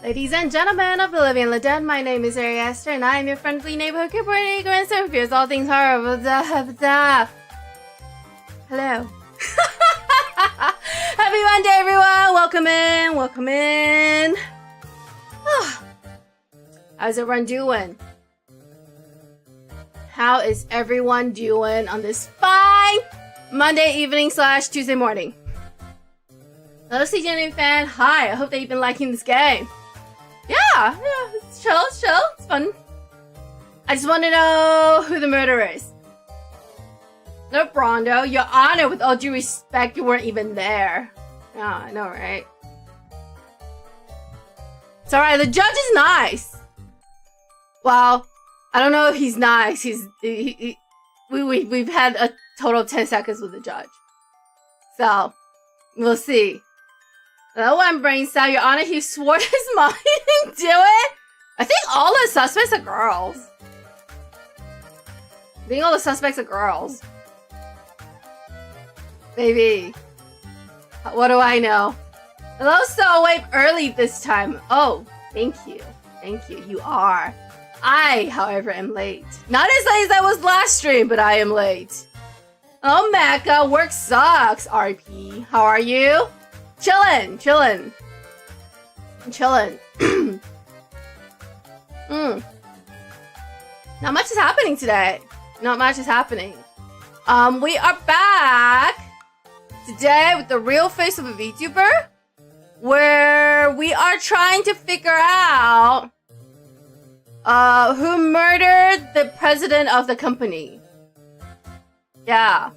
Ladies and gentlemen of the living and the dead, my name is Ari Esther, and I am your friendly neighborhood reporting ignorant servant fears all things horrible. Hello. Happy Monday, everyone! Welcome in, welcome in. How's everyone doing? How is everyone doing on this fine Monday evening / Tuesday morning? Hello, CJ fan. Hi, I hope that you've been liking this game. Yeah, it's chill, it's fun. I just want to know who the murderer is. No, Brondo, Your Honor, with all due respect, you weren't even there. Yeah, I know, right? It's alright, the judge is nice. Well, I don't know if he's nice. We've had a total of 10 seconds with the judge. So, we'll see. No one brings out, Your Honor, he swore his mom didn't do it. I think all the suspects are girls. Maybe. What do I know? Hello, so wait early this time. Oh, thank you. You are. I, however, am late. Not as late as I was last stream, but I am late. Oh, Mecca, work sucks. RP, how are you? Chillin'. Not much is happening today. We are back today with the real face of a VTuber, where we are trying to figure out who murdered the president of the company. Yeah.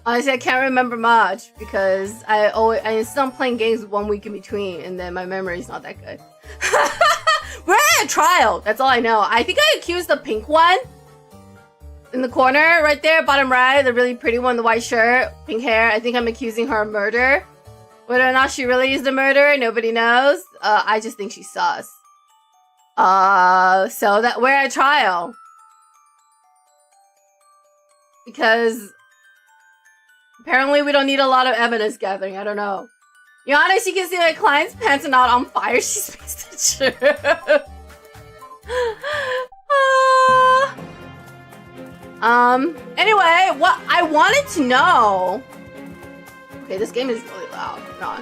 Honestly, I can't remember much because I insist on playing games 1 week in between, and then my memory's not that good. We're at a trial. That's all I know. I think I accused the pink one in the corner right there, bottom right, the really pretty one, the white shirt, pink hair. I think I'm accusing her of murder. Whether or not she really is the murderer, nobody knows. I just think she's sus. So that we're at trial because apparently we don't need a lot of evidence gathering. I don't know. Your Honor, you can see my client's pants are not on fire. She speaks the truth. Anyway, what I wanted to know. Okay, this game is really loud. No.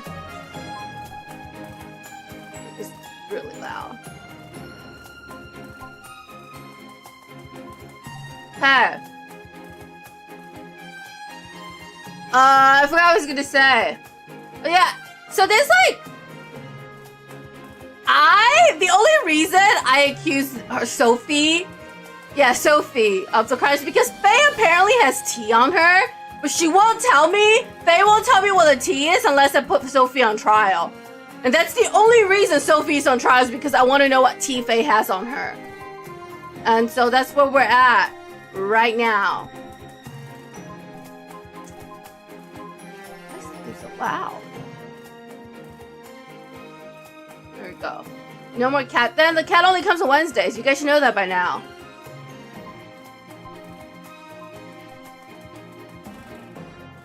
It's really loud. Okay. I forgot what I was gonna say. But yeah, so there's like... The only reason I accused her, Sophie, of the crime is because Faye apparently has tea on her, but she won't tell me. Faye won't tell me what the tea is unless I put Sophie on trial. And that's the only reason Sophie's on trial is because I want to know what tea Faye has on her. And so that's where we're at right now. So loud. There we go. No more cat. Then the cat only comes on Wednesdays. You guys should know that by now.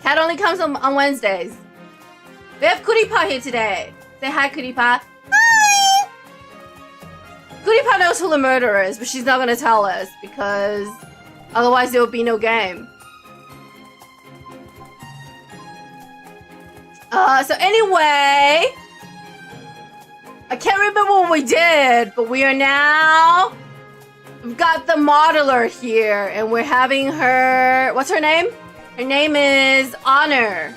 Cat only comes on Wednesdays. We have Kuripa here today. Say hi, Kuripa. Hi! Kuripa knows who the murderer is, but she's not gonna tell us because otherwise there will be no game. So anyway, I can't remember what we did, but we've got the modeler here, and we're having her, what's her name? Her name is Honor.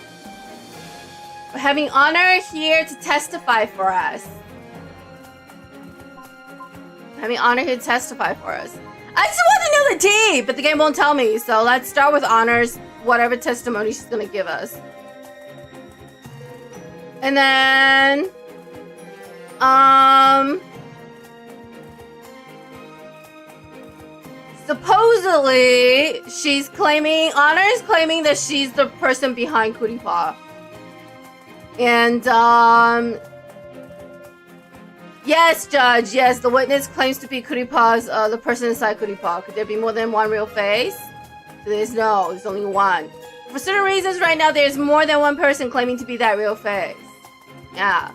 We're having Honor here to testify for us. I just want to know the tea, but the game won't tell me, so let's start with Honor's whatever testimony she's gonna give us. And then, supposedly, Honor is claiming that she's the person behind Kuripa. And, yes, Judge, yes, the witness claims to be Kuripa's, the person inside Kuripa. Could there be more than one real face? There's only one. For certain reasons right now, there's more than one person claiming to be that real face. Yeah.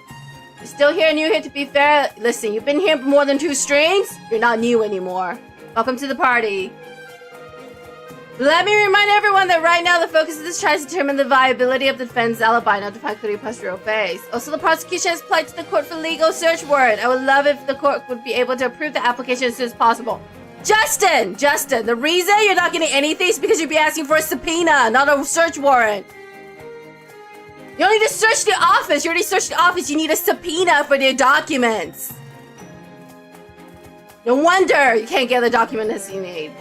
You're still here, new here to be fair. Listen, you've been here for more than 2 streams. You're not new anymore. Welcome to the party. Let me remind everyone that right now the focus of this trial is to determine the viability of the defendant's alibi, not to find Kuripa's real face. Also, the prosecution has applied to the court for legal search warrant. I would love if the court would be able to approve the application as soon as possible. Justin, the reason you're not getting anything is because you'd be asking for a subpoena, not a search warrant. You don't need to search the office. You already searched the office. You need a subpoena for the documents. No wonder you can't get the documents you need.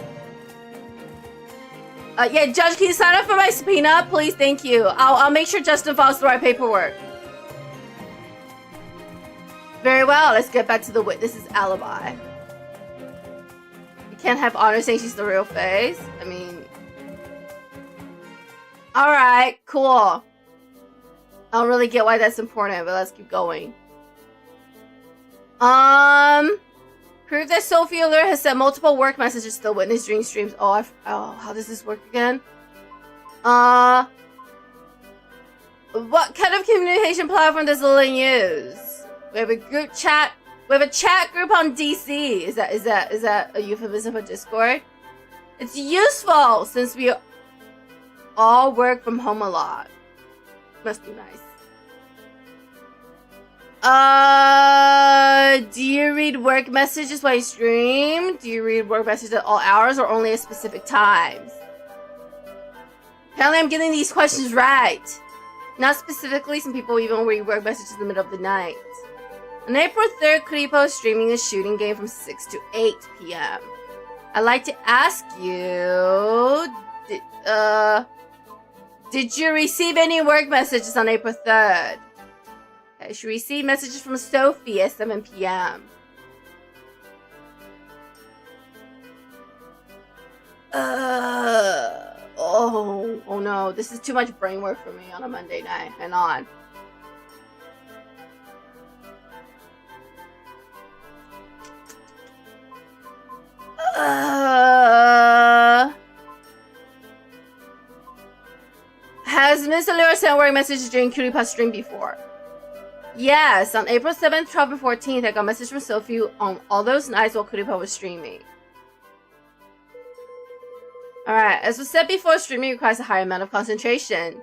Yeah, Judge, can you sign up for my subpoena? Please, thank you. I'll make sure Justin files the right paperwork. Very well, let's get back to the witness's alibi. You can't have Honor saying she's the real face. I mean... Alright, cool. I don't really get why that's important, but let's keep going. Prove that Sophie Alert has sent multiple work messages to the witness during streams. Oh, how does this work again? What kind of communication platform does Lillian use? We have a group chat. We have a chat group on DC. Is that a euphemism for Discord? It's useful since we all work from home a lot. Must be nice. Do you read work messages while you stream? Do you read work messages at all hours or only at specific times? Apparently I'm getting these questions right. Not specifically, some people even read work messages in the middle of the night. On April 3rd, Kuripo is streaming a shooting game from 6 to 8 p.m. I'd like to ask you, did you receive any work messages on April 3rd? Okay, she received messages from Sophie at 7 p.m. Oh no, this is too much brain work for me on a Monday night. Hang on. Has Miss Allure sent work messages during Kuripa's stream before? Yes, on April 7th, 12th, and 14th, I got a message from Sophie on all those nights while Kuripa was streaming. Alright, as was said before, streaming requires a high amount of concentration.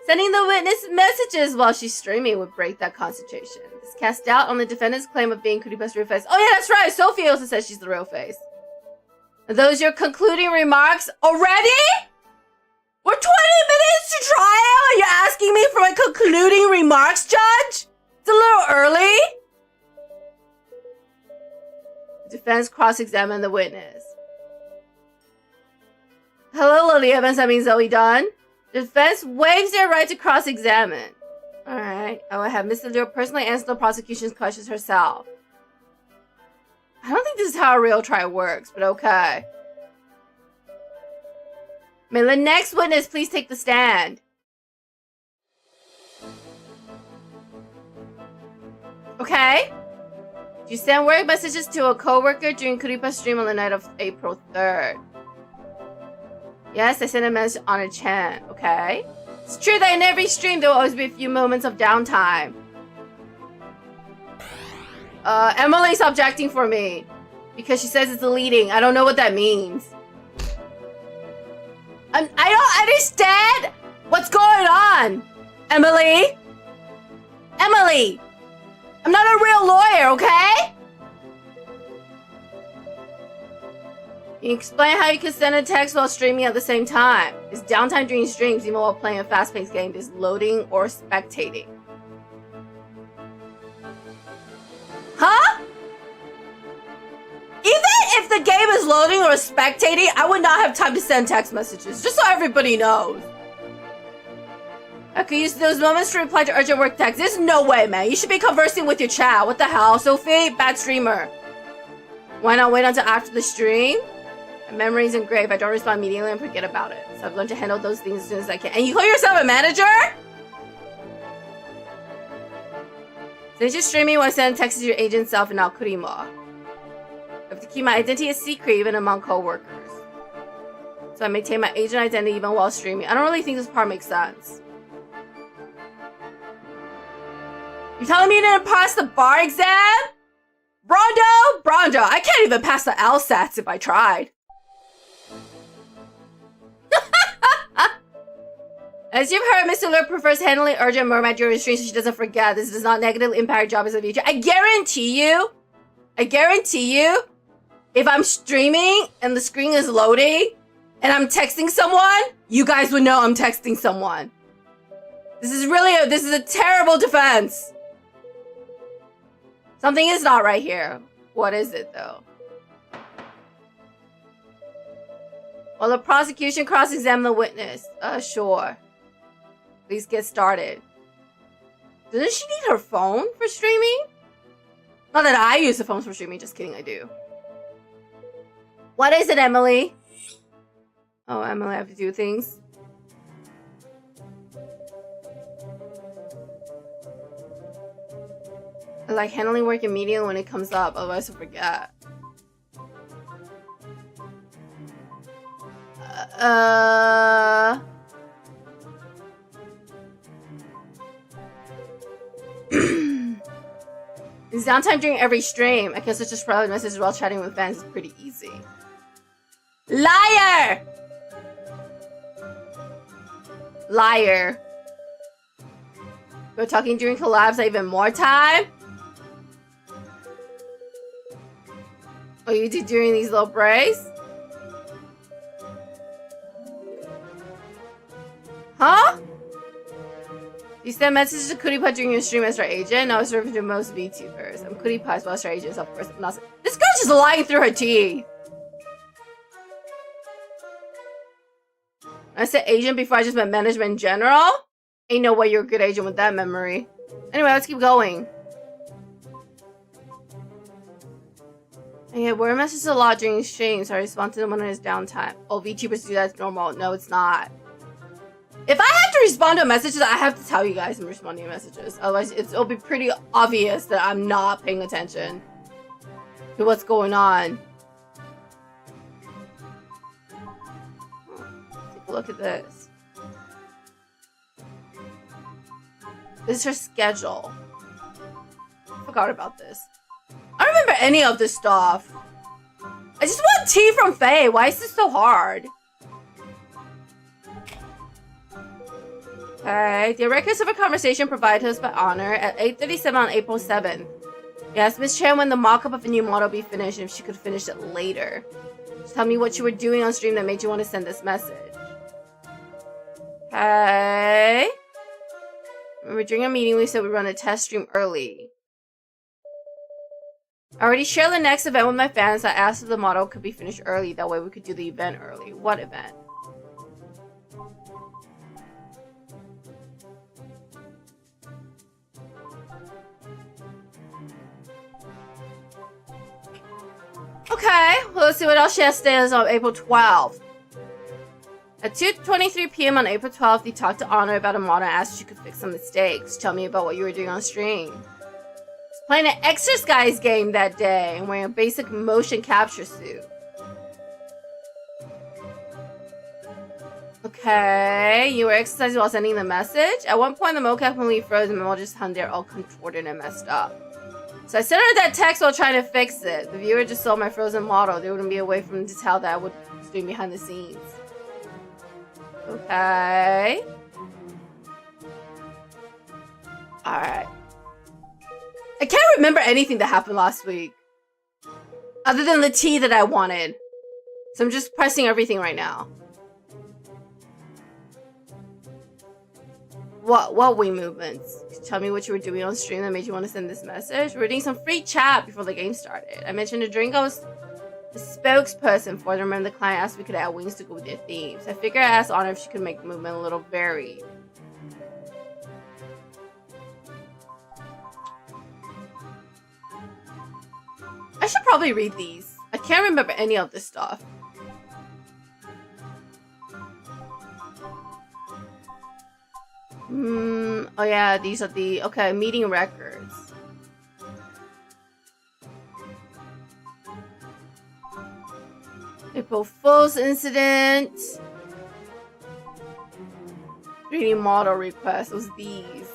Sending the witness messages while she's streaming would break that concentration. This casts doubt on the defendant's claim of being Kuripa's real face. Oh yeah, that's right! Sophie also says she's the real face. Are those your concluding remarks already? We're 20 minutes to trial and you're asking me for my concluding remarks, Judge? It's a little early. The defense cross-examined the witness. Hello, Lily Evans. That means Zoe Dunn. The defense waives their right to cross-examine. Alright. I will have Miss Leo personally answer the prosecution's questions herself. I don't think this is how a real trial works, but okay. May the next witness please take the stand. Okay. Did you send work messages to a coworker during Kuripa's stream on the night of April 3rd? Yes, I sent a message on a chat. Okay. It's true that in every stream there will always be a few moments of downtime. Emily's objecting for me because she says it's deleting. I don't know what that means. I don't understand what's going on, Emily. Emily, I'm not a real lawyer, okay? You explain how you can send a text while streaming at the same time. Is downtime during streams, even while playing a fast-paced game, is loading or spectating? Huh? Even if the game is loading or spectating, I would not have time to send text messages, just so everybody knows. I could use those moments to reply to urgent work texts. There's no way, man. You should be conversing with your chat. What the hell? Sophie, bad streamer. Why not wait until after the stream? My memory's engraved. I don't respond immediately and forget about it. So I've learned to handle those things as soon as I can. And you call yourself a manager? Since you're streaming, you want to send texts to your agent self in Alkurima. I have to keep my identity a secret even among co-workers. So I maintain my agent identity even while streaming. I don't really think this part makes sense. You telling me you didn't pass the bar exam? Brondo, I can't even pass the LSATs if I tried. As you've heard, Mr. Lurk prefers handling urgent murmur during stream so she doesn't forget. This does not negatively impact her job as a VTuber. I guarantee you, if I'm streaming and the screen is loading and I'm texting someone, you guys would know I'm texting someone. This is a terrible defense. Something is not right here. What is it, though? Well, the prosecution cross-examine the witness. Sure. Please get started. Doesn't she need her phone for streaming? Not that I use the phones for streaming. Just kidding, I do. What is it, Emily? Oh, Emily, I have to do things. I like handling work immediately when it comes up, otherwise I forget. It's downtime during every stream. I guess it's just probably messages while chatting with fans is pretty easy. Liar! Liar. We're talking during collabs even more time? Oh, you do during these little breaks? Huh? You send messages to Cootie during your stream as our agent? No, it's referred to most VTubers. I'm Cootie Pie's while our agents, of course. I'm not. This girl's just lying through her teeth. I said agent before I just meant management in general? Ain't no way you're a good agent with that memory. Anyway, let's keep going. Yeah, word messages a lot during streams. I respond to them when it's downtime. Oh, VTubers do that. It's normal. No, it's not. If I have to respond to messages, I have to tell you guys I'm responding to messages. Otherwise, it'll be pretty obvious that I'm not paying attention to what's going on. Take a look at this. This is her schedule. I forgot about this. I don't remember any of this stuff. I just want tea from Faye. Why is this so hard? Okay, the records of a conversation provided to us by Honor at 8:37 on April 7th. Yes, Miss Chan, when the mock-up of a new model be finished and if she could finish it later. Just tell me what you were doing on stream that made you want to send this message. Okay. Remember, during a meeting we said we'd run a test stream early. I already shared the next event with my fans. I asked if the model could be finished early. That way we could do the event early. What event? Okay, well, let's see what else she has status on April 12th. At 2:23 p.m. on April 12th, he talked to Honor about a model and asked if she could fix some mistakes. Tell me about what you were doing on stream. I was playing an exercise game that day and wearing a basic motion capture suit. Okay, you were exercising while sending the message? At one point, the mocap completely froze and the model just hung there all contorted and messed up. So I sent her that text while trying to fix it. The viewer just saw my frozen model. There wouldn't be a way for them to tell that I was doing behind the scenes. Okay. Alright. I can't remember anything that happened last week. Other than the tea that I wanted. So I'm just pressing everything right now. What Wii movements? Tell me what you were doing on stream that made you want to send this message. We were doing some free chat before the game started. I mentioned a drink I was the spokesperson for them, and the client asked if we could add wings to go with their themes. I figured I asked Honor if she could make the movement a little varied. I should probably read these. I can't remember any of this stuff. Oh yeah, these are the, okay, meeting records. April Fool's incident. 3D model request was these.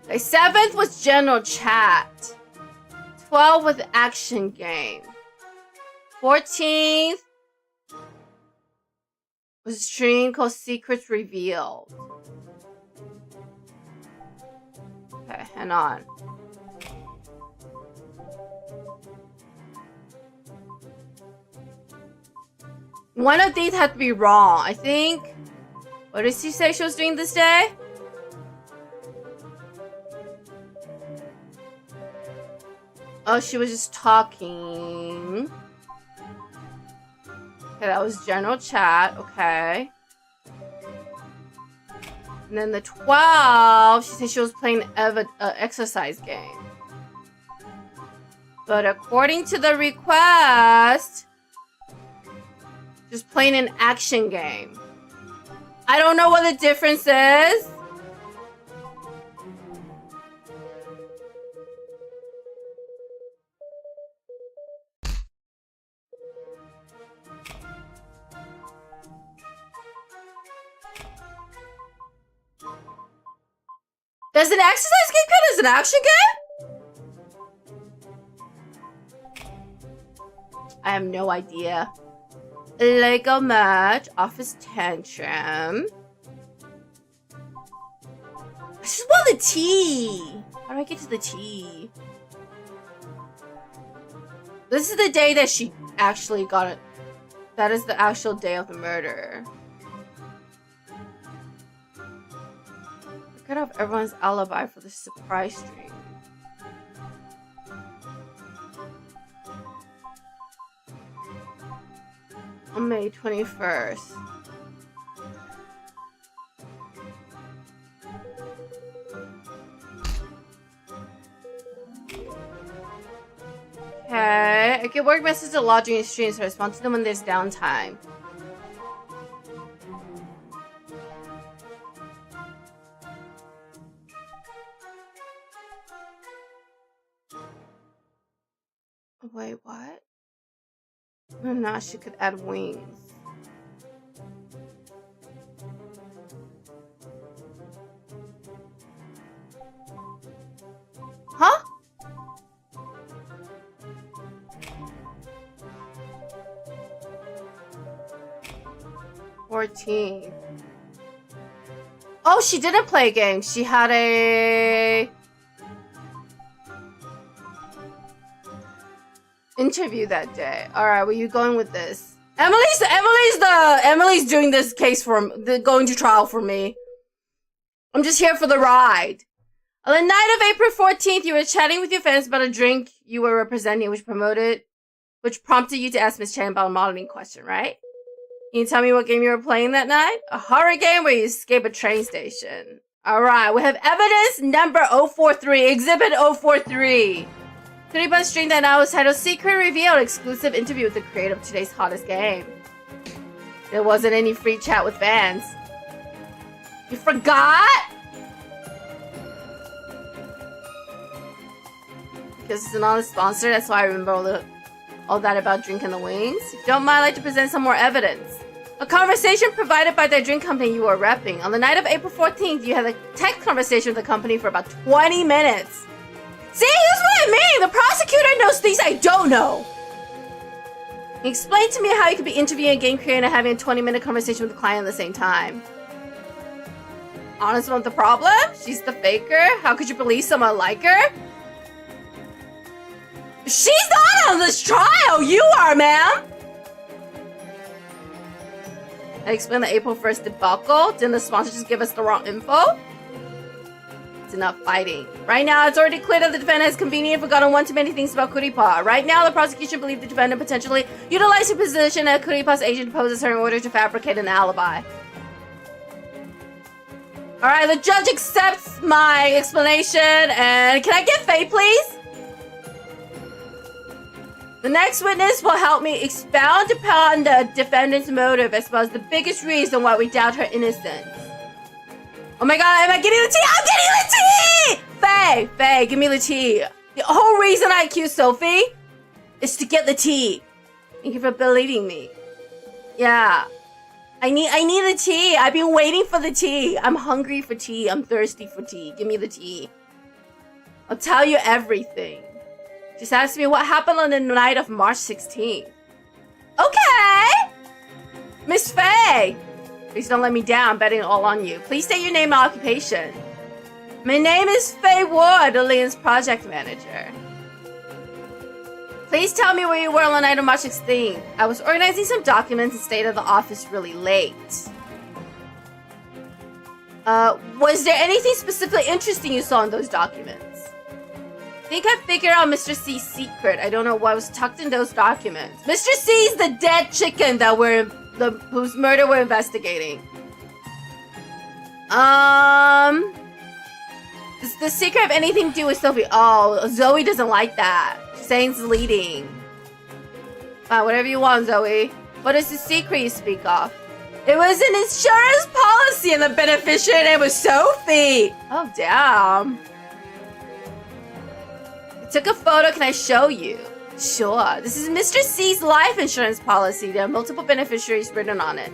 Okay, 7th was general chat. 12th was action game. 14th was a stream called Secrets Revealed. Okay, hang on. One of these had to be wrong, I think. What did she say she was doing this day? Oh, she was just talking. Okay, that was general chat. Okay. And then the 12, she said she was playing an exercise game. But according to the request, just playing an action game. I don't know what the difference is. Does an exercise game count as an action game? I have no idea. Lego match, office tantrum. I just want the tea. How do I get to the tea? This is the day that she actually got it. That is the actual day of the murder. Cut off everyone's alibi for the surprise stream. On May 21st. Okay, I get work messages a lot during streams, so I respond to them when there's downtime. Wait, what? Oh, now she could add wings. Huh? $14. Oh, she didn't play a game. She had a interview that day. All right, were you going with this? Emily's doing this case for going to trial for me. I'm just here for the ride. On the night of April 14th, you were chatting with your fans about a drink you were representing, which prompted you to ask Miss Chen about a modeling question, right? Can you tell me what game you were playing that night? A horror game where you escape a train station. All right, we have evidence number 043, exhibit 043. Kuripa's stream that now is titled Secret Revealed, exclusive interview with the creator of today's hottest game. There wasn't any free chat with fans. You forgot? Because it's an honest sponsor, that's why I remember all that about drinking the wings. If you don't mind, I'd like to present some more evidence. A conversation provided by the drink company you were repping. On the night of April 14th, you had a text conversation with the company for about 20 minutes. See, that's what I mean! The prosecutor knows things I don't know! Explain to me how you could be interviewing a game creator and having a 20-minute conversation with the client at the same time. Honest about the problem? She's the faker? How could you believe someone like her? She's not on this trial! You are, ma'am! I explained the April 1st debacle. Didn't the sponsor just give us the wrong info? It's enough fighting. Right now, it's already clear that the defendant has conveniently forgotten one too many things about Kuripa. Right now, the prosecution believes the defendant potentially utilized her position as Kuripa's agent poses her in order to fabricate an alibi. Alright, the judge accepts my explanation, and can I get Faye, please? The next witness will help me expound upon the defendant's motive as well as the biggest reason why we doubt her innocence. Oh my god, am I getting the tea? I'm getting the tea! Faye, give me the tea. The whole reason I accuse Sophie is to get the tea. Thank you for believing me. Yeah. I need the tea. I've been waiting for the tea. I'm hungry for tea. I'm thirsty for tea. Give me the tea. I'll tell you everything. Just ask me what happened on the night of March 16th. Okay! Miss Faye! Please don't let me down. I'm betting it all on you. Please state your name and occupation. My name is Faye Ward, Alliance Project Manager. Please tell me where you were on the night of March 16th. I was organizing some documents and stayed at the office really late. Was there anything specifically interesting you saw in those documents? I think I figured out Mr. C's secret. I don't know what was tucked in those documents. Mr. C's the dead chicken that whose murder we're investigating. Does the secret have anything to do with Sophie? Oh, Zoe doesn't like that. She's saying it's leading. Fine, whatever you want, Zoe. What is the secret you speak of? It was an insurance policy and the beneficiary name was Sophie. Oh, damn. I took a photo. Can I show you? Sure. This is Mr. C's life insurance policy. There are multiple beneficiaries written on it.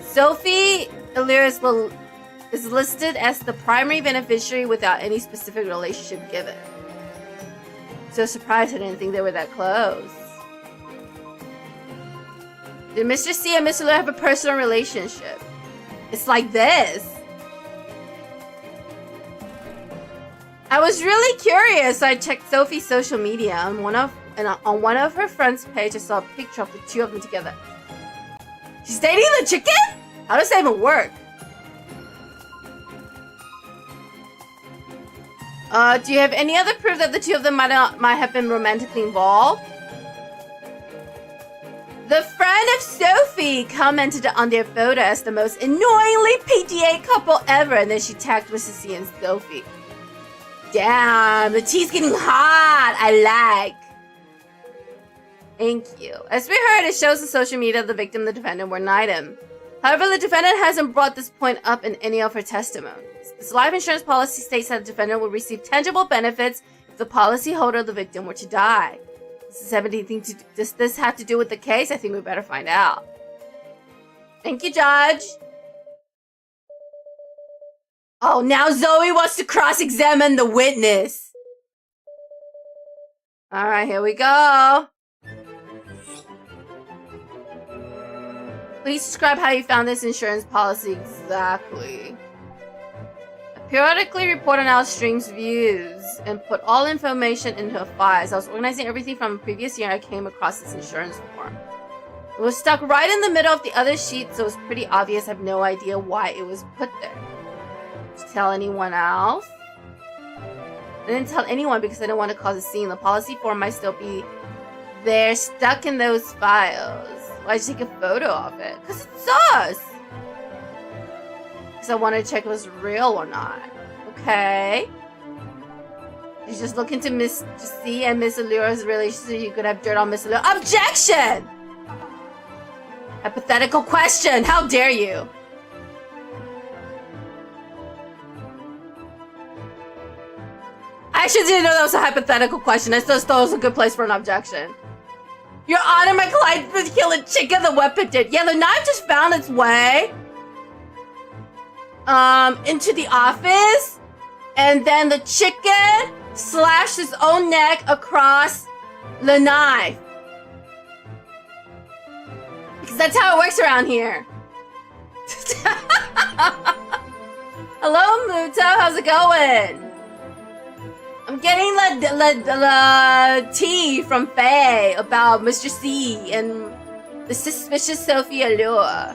Sophie Illyria is listed as the primary beneficiary without any specific relationship given. So surprised I didn't think they were that close. Did Mr. C and Mr. Illyria have a personal relationship? It's like this. I was really curious, so I checked Sophie's social media. On one of her friends' page, I saw a picture of the two of them together. She's dating the chicken? How does that even work? Do you have any other proof that the two of them might have been romantically involved? The friend of Sophie commented on their photo as the most annoyingly PTA couple ever, and then she tagged Mrs. C and Sophie. Damn, the tea's getting hot. I like. Thank you. As we heard, it shows the social media of the victim and the defendant were an item. However, the defendant hasn't brought this point up in any of her testimonies. This life insurance policy states that the defendant will receive tangible benefits if the policyholder of the victim were to die. Does this have to do with the case? I think we better find out. Thank you, Judge. Oh, now Zoe wants to cross-examine the witness. Alright, here we go. Please describe how you found this insurance policy exactly. I periodically report on our stream's views and put all information into a file. As I was organizing everything from the previous year, I came across this insurance form. It was stuck right in the middle of the other sheet, so it was pretty obvious. I have no idea why it was put there. Did you tell anyone else? I didn't tell anyone because I didn't want to cause a scene. The policy form might still be there, stuck in those files. Why'd you take a photo of it? Because it's us! Because I wanted to check if it was real or not. Okay. You just look into Miss C and Miss Illyria's relationship. You could have dirt on Miss Illyria. Objection! Hypothetical question. How dare you? I actually didn't know that was a hypothetical question. I just thought it was a good place for an objection. Your Honor, my client did kill a chicken. The weapon did. Yeah, the knife just found its way into the office, and then the chicken slashed his own neck across the knife. Because that's how it works around here. Hello, Muto. How's it going? I'm getting the tea from Faye about Mr. C and the suspicious Sophie Allure.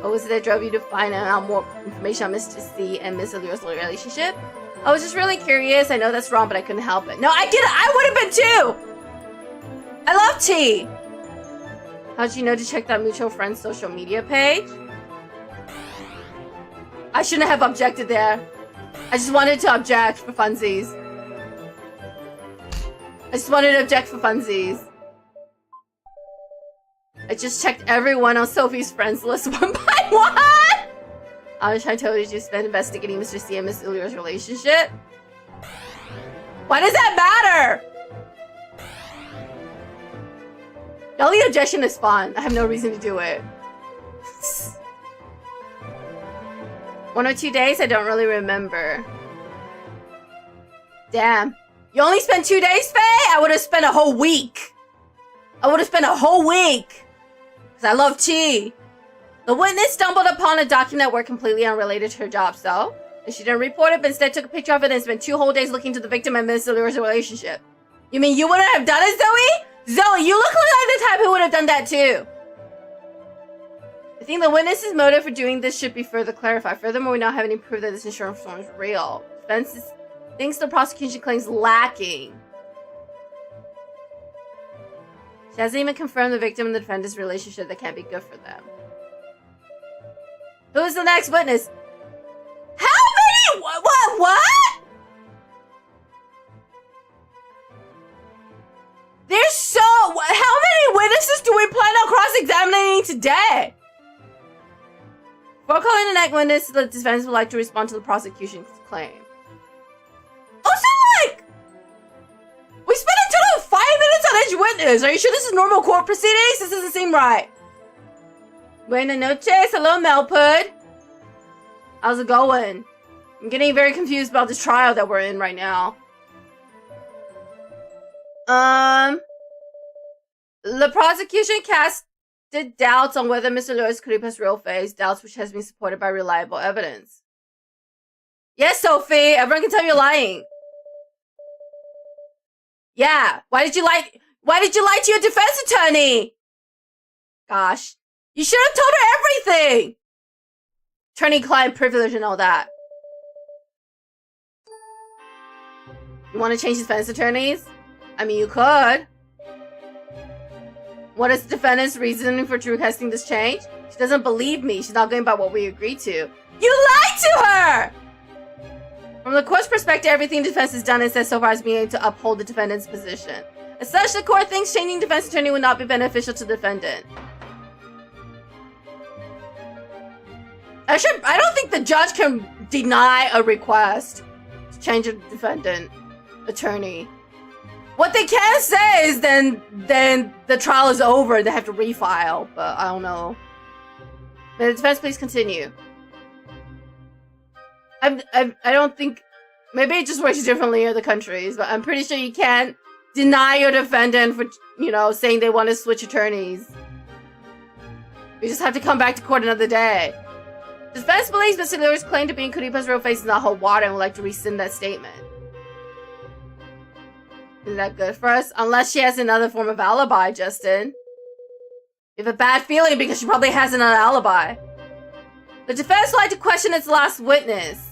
What was it that drove you to find out more information on Mr. C and Miss Allure's relationship? I was just really curious. I know that's wrong, but I couldn't help it. No, I get it. I would have been too. I love tea. How'd you know to check that mutual friend's social media page? I shouldn't have objected there. I just wanted to object for funsies. I just checked everyone on Sophie's friends list one by one. I was trying to tell you to spend investigating Mr. C and Miss Illyria's relationship. Why does that matter? The only objection is fun. I have no reason to do it. 1 or 2 days? I don't really remember. Damn. You only spent 2 days, Faye? I would have spent a whole week. Because I love tea. The witness stumbled upon a document at work completely unrelated to her job, so she didn't report it, but instead took a picture of it and spent 2 whole days looking to the victim and Miss Leroy's relationship. You mean you wouldn't have done it, Zoe? Zoe, you look like the type who would have done that too. I think the witness's motive for doing this should be further clarified. Furthermore, we now have any proof that this insurance form is real. Defense thinks the prosecution claims lacking. She hasn't even confirmed the victim and the defendant's relationship. That can't be good for them. Who is the next witness? How many? What? There's so... How many witnesses do we plan on cross-examining today? Before calling the next witness, the defense would like to respond to the prosecution's claim. Also, like... We spent a total of 5 minutes on each witness. Are you sure this is normal court proceedings? This doesn't seem right. Buenas noches. Hello, Melpud. How's it going? I'm getting very confused about this trial that we're in right now. The prosecution casted doubts on whether Mr. Lewis could his real face, doubts which has been supported by reliable evidence. Yes, Sophie, everyone can tell you're lying. Yeah, why did you lie to your defense attorney? Gosh, you should have told her everything. Attorney-client privilege and all that. You want to change defense attorneys? I mean, you could. What is the defendant's reasoning for requesting this change? She doesn't believe me. She's not going by what we agreed to. You lied to her! From the court's perspective, everything the defense has done and said so far is being able to uphold the defendant's position. As such, the court thinks changing defense attorney would not be beneficial to the defendant. Actually, I don't think the judge can deny a request to change a defendant attorney. What they can say is then the trial is over and they have to refile, but I don't know. May the defense please continue. I don't think, maybe it just works differently in other countries, but I'm pretty sure you can't deny your defendant for, you know, saying they want to switch attorneys. You just have to come back to court another day. The defense believes Mr. Leroy's claim to being Kuripa's real face is not hold water and would like to rescind that statement. Is that good for us? Unless she has another form of alibi, Justin. You have a bad feeling because she probably has another alibi. The defense would like to question its last witness.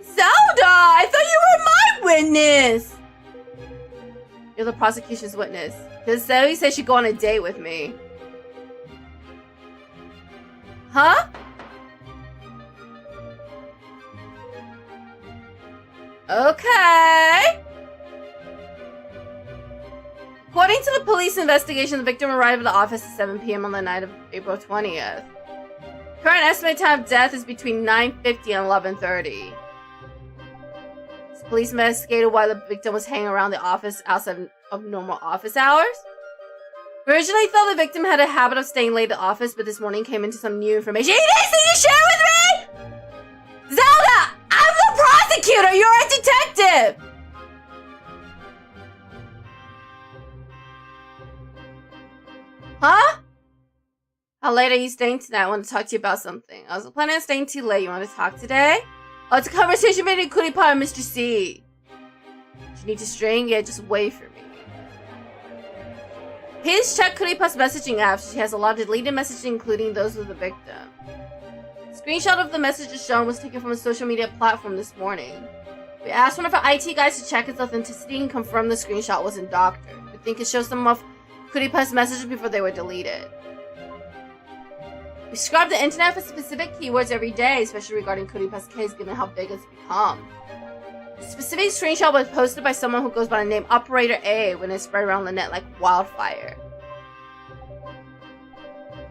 Zelda! I thought you were my witness! You're the prosecution's witness. Because Zoe said she'd go on a date with me. Huh? Okay. According to the police investigation, the victim arrived at the office at 7 p.m. on the night of April 20th. Current estimated time of death is between 9:50 and 11:30. Police investigated why the victim was hanging around the office outside of normal office hours. We originally thought the victim had a habit of staying late at the office, but this morning came into some new information. Anything you share with me? Zelda! I'm the prosecutor! You're a detective! Huh? How late are you staying tonight? I want to talk to you about something. I was planning on staying too late. You want to talk today? Oh, it's a conversation between Kuripa and Mr. C. You need to string? Yeah, just wait for me. Please check Kuripa's messaging app. She has a lot of deleted messages, including those of the victim. A screenshot of the messages shown was taken from a social media platform this morning. We asked one of our IT guys to check its authenticity and confirm the screenshot wasn't doctored. We think it shows some of Kuripa's messages before they were deleted. We scrub the internet for specific keywords every day, especially regarding Kuripa's case, given how big it's become. The specific screenshot was posted by someone who goes by the name Operator A when it spread around the net like wildfire.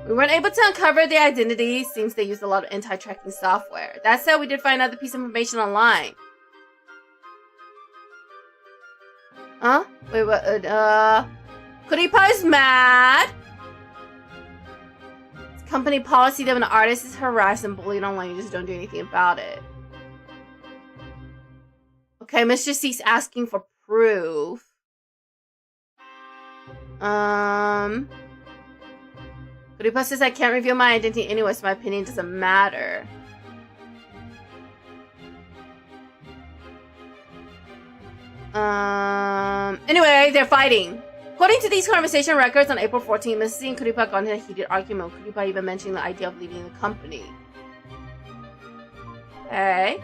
We weren't able to uncover the identity, since they used a lot of anti-tracking software. That said, we did find another piece of information online. Huh? Wait, what? Kuripa is mad. company policy that when an artist is harassed and bullied online, you just don't do anything about it. Okay, Mr. C's asking for proof. Kuripa says I can't reveal my identity anyway, so my opinion doesn't matter. Anyway, they're fighting. According to these conversation records on April 14th, Mrs. C and Kuripa got into a heated argument, with Kuripa even mentioning the idea of leaving the company. Okay.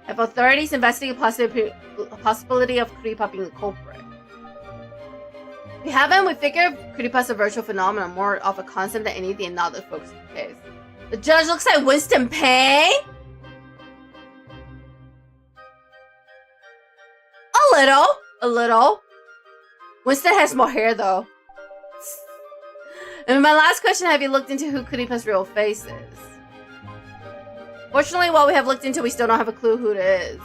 If authorities investigate the possibility of Kuripa being the culprit. If we haven't, we figure Kuripa's a virtual phenomenon, more of a concept than anything and not the focus of the case. The judge looks like Winston Payne? A little. Winston has more hair though. And my last question, have you looked into who Kuripa's real face is? Fortunately, while we have looked into it, we still don't have a clue who it is.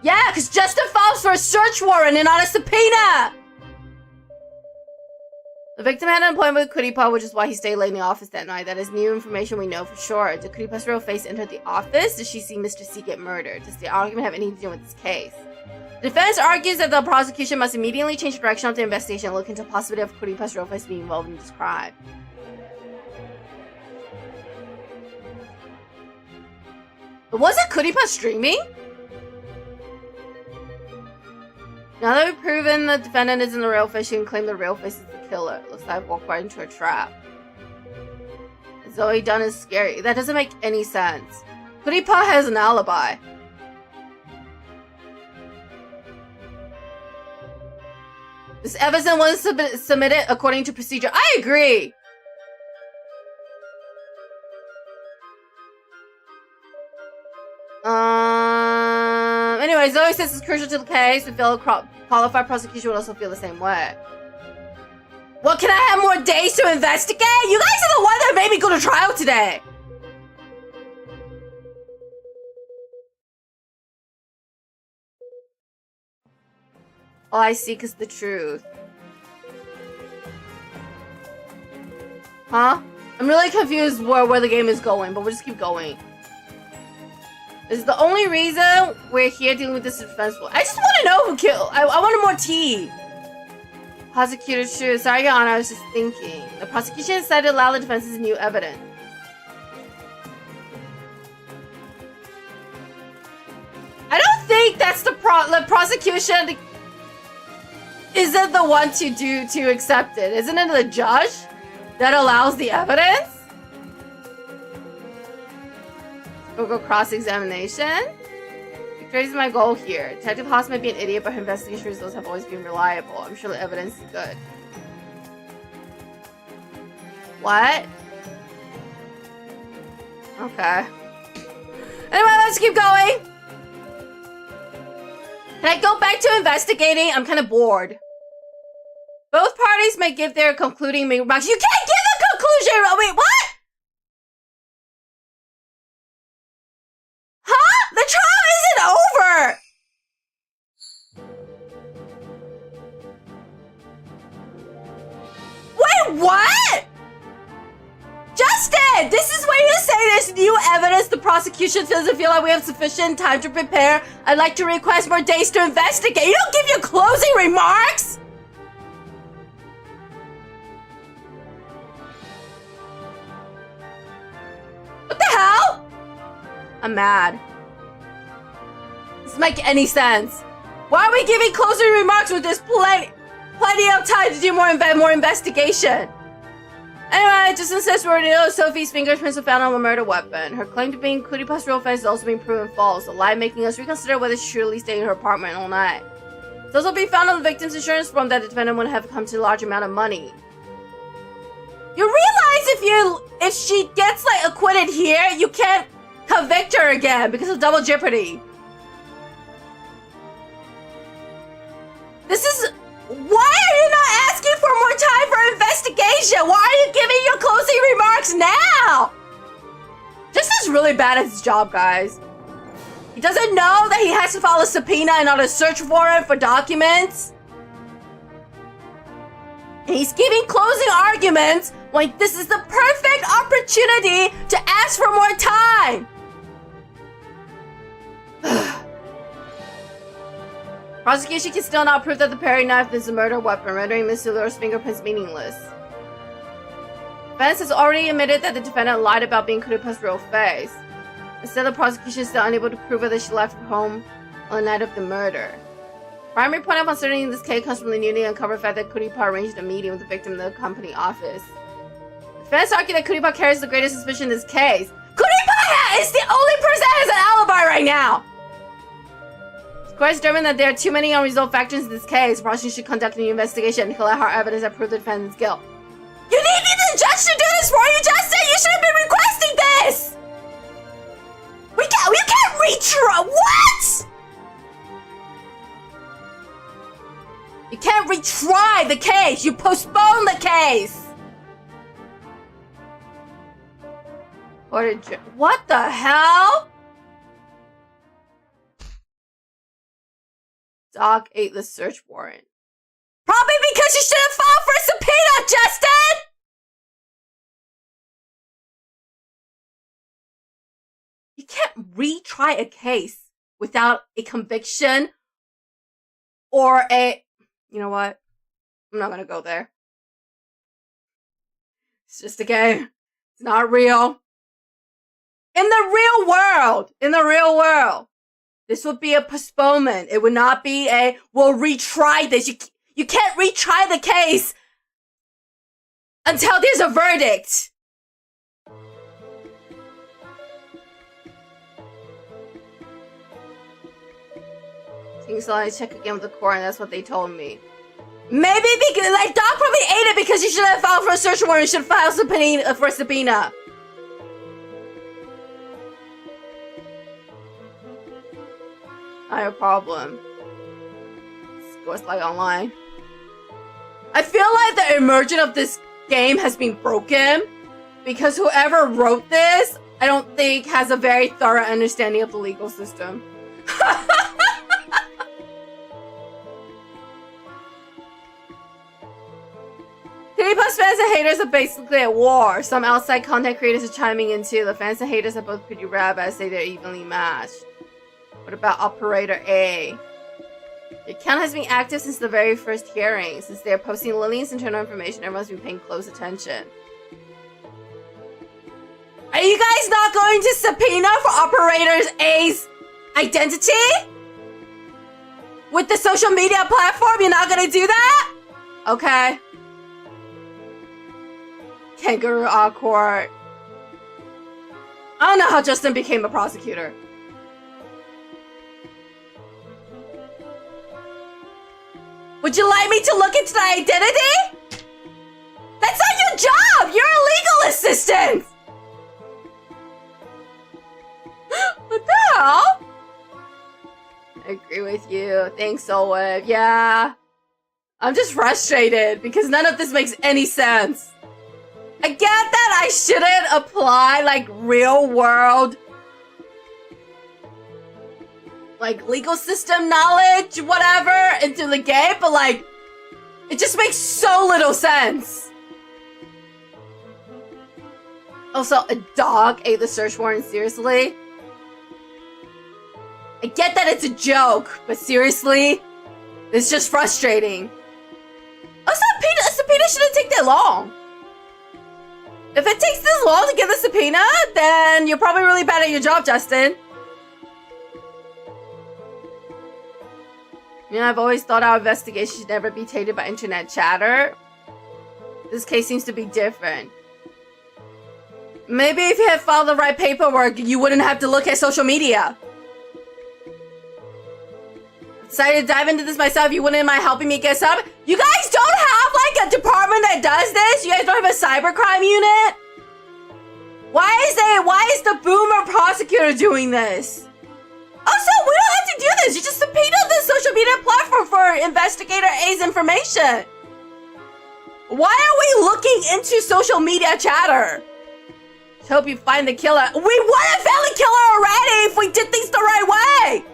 Yeah, because Justin files for a search warrant and not a subpoena! The victim had an appointment with Kuripa, which is why he stayed late in the office that night. That is new information we know for sure. Did Kuripa's real face enter the office? Did she see Mr. C get murdered? Does the argument have anything to do with this case? The defense argues that the prosecution must immediately change the direction of the investigation and look into the possibility of Kuripa's real face being involved in this crime. But wasn't Kuripa streaming? Now that we've proven the defendant isn't the real face, she can claim the real face is the killer. It looks like I've walked right into a trap. What Zoe done is scary. That doesn't make any sense. Kuripa has an alibi. This evidence was submitted according to procedure. I agree! Anyway, Zoe says it's crucial to the case. We feel a qualified prosecution would also feel the same way. Well, can I have more days to investigate? You guys are the one that made me go to trial today! All I seek is the truth. Huh? I'm really confused where the game is going, but we'll just keep going. This is the only reason we're here dealing with this suspenseful. I just want to know who killed. I wanted more tea. Prosecutors, true. Sorry, Your Honor, I was just thinking. The prosecution decided to allow the defense's new evidence. I don't think that's the prosecution isn't the one to accept it. Isn't it the judge that allows the evidence? We'll go cross-examination. Victory is my goal here. Detective Haas might be an idiot, but her investigation results have always been reliable. I'm sure the evidence is good. What? Okay. Anyway, let's keep going. Can I go back to investigating? I'm kind of bored. Both parties may give their concluding remarks. You can't give a conclusion! Wait, what? Huh? The trial isn't over! Wait, what? Justin! This is when you say there's new evidence the prosecution doesn't feel like we have sufficient time to prepare. I'd like to request more days to investigate. You don't give your closing remarks? What the hell? I'm mad. Doesn't make any sense. Why are we giving closing remarks when there's plenty of time to do more investigation? Anyway, just since we already know Sophie's fingerprints were found on the murder weapon. Her claim to being Kuripa's real face is also being proven false, a lie making us reconsider whether she truly stayed in her apartment all night. It's also been found on the victim's insurance form that the defendant would have come to a large amount of money. You realize if she gets like acquitted here, you can't convict her again because of double jeopardy. This is... Why are you not asking for more time for investigation? Why are you giving your closing remarks now? Justin's really bad at his job, guys. He doesn't know that he has to file a subpoena and not a search warrant for documents. And he's giving closing arguments like this is the perfect opportunity to ask for more time. Prosecution can still not prove that the paring knife is a murder weapon, rendering Mr. Lure's fingerprints meaningless. Defense has already admitted that the defendant lied about being Kuripa's real face. Instead, the prosecution is still unable to prove whether she left her home on the night of the murder. Primary point of uncertainty in this case comes from the newly uncovered fact that Kuripa arranged a meeting with the victim in the company office. The defense argued that Kuripa carries the greatest suspicion in this case. Kuripa is the only person that has an alibi right now! The court has determined that there are too many unresolved factors in this case. The prosecution should conduct a new investigation and collect hard evidence that proves the defendant's guilt. You need the judge to do this for you, Justin! You should have been requesting this! We can't retry. What? You can't retry the case. You postpone the case. What the hell? Doc ate the search warrant. Probably because you should have filed for a subpoena, Justin! You can't retry a case without a conviction or a... You know what? I'm not gonna go there. It's just a game. It's not real. In the real world, this would be a postponement. It would not be a, we'll retry this. You can't retry the case until there's a verdict. So I check again with the court, and that's what they told me. Maybe because, like, Doc probably ate it because you should have filed for a search warrant. You should file for a subpoena. I have a problem. Let's go online. I feel like the immersion of this game has been broken because whoever wrote this, I don't think has a very thorough understanding of the legal system. Kuripa's fans and haters are basically at war. Some outside content creators are chiming in too. The fans and haters are both pretty rad, but I say they're evenly matched. What about Operator A? The account has been active since the very first hearing. Since they are posting Lillian's internal information, everyone's been paying close attention. Are you guys not going to subpoena for Operator A's identity? With the social media platform, you're not gonna do that? Okay. Kangaroo awkward. I don't know how Justin became a prosecutor. Would you like me to look into the identity? That's not your job! You're a legal assistant! What the hell? I agree with you. Thanks, Olweb. Yeah. I'm just frustrated because none of this makes any sense. I get that I shouldn't apply, like, real world, like, legal system knowledge, whatever, into the game, but, like, it just makes so little sense. Also, a dog ate the search warrant, seriously? I get that it's a joke, but seriously? It's just frustrating. Also, a subpoena shouldn't take that long. If it takes this long to get the subpoena, then you're probably really bad at your job, Justin. You know, I've always thought our investigation should never be tainted by internet chatter. This case seems to be different. Maybe if you had filed the right paperwork, you wouldn't have to look at social media. Decided to dive into this myself. You wouldn't mind helping me get some? You guys don't have, like, a department that does this? You guys don't have a cybercrime unit? Why is the boomer prosecutor doing this? Also, we don't have to do this. You just subpoena the social media platform for Investigator A's information. Why are we looking into social media chatter? Hope you find the killer. We would have found the killer already if we did things the right way.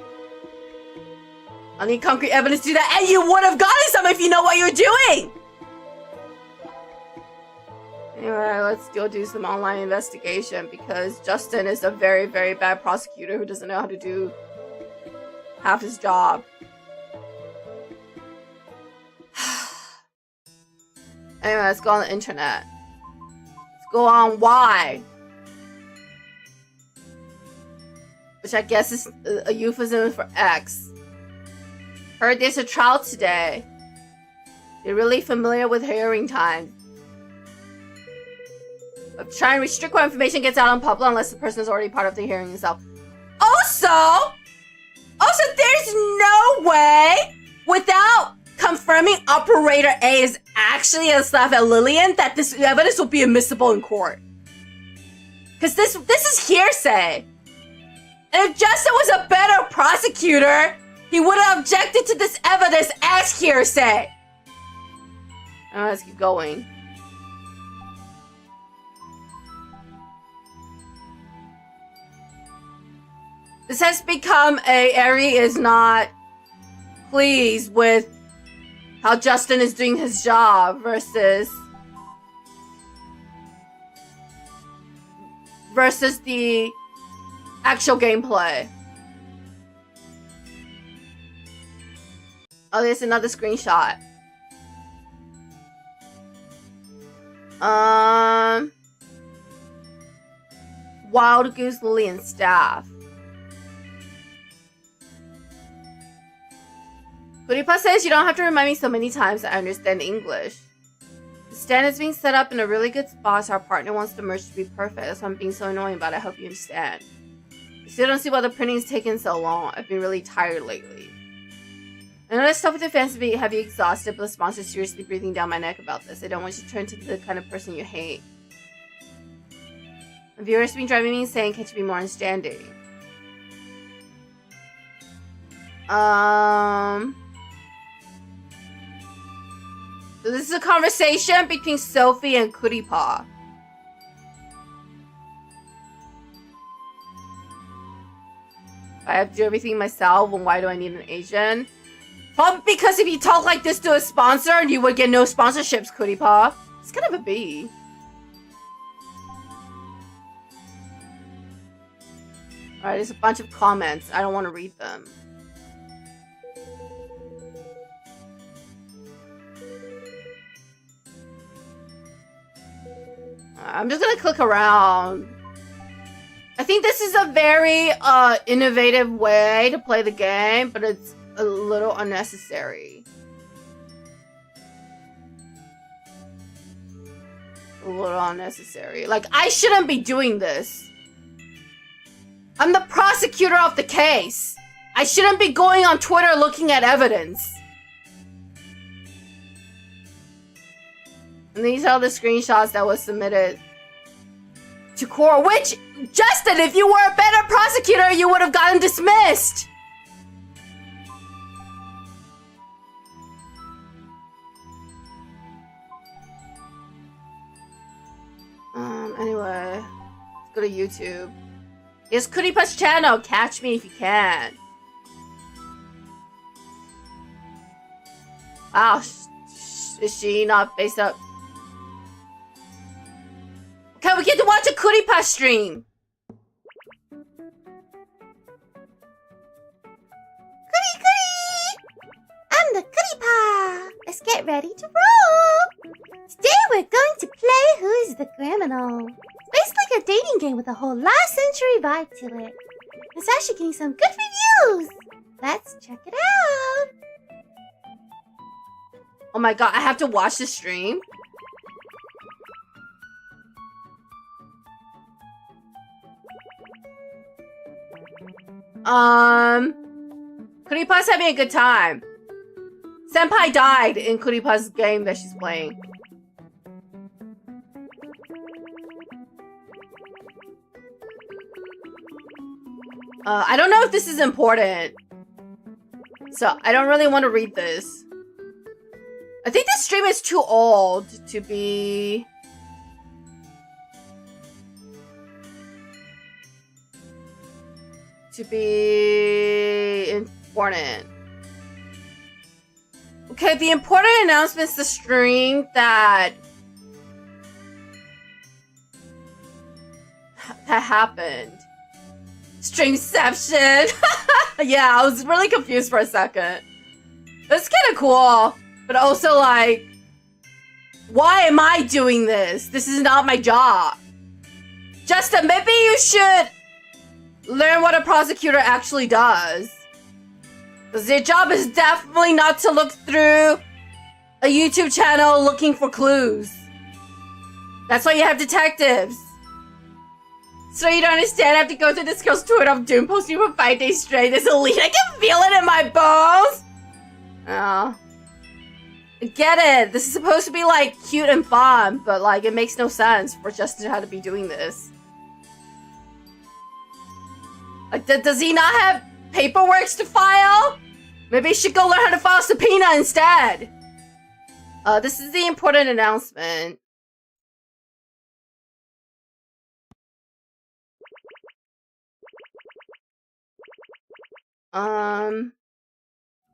I need concrete evidence to do that, and you would have gotten some if you know what you're doing. Anyway, let's go do some online investigation because Justin is a very, very bad prosecutor who doesn't know how to do half his job. Anyway, let's go on the internet. Let's go on Y. Which I guess is a euphemism for X. Heard there's a trial today. You're really familiar with hearing times. Try and restrict what information gets out in public unless the person is already part of the hearing itself. Also, there's no way, without confirming Operator A is actually a staff at Lillian, that this evidence will be admissible in court. Because this is hearsay. And if Justin was a better prosecutor, he would have objected to this evidence as hearsay. Let's keep going. This has become Ari is not pleased with how Justin is doing his job versus the actual gameplay. Oh, there's another screenshot. Wild Goose Lillian staff. Kuripa says you don't have to remind me so many times that I understand English. The stand is being set up in a really good spot, so our partner wants the merge to be perfect. That's why I'm being so annoying, but I hope you understand. I still don't see why the printing's taking so long. I've been really tired lately. I know that stuff with the fans have you exhausted, but the sponsor's seriously breathing down my neck about this. I don't want you to turn into the kind of person you hate. The viewers have been driving me insane. Can't you be more understanding? So this is a conversation between Sophie and Kuripa. I have to do everything myself, and why do I need an agent? Well, because if you talk like this to a sponsor, you would get no sponsorships, Kuripa. It's kind of a B. Alright, there's a bunch of comments. I don't want to read them. I'm just gonna click around. I think this is a very innovative way to play the game, but it's a little unnecessary. A little unnecessary. Like, I shouldn't be doing this. I'm the prosecutor of the case. I shouldn't be going on Twitter looking at evidence. And these are the screenshots that was submitted to court, which, Justin, if you were a better prosecutor, you would have gotten dismissed. Anyway, let's go to YouTube. It's Kuripa's channel. Catch me if you can. Wow, is she not based up? Okay, we get to watch a Kuripa stream. I'm the Kuripa. Let's get ready to roll. Today we're going to play Who's the Criminal. It's basically a dating game with a whole last century vibe to it. It's actually getting some good reviews. Let's check it out. Oh my god, I have to watch the stream? Kuripa's having a good time. Senpai died in Kuripa's game that she's playing. I don't know if this is important. So, I don't really want to read this. I think this stream is too old to be... important. Okay, the important announcement's the stream that that happened. Streamception. Yeah, I was really confused for a second. That's kind of cool, but also like, why am I doing this? This is not my job. Justin, maybe you should learn what a prosecutor actually does. Because your job is definitely not to look through a YouTube channel looking for clues. That's why you have detectives. So you don't understand, I have to go through this girl's tour of doom posting for 5 days straight. This elite, I can feel it in my bones. Oh. I get it. This is supposed to be like cute and fun, but like it makes no sense for Justin to have to be doing this. Like, does he not have paperwork to file? Maybe he should go learn how to file a subpoena instead. This is the important announcement.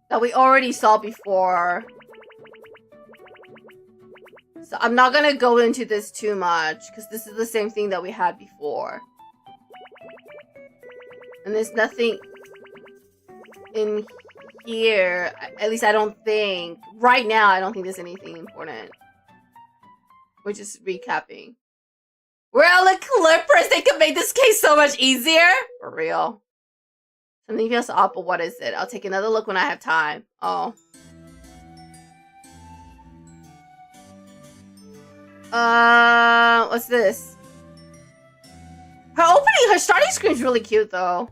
That we already saw before. So I'm not gonna go into this too much, because this is the same thing that we had before. And there's nothing in here, at least I don't think. Right now, I don't think there's anything important. We're just recapping. We're all the Clippers, they could make this case so much easier. For real. Something feels off, but what is it? I'll take another look when I have time. Oh. What's this? Her starting screen's really cute, though.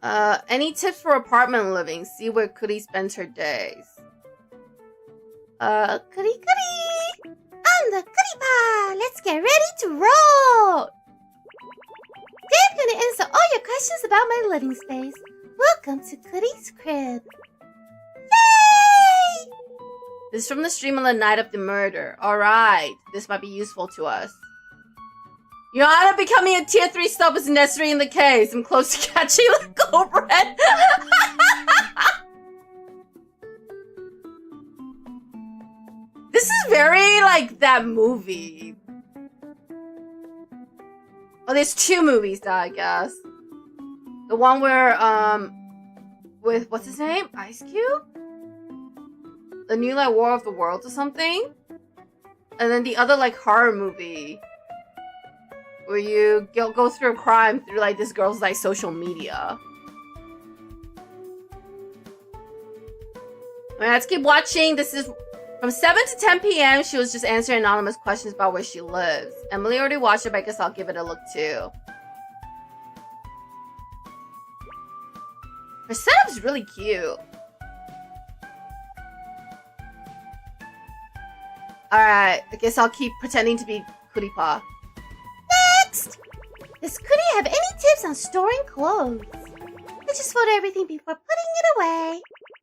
Any tips for apartment living? See where Cootie spends her days. Cootie. I'm the Cootie Pa. Let's get ready to roll. Today I'm gonna answer all your questions about my living space. Welcome to Cootie's crib. Yay! This is from the stream on the night of the murder. Alright, this might be useful to us. Your Honor, becoming a tier 3 stop is necessary in the case. I'm close to catching the culprit. This is very like that movie. Oh, there's 2 movies now, I guess. The one where, with, what's his name? Ice Cube? The new, like, War of the Worlds or something? And then the other, like, horror movie. Where you go through a crime through, like, this girl's, like, social media. Alright, let's keep watching. This is from 7 to 10 p.m. She was just answering anonymous questions about where she lives. Emily already watched it, but I guess I'll give it a look, too. Her setup's really cute. Alright, I guess I'll keep pretending to be Cootie Pa. Next! Does Cootie have any tips on storing clothes? I just fold everything before putting it away.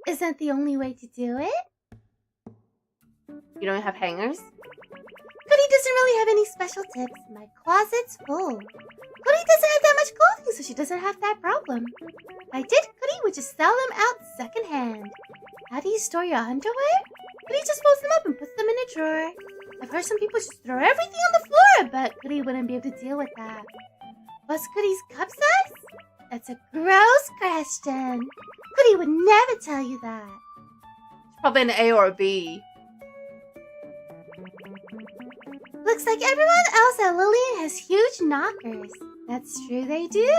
Isn't the only way to do it? You don't have hangers? Cootie doesn't really have any special tips. My closet's full. Cootie doesn't have that much clothing, so she doesn't have that problem. If I did, Cootie would just sell them out secondhand. How do you store your underwear? Cootie just folds them up and puts them in a drawer. I've heard some people just throw everything on the floor, but Cootie wouldn't be able to deal with that. What's Cootie's cup size? That's a gross question. Cootie would never tell you that. It's probably an A or a B. Looks like everyone else at Lillian has huge knockers. That's true, they do.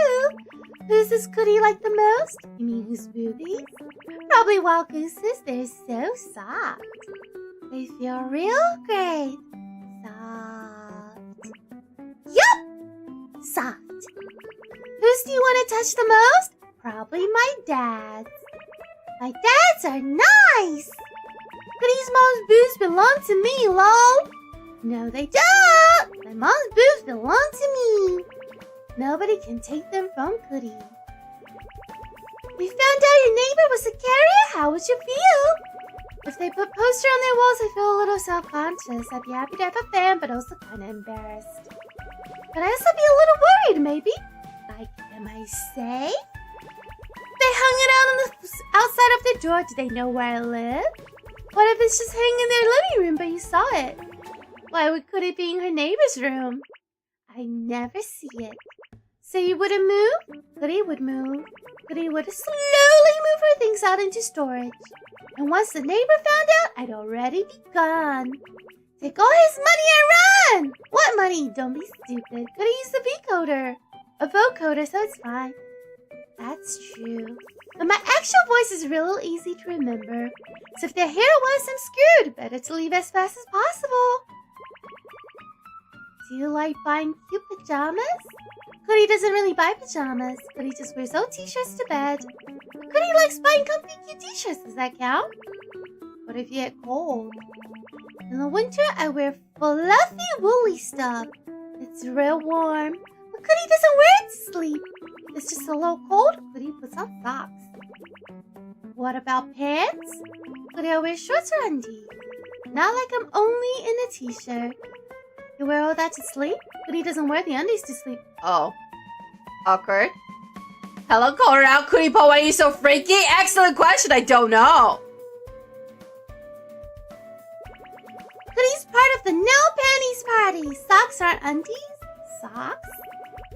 Whose does Cootie like the most? You mean whose boobies? Probably Wild Goose's. They're so soft. They feel real great. Soft. Yup! Soft. Whose do you want to touch the most? Probably my dad's. My dad's are nice! Cootie's mom's boobs belong to me, lol. No, they don't! My mom's boobs belong to me. Nobody can take them from Cootie. We found out your neighbor was a carrier. How would you feel? If they put poster on their walls, I feel a little self-conscious. I'd be happy to have a fan, but also kind of embarrassed. But I'd also be a little worried, maybe. Like, am I safe? They hung it out on the outside of the door. Do they know where I live? What if it's just hanging in their living room, but you saw it? Why would Goody be in her neighbor's room? I never see it. So you wouldn't move? Goody would move. Goody would slowly move her things out into storage. And once the neighbor found out, I'd already be gone. Take all his money and run! What money? Don't be stupid. Goody used a V-coder. A vocoder, so it's fine. That's true. But my actual voice is real easy to remember. So if they're here once, I'm screwed. Better to leave as fast as possible. Do you like buying cute pajamas? Goody doesn't really buy pajamas. Goody just wears old t-shirts to bed. Goody likes buying comfy cute t-shirts. Does that count? What if you get cold? In the winter, I wear fluffy woolly stuff. It's real warm. But Goody doesn't wear it to sleep. It's just a little cold. Goody puts on socks. What about pants? Goody wears shorts or undies. Not like I'm only in a t-shirt. You wear all that to sleep? Goody doesn't wear the undies to sleep. Oh. Awkward. Hello, call her out. Goody Paw, why are you so freaky? Excellent question. I don't know. Goody's part of the no panties party. Socks aren't undies? Socks?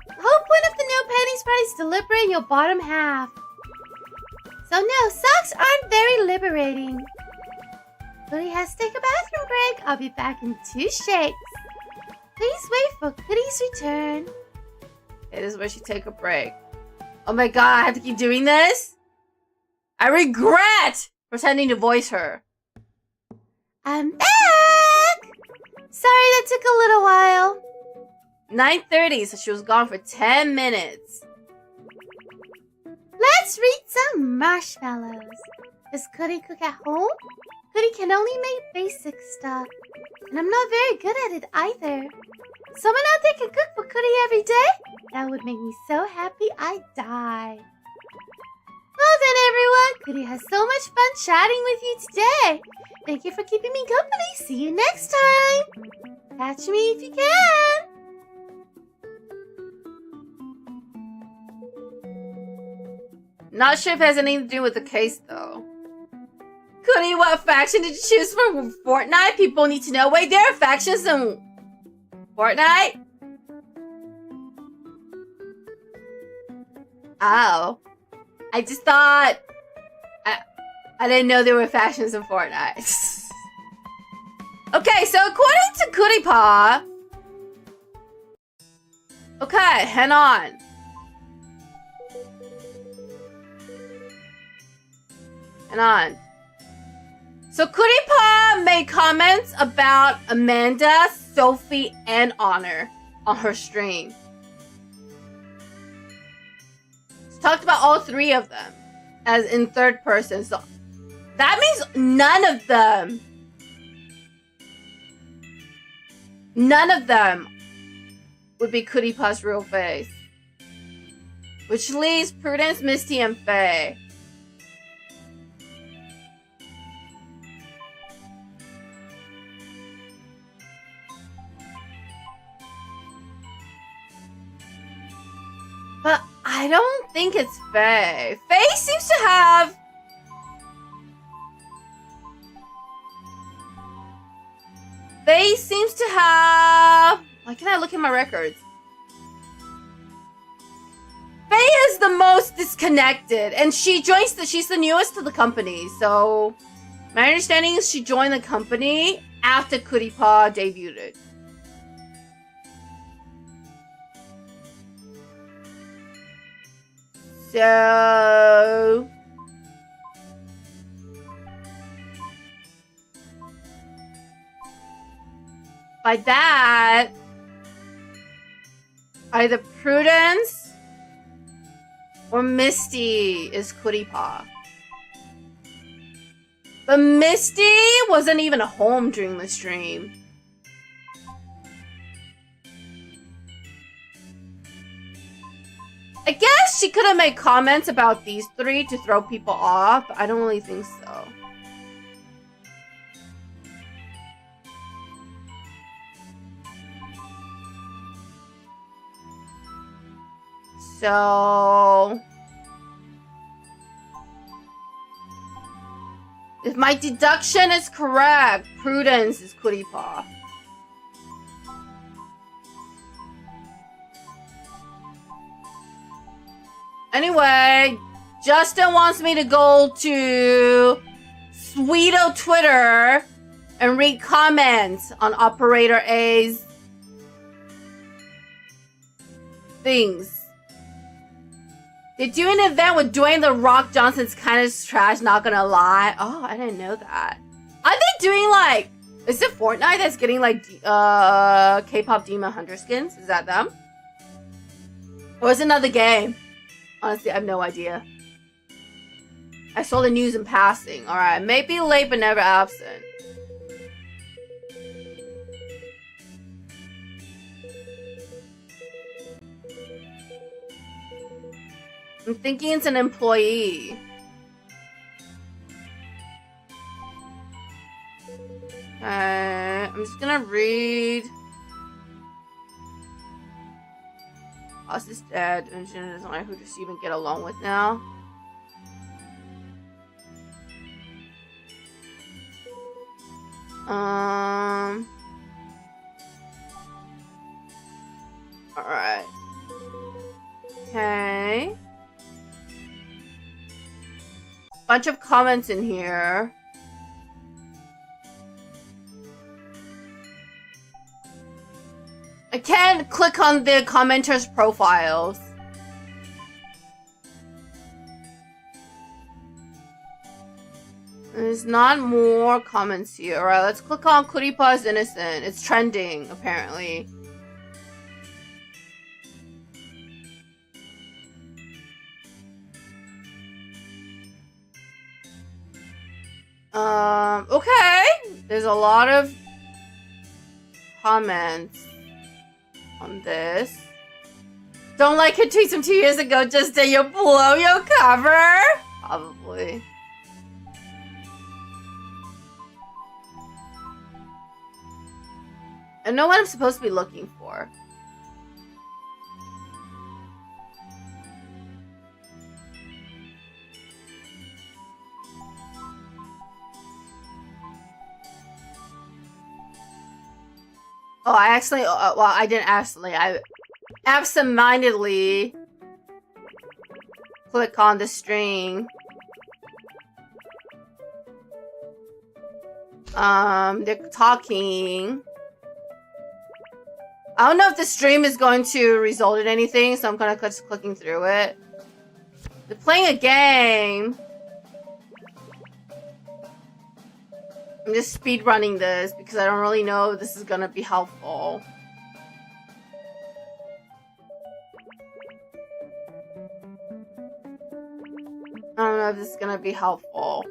The whole point of the no panties party is to liberate your bottom half. So no, socks aren't very liberating. Goody has to take a bathroom break. I'll be back in 2 shakes. Please wait for Goody's return. It is where she take a break. Oh my god, I have to keep doing this? I regret pretending to voice her. I'm back! Sorry that took a little while. 9:30, so she was gone for 10 minutes. Let's read some marshmallows. Does Goody cook at home? Goody can only make basic stuff. And I'm not very good at it either. Someone out there can cook for Goody every day? That would make me so happy I'd die. Well then, everyone. Goody has so much fun chatting with you today. Thank you for keeping me company. See you next time. Catch me if you can. Not sure if it has anything to do with the case, though. Goody, what faction did you choose for Fortnite? People need to know. Wait, there are factions in Fortnite? Oh. I just thought... I didn't know there were factions in Fortnite. Okay, so according to Goody Paw... Okay, hang on. Hang on. So Goody Paw made comments about Amanda, Sophie, and Honor on her stream. She talked about all 3 of them as in third person. So that means none of them would be Goody Paw's real face. Which leaves Prudence, Misty, and Faye. But I don't think it's Faye. Faye seems to have... Faye seems to have... Why can't I look at my records? Faye is the most disconnected. And she joins she's the newest to the company. So my understanding is she joined the company after Goody Paw debuted. So by that, either Prudence or Misty is Goody Paw. But Misty wasn't even home during the stream. I guess she could have made comments about these 3 to throw people off, but I don't really think so. So... if my deduction is correct, Prudence is Goody Paw. Anyway, Justin wants me to go to Sweeto Twitter and read comments on Operator A's things. They do an event with Dwayne The Rock Johnson's kind of trash, not gonna lie. Oh, I didn't know that. Are they doing like, is it Fortnite that's getting like K-pop Demon Hunter skins? Is that them? Or is it another game? Honestly, I have no idea. I saw the news in passing. Alright, maybe late but never absent. I'm thinking it's an employee. I'm just gonna read. Boss is dead. Engineer doesn't like who to even get along with now. Alright. Okay. Bunch of comments in here. I can't click on the commenters' profiles. There's not more comments here. Alright, let's click on Kuripa is innocent. It's trending, apparently. Okay. There's a lot of comments on this. Don't like her tweets from 2 years ago, just that you blow your cover? Probably. I know what I'm supposed to be looking for. Oh, I actually, well, I didn't accidentally. I absentmindedly click on the string. They're talking. I don't know if the stream is going to result in anything, so I'm gonna just clicking through it. They're playing a game. I'm just speed running this because I don't really know if this is gonna be helpful. I don't know if this is gonna be helpful.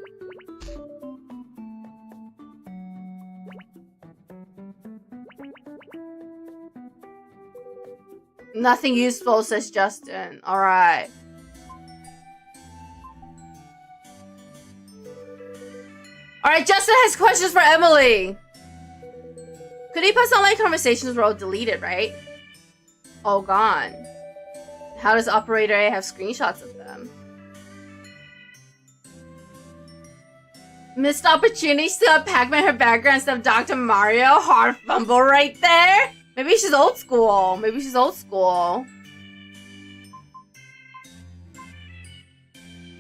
Nothing useful, says Justin. Alright. Alright, Justin has questions for Emily. Kuripa's online conversations were all deleted, right? All gone. How does Operator A have screenshots of them? Missed opportunity to have Pac-Man her background instead of Dr. Mario. Hard fumble right there. Maybe she's old school. Maybe she's old school.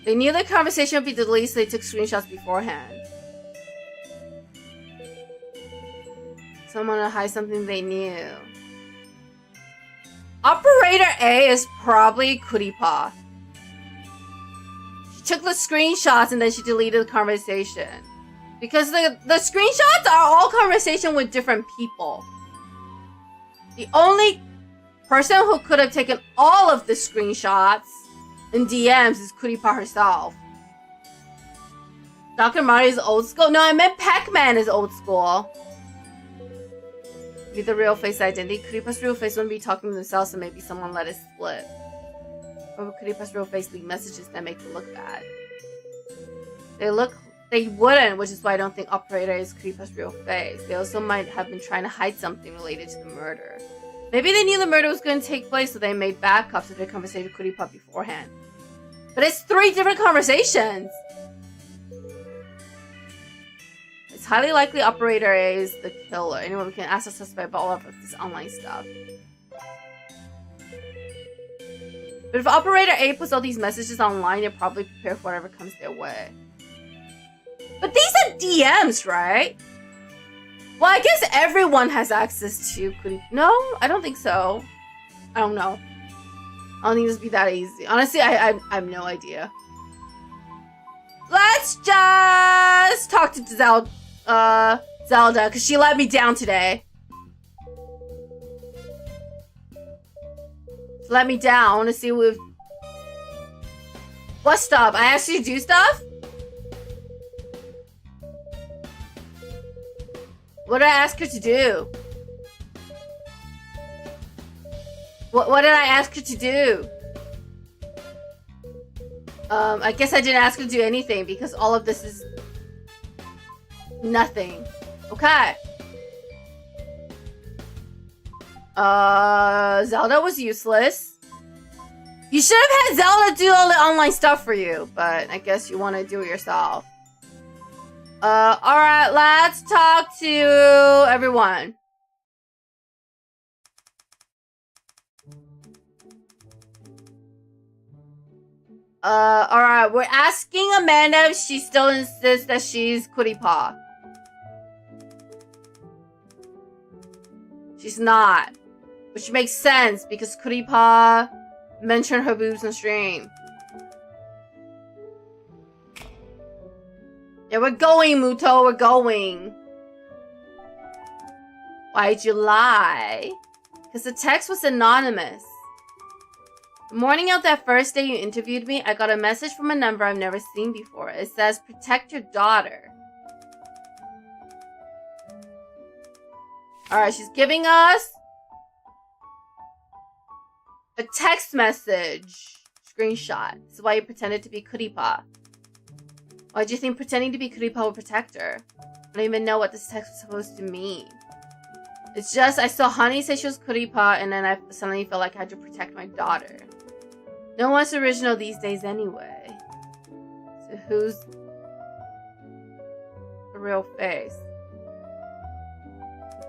They knew the conversation would be deleted, so they took screenshots beforehand. Someone to hide something they knew. Operator A is probably Kuripa. She took the screenshots and then she deleted the conversation. Because the screenshots are all conversation with different people. The only person who could have taken all of the screenshots in DMs is Kuripa herself. Dr. Mario is old school. No, I meant Pac-Man is old school. Be the real face identity. Kuripa's real face wouldn't be talking to themselves, so maybe someone let it split. Or would Kuripa's real face leave messages that make them look bad? They wouldn't, which is why I don't think Operator is Kuripa's real face. They also might have been trying to hide something related to the murder. Maybe they knew the murder was going to take place, so they made backups of their conversation with Kuripa beforehand. But it's 3 different conversations! It's highly likely Operator A is the killer. Anyone we can ask the suspect about all of this online stuff. But if Operator A puts all these messages online, they're probably prepared for whatever comes their way. But these are DMs, right? Well, I guess everyone has access to Kuri. No, I don't think so. I don't know. I don't think this would be that easy. Honestly, I have no idea. Let's just talk to Zelda, because she let me down today. She let me down. I want to see what stuff? I asked you to do stuff? What did I ask her to do? What did I ask her to do? I guess I didn't ask her to do anything because all of this is nothing. Okay. Zelda was useless. You should have had Zelda do all the online stuff for you, but I guess you want to do it yourself. Alright, let's talk to everyone. Alright, we're asking Amanda if she still insists that she's Kuripa. She's not. Which makes sense, because Kuripa mentioned her boobs on stream. Yeah, we're going, Muto, we're going. Why'd you lie? Because the text was anonymous. The morning of that first day you interviewed me, I got a message from a number I've never seen before. It says, protect your daughter. Alright, she's giving us a text message. Screenshot. This is why you pretended to be Kuripa. Why do you think pretending to be Kuripa would protect her? I don't even know what this text was supposed to mean. It's just, I saw Honey say she was Kuripa, and then I suddenly felt like I had to protect my daughter. No one's original these days anyway. So who's the real face?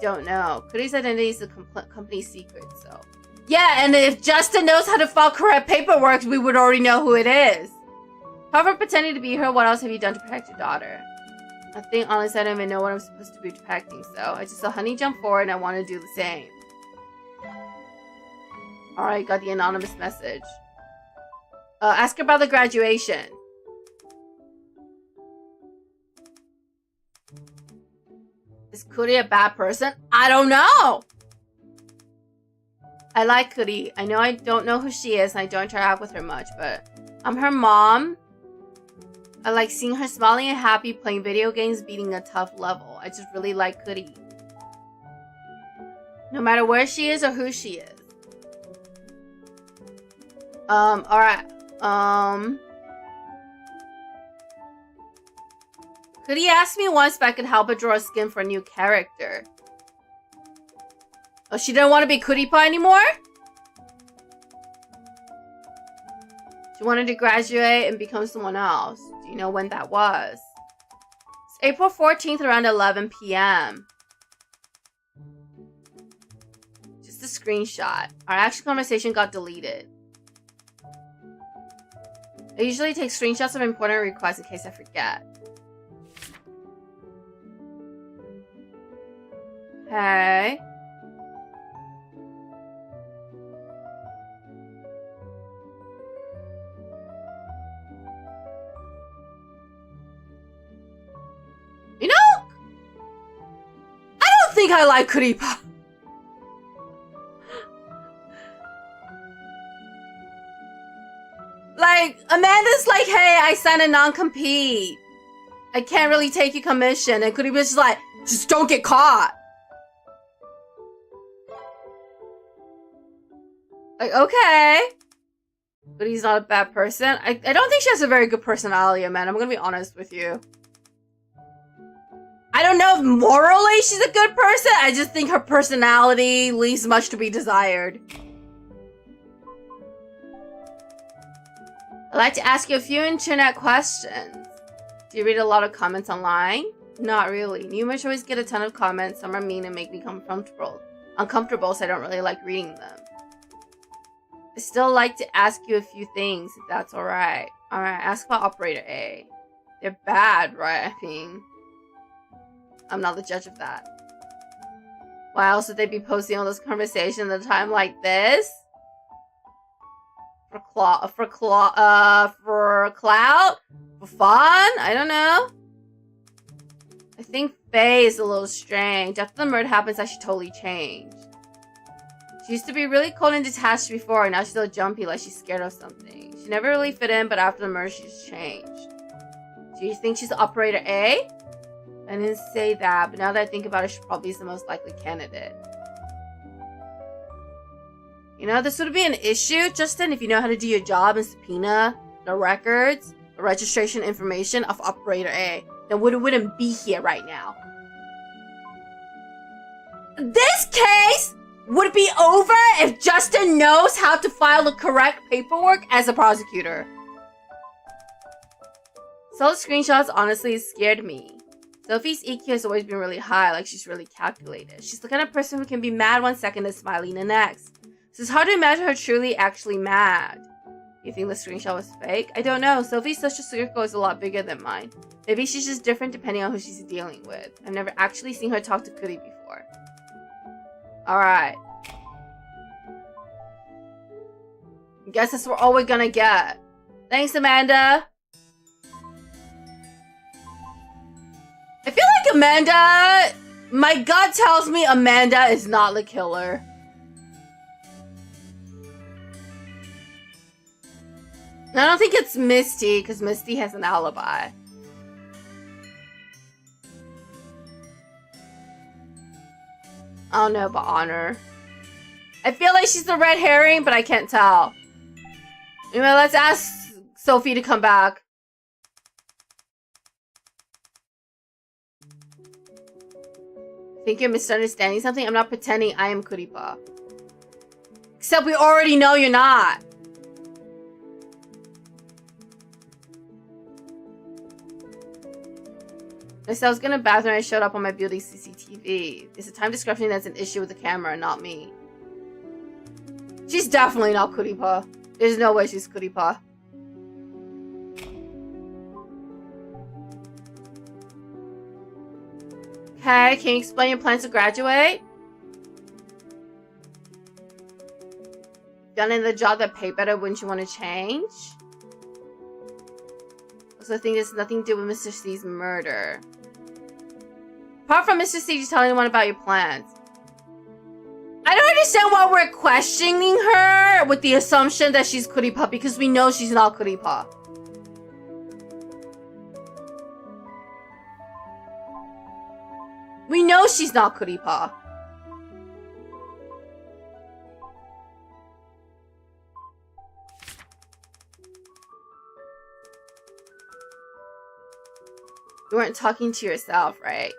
Don't know. Kuri's identity is the company secret, so. Yeah, and if Justin knows how to file correct paperwork, we would already know who it is. However, pretending to be her, what else have you done to protect your daughter? I think, honestly, I don't even know what I'm supposed to be protecting, so I just saw Honey jump forward and I want to do the same. Alright, got the anonymous message. Ask her about the graduation. Is Kuri a bad person? I don't know! I like Kuri. I know I don't know who she is and I don't interact with her much, but I'm her mom. I like seeing her smiling and happy playing video games, beating a tough level. I just really like Kuri. No matter where she is or who she is. Alright. Kuri asked me once if I could help her draw a skin for a new character. Oh, she didn't want to be Kuripa anymore? She wanted to graduate and become someone else. Do you know when that was? It's April 14th around 11 p.m. Just a screenshot. Our actual conversation got deleted. I usually take screenshots of important requests in case I forget. Okay. You know, I don't think I like Kuripa. Like, Amanda's like, hey, I signed a non-compete. I can't really take your commission. And Kuripa's just like, just don't get caught. Like, okay. But he's not a bad person. I don't think she has a very good personality, Amanda. I'm gonna be honest with you. I don't know if morally she's a good person. I just think her personality leaves much to be desired. I'd like to ask you a few internet questions. Do you read a lot of comments online? Not really. Newmers always get a ton of comments. Some are mean and make me uncomfortable, so I don't really like reading them. I'd still like to ask you a few things, if that's alright. Alright, ask about Operator A. They're bad, right? I mean, I'm not the judge of that. Why else would they be posting all those conversations at a time like this? For clout? For fun? I don't know. I think Faye is a little strange. After the murder happens, she totally changed. She used to be really cold and detached before, and now she's so jumpy, like she's scared of something. She never really fit in, but after the murder, she's changed. Do you think she's Operator A? I didn't say that, but now that I think about it, she probably is the most likely candidate. You know, this would be an issue, Justin, if you know how to do your job and subpoena the records, the registration information of Operator A. Then we wouldn't be here right now. This case would be over if Justin knows how to file the correct paperwork as a prosecutor. So the screenshots honestly scared me. Sophie's EQ has always been really high, like she's really calculated. She's the kind of person who can be mad one second and smiling the next. So it's hard to imagine her truly actually mad. You think the screenshot was fake? I don't know. Sophie's social circle is a lot bigger than mine. Maybe she's just different depending on who she's dealing with. I've never actually seen her talk to Goody before. Alright. I guess that's all we're gonna get. Thanks, Amanda. I feel like Amanda... My gut tells me Amanda is not the killer. I don't think it's Misty, because Misty has an alibi. I don't know about Honor. I feel like she's the red herring, but I can't tell. Anyway, let's ask Sophie to come back. I think you're misunderstanding something. I'm not pretending I am Kuripa. Except we already know you're not. I was gonna bathroom and I showed up on my beauty CCTV. It's a time discrepancy that's an issue with the camera, not me. She's definitely not Kuripa. There's no way she's Kuripa. Okay, can you explain your plans to graduate? Done in the job that pay better, wouldn't you want to change? Also, I think there's nothing to do with Mr. C's murder. Apart from Mr. C just telling anyone about your plans. I don't understand why we're questioning her with the assumption that she's Kuripa, because we know she's not Kuripa. We know she's not Kuripa. You weren't talking to yourself, right?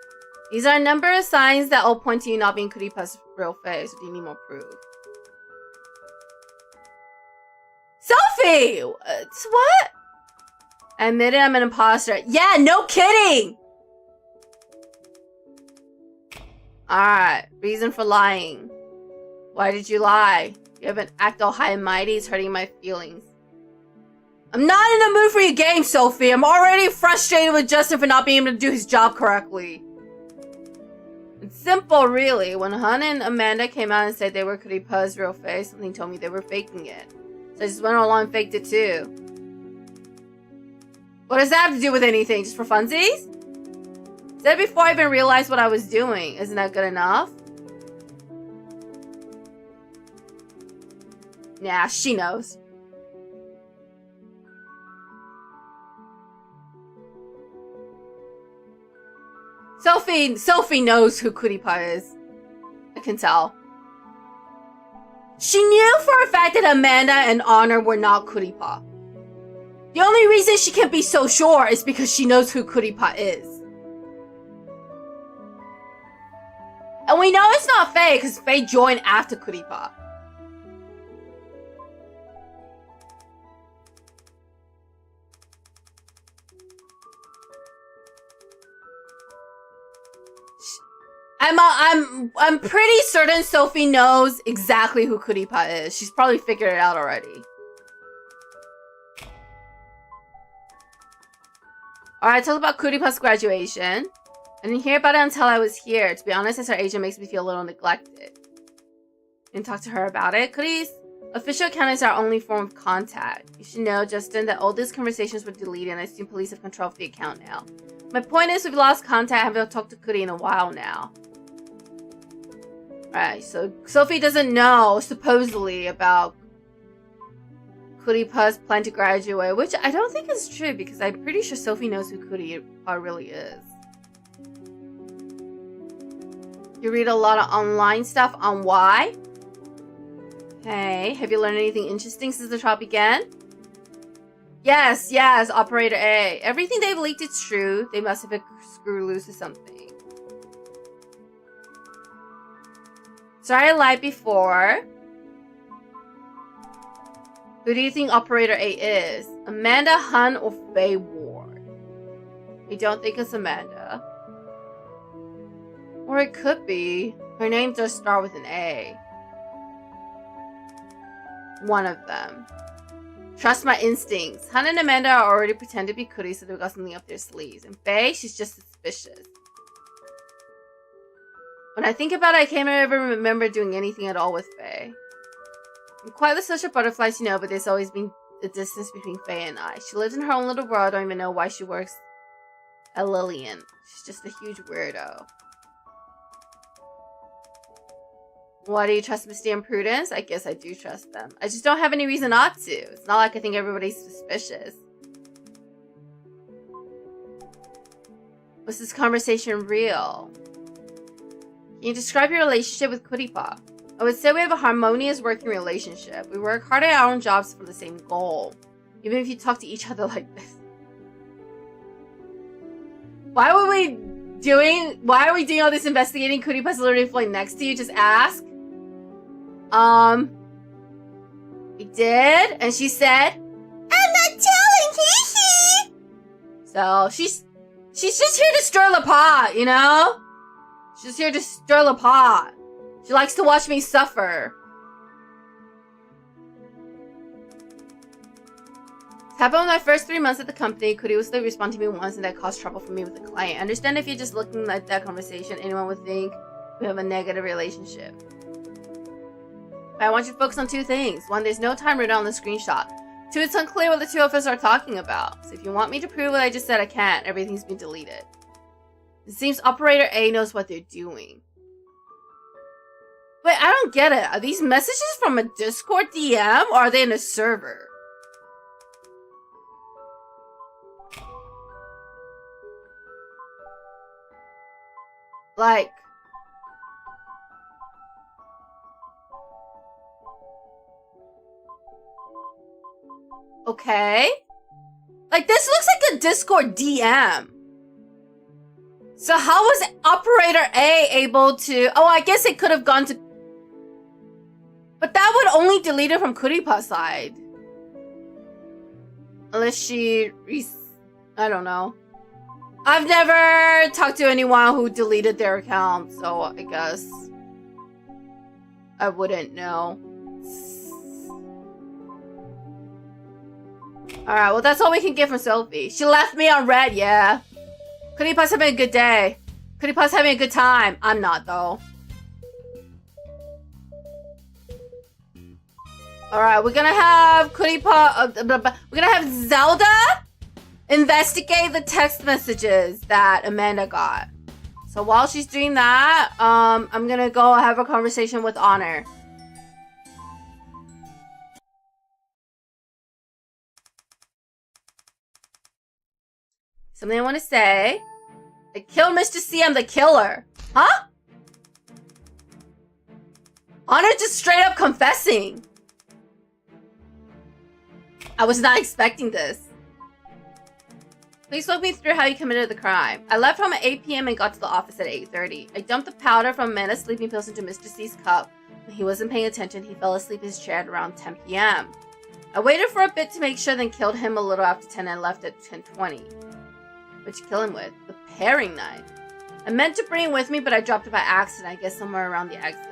These are a number of signs that all point to you not being Kuripa's real face. Do you need more proof? Sophie! What? I admit it, I'm an imposter. Yeah, no kidding! Alright, reason for lying. Why did you lie? You have an act all high and mighty, it's hurting my feelings. I'm not in the mood for your game, Sophie. I'm already frustrated with Justin for not being able to do his job correctly. It's simple, really. When Han and Amanda came out and said they were Kuripa's real face, something told me they were faking it. So I just went along and faked it too. What does that have to do with anything? Just for funsies? Said it before I even realized what I was doing. Isn't that good enough? Nah, she knows. Sophie knows who Kuripa is. I can tell. She knew for a fact that Amanda and Honor were not Kuripa. The only reason she can't be so sure is because she knows who Kuripa is. And we know it's not Faye because Faye joined after Kuripa. I'm pretty certain Sophie knows exactly who Kuripa is. She's probably figured it out already. Alright, talk about Kuripa's graduation. I didn't hear about it until I was here. To be honest, as her agent makes me feel a little neglected. Didn't talk to her about it. Kuri's official account is our only form of contact. You should know, Justin, that all these conversations were deleted and I assume police have control of the account now. My point is, we've lost contact. I haven't talked to Kuri in a while now. Alright, so Sophie doesn't know, supposedly, about Kuripa's plan to graduate, which I don't think is true because I'm pretty sure Sophie knows who Kuripa really is. You read a lot of online stuff on why? Hey, have you learned anything interesting since the trial began? Yes, Operator A. Everything they've leaked is true. They must have been screwed loose or something. Sorry I lied before. Who do you think Operator A is? Amanda, Hun, or Faye Ward? I don't think it's Amanda. Or it could be. Her name does start with an A. One of them. Trust my instincts. Han and Amanda are already pretend to be Kuri, so they've got something up their sleeves. And Faye, she's just suspicious. When I think about it, I can't ever remember doing anything at all with Faye. I'm quite the social butterflies, you know, but there's always been a distance between Faye and I. She lives in her own little world. I don't even know why she works at Lillian. She's just a huge weirdo. Why do you trust Misty and Prudence? I guess I do trust them. I just don't have any reason not to. It's not like I think everybody's suspicious. Was this conversation real? Can you describe your relationship with Kuripa? I would say we have a harmonious working relationship. We work hard at our own jobs for the same goal. Even if you talk to each other like this. Why are we doing all this investigating? Kuripa's literally floating next to you. Just ask. We did, and she said, I'm not telling, hee. So she's just here to stir the pot, you know? She's here to stir the pot. She likes to watch me suffer. It happened in my first 3 months at the company. Kuri was to respond to me once, and that caused trouble for me with the client. I understand if you're just looking at that conversation, anyone would think we have a negative relationship. But I want you to focus on two things. One, there's no time written on the screenshot. Two, it's unclear what the two of us are talking about. So if you want me to prove what I just said, I can't. Everything's been deleted. It seems Operator A knows what they're doing. Wait, I don't get it. Are these messages from a Discord DM or are they in a server? Like... Okay. Like, this looks like a Discord DM. So how was Operator A able to... Oh, I guess it could have gone to... But that would only delete it from Kuripa's side. Unless she... I don't know. I've never talked to anyone who deleted their account, so I guess... I wouldn't know. Alright, well that's all we can get from Sophie. She left me on red, yeah. Kuripa's having a good day. Kuripa's having a good time. I'm not, though. Alright, we're gonna have Kuripa... we're gonna have Zelda investigate the text messages that Amanda got. So while she's doing that, I'm gonna go have a conversation with Honor. Something I want to say. I killed Mr. C, I'm the killer. Huh? Honor just straight up confessing. I was not expecting this. Please walk me through how you committed the crime. I left home at 8 p.m. and got to the office at 8:30. I dumped the powder from Amanda's sleeping pills into Mr. C's cup. When he wasn't paying attention, he fell asleep in his chair at around 10 p.m. I waited for a bit to make sure, then killed him a little after 10 and left at 10:20. What'd you kill him with? The paring knife. I meant to bring it with me, but I dropped it by accident, I guess somewhere around the exit.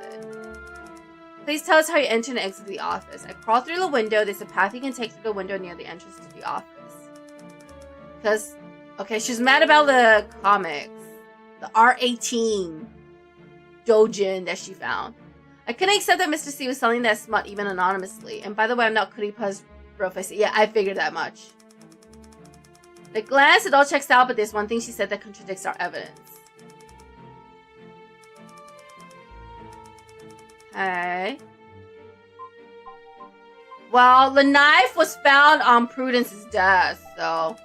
Please tell us how you enter and exit the office. I crawled through the window. There's a path you can take through the window near the entrance to the office. Because, okay, she's mad about the comics. The R18 Dojin that she found. I couldn't accept that Mr. C was selling that smut even anonymously. And by the way, I'm not Kuripa's real face. Yeah, I figured that much. At a glance, it all checks out, but there's one thing she said that contradicts our evidence. Okay. Well, the knife was found on Prudence's desk, so...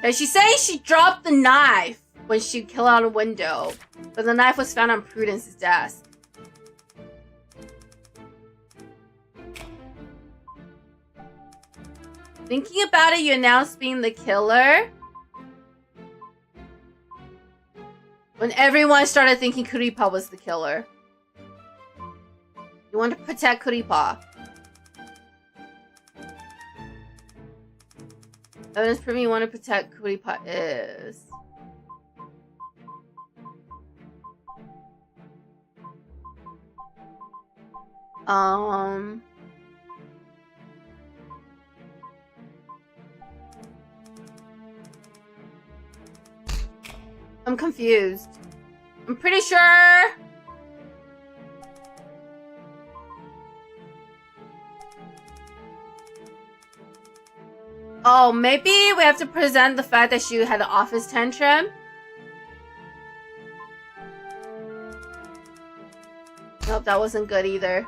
Okay, she's saying she dropped the knife when she killed out a window, but the knife was found on Prudence's desk. Thinking about it, you announced being the killer when everyone started thinking Kuripa was the killer. You want to protect Kuripa. Evidence proving you want to protect Kuripa is... I'm confused. I'm pretty sure... Oh, maybe we have to present the fact that she had an office tantrum? Nope, that wasn't good either.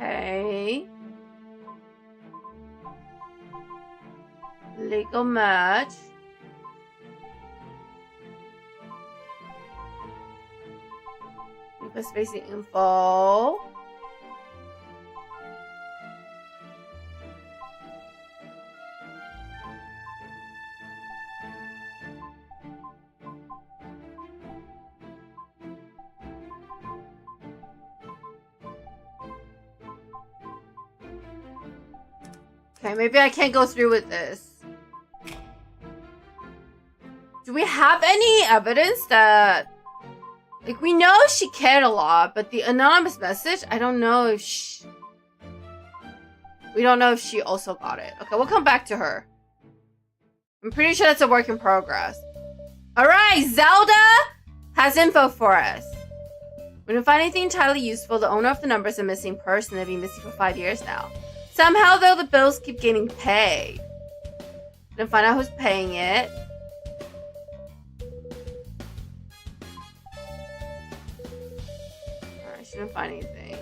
Okay. Legal match. Legal spacing info. Okay, maybe I can't go through with this. Do we have any evidence that... Like, we know she cared a lot, but the anonymous message, I don't know if she... We don't know if she also got it. Okay, we'll come back to her. I'm pretty sure that's a work in progress. Alright, Zelda has info for us. We didn't find anything entirely useful. The owner of the number is a missing person. They've been missing for 5 years now. Somehow, though, the bills keep getting paid. Didn't find out who's paying it. Alright, she didn't find anything.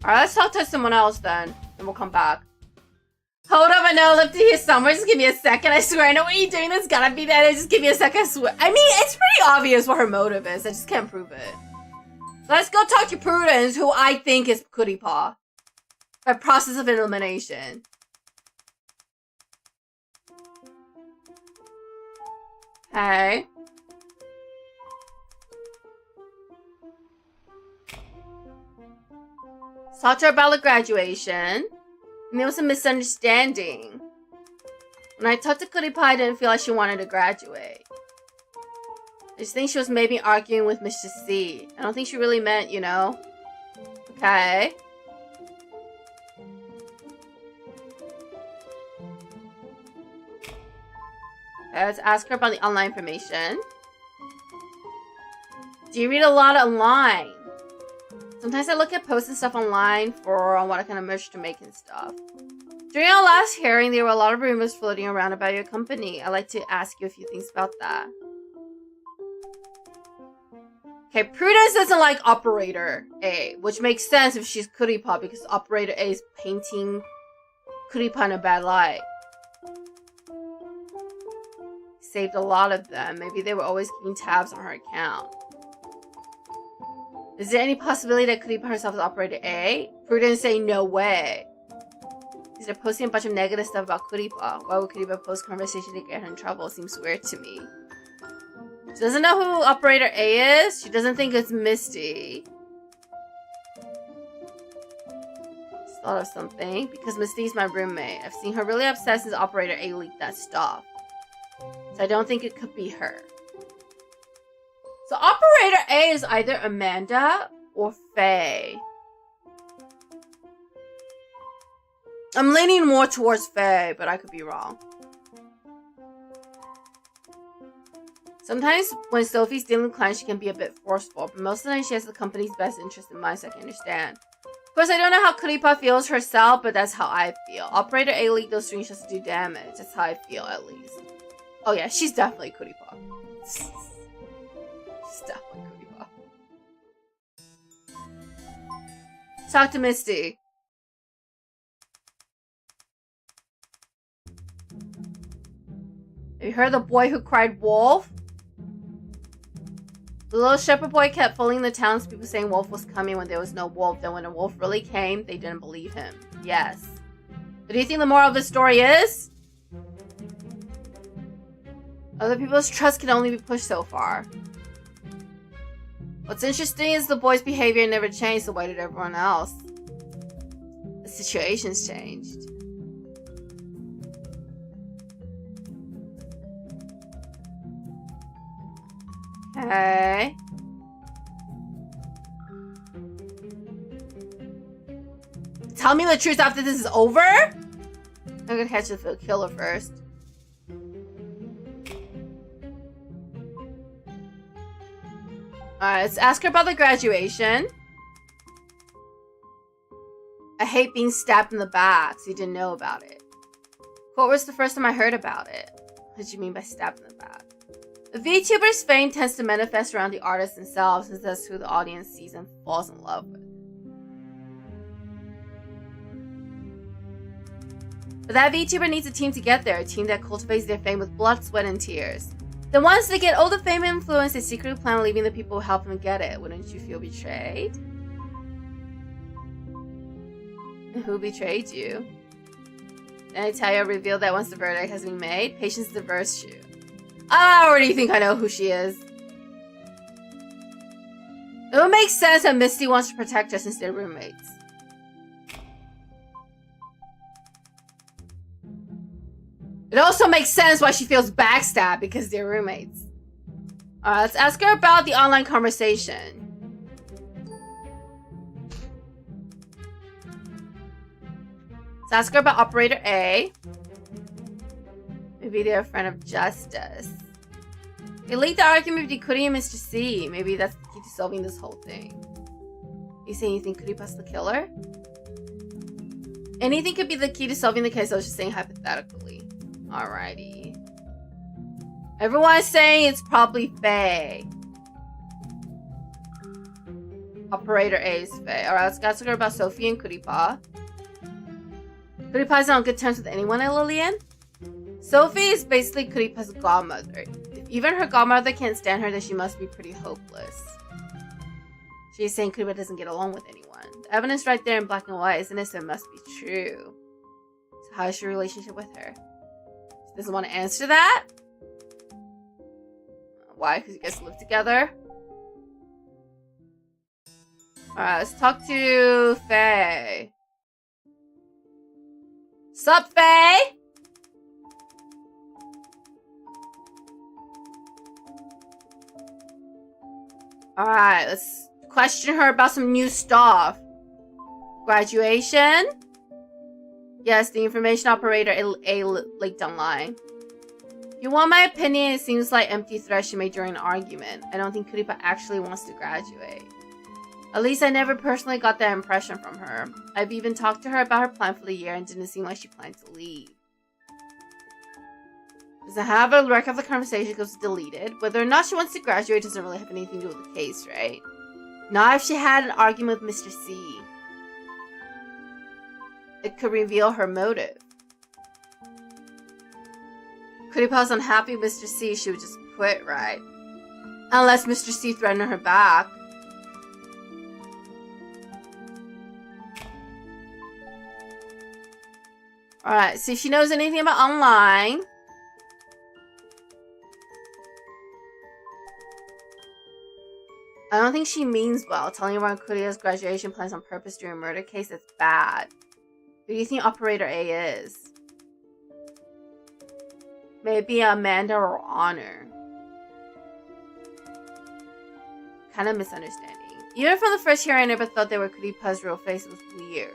Alright, let's talk to someone else then. And we'll come back. Hold up, I know I live to here somewhere. Just give me a second. I swear, I know what you're doing. There's gotta be that. Just give me a second. I swear. I mean, it's pretty obvious what her motive is. I just can't prove it. Let's go talk to Prudence, who I think is Kuripa. By process of elimination. Okay. Talked to her about the graduation. And there was a misunderstanding. When I talked to Kuripa, I didn't feel like she wanted to graduate. I just think she was maybe arguing with Mr. C. I don't think she really meant, you know. Okay. Let's ask her about the online information. Do you read a lot online? Sometimes I look at posts and stuff online for on what kind of merch to make and stuff. During our last hearing, there were a lot of rumors floating around about your company. I'd like to ask you a few things about that. Okay, Prudence doesn't like Operator A, which makes sense if she's Kuripa because Operator A is painting Kuripa in a bad light. Saved a lot of them. Maybe they were always keeping tabs on her account. Is there any possibility that Kuripa herself is Operator A? Prudence say no way. Because they're posting a bunch of negative stuff about Kuripa. Why would Kuripa post conversation to get her in trouble? Seems weird to me. She doesn't know who Operator A is. She doesn't think it's Misty. Just thought of something. Because Misty's my roommate. I've seen her really upset since Operator A leaked that stuff. So I don't think it could be her. So Operator A is either Amanda or Faye. I'm leaning more towards Faye, but I could be wrong. Sometimes when Sophie's dealing with clients, she can be a bit forceful, but most of the time she has the company's best interest in mind, so I can understand. Of course, I don't know how Kuripa feels herself, but that's how I feel. Operator A leaked those screenshots to do damage. That's how I feel, at least. Oh yeah, she's definitely Kuripa. She's definitely Kuripa. Talk to Misty. Have you heard the boy who cried wolf? The little shepherd boy kept fooling the townspeople saying wolf was coming when there was no wolf. Then when a wolf really came, they didn't believe him. Yes. But do you think the moral of the story is? Other people's trust can only be pushed so far. What's interesting is the boy's behavior never changed, so why did everyone else? The situation's changed. Okay. Tell me the truth after this is over? I'm gonna catch the killer first. Alright, let's ask her about the graduation. I hate being stabbed in the back, so you didn't know about it. What was the first time I heard about it? What did you mean by stabbed in the back? A VTuber's fame tends to manifest around the artists themselves, since that's who the audience sees and falls in love with. But that VTuber needs a team to get there, a team that cultivates their fame with blood, sweat, and tears. Then once they get all the fame and influence, they secretly plan on leaving the people who help them get it. Wouldn't you feel betrayed? And who betrayed you? Did I tell you or reveal that once the verdict has been made? Patience diverse you. I already think I know who she is. It would make sense that Misty wants to protect her since they're roommates. It also makes sense why she feels backstabbed because they're roommates. Alright, let's ask her about the online conversation. Let's ask her about Operator A. Maybe they're a friend of Justice. They leaked the argument between Kuri and Mr. C. Maybe that's the key to solving this whole thing. You saying you think Kuripa's the killer? Anything could be the key to solving the case. I was just saying hypothetically. Alrighty. Everyone is saying it's probably Faye. Operator A is Faye. Alright, let's ask her about Sophie and Kuripa. Kuripa's not on good terms with anyone at Lillian. Sophie is basically Kuripa's godmother. If even her godmother can't stand her, then she must be pretty hopeless. She's saying Kuripa doesn't get along with anyone. The evidence right there in black and white, isn't it? So it must be true. So how is your relationship with her? She doesn't want to answer that? Why? Because you guys live together? Alright, let's talk to Faye. Sup, Faye? Alright, let's question her about some new stuff. Graduation? Yes, the information operator A leaked online. If you want my opinion, it seems like empty threats she made during an argument. I don't think Kuripa actually wants to graduate. At least I never personally got that impression from her. I've even talked to her about her plan for the year and didn't seem like she planned to leave. Doesn't have a record of the conversation because it's deleted. Whether or not she wants to graduate doesn't really have anything to do with the case, right? Not if she had an argument with Mr. C. It could reveal her motive. Kuripa's unhappy with Mr. C, she would just quit, right? Unless Mr. C threatened her back. Alright, see if she knows anything about online. I don't think she means well. Telling everyone Kuria's graduation plans on purpose during a murder case is bad. Who do you think Operator A is? Maybe Amanda or Honor. Kind of misunderstanding. Even from the first hearing, I never thought they were Kuripa's real face. It was weird.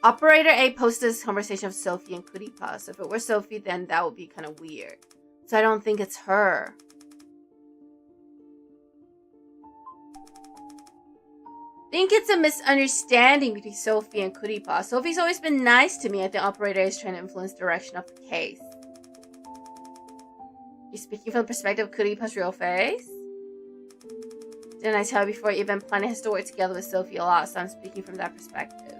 Operator A posted this conversation of Sophie and Kuripa. So if it were Sophie, then that would be kind of weird. So I don't think it's her. I think it's a misunderstanding between Sophie and Kuripa. Sophie's always been nice to me. I think Operator A is trying to influence the direction of the case. You're speaking from the perspective of Kuripa's real face? Didn't I tell you before, even Planet has to work together with Sophie a lot, so I'm speaking from that perspective.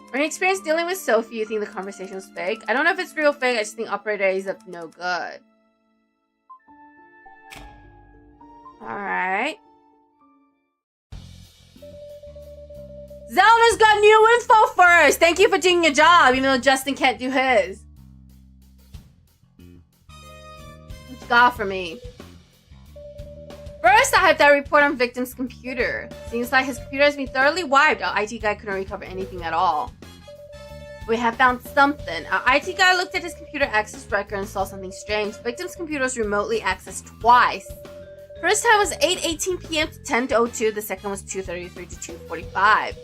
From your experience dealing with Sophie, you think the conversation was fake? I don't know if it's real or fake, I just think Operator A is up to no good. Alright. Zelda's got new info first! Thank you for doing your job, even though Justin can't do his. What you got for me? First, I have that report on victim's computer. Seems like his computer has been thoroughly wiped. Our IT guy couldn't recover anything at all. We have found something. Our IT guy looked at his computer access record and saw something strange. Victim's computer was remotely accessed twice. First time was 8:18 p.m. to 10:02. The second was 2:33 to 2:45.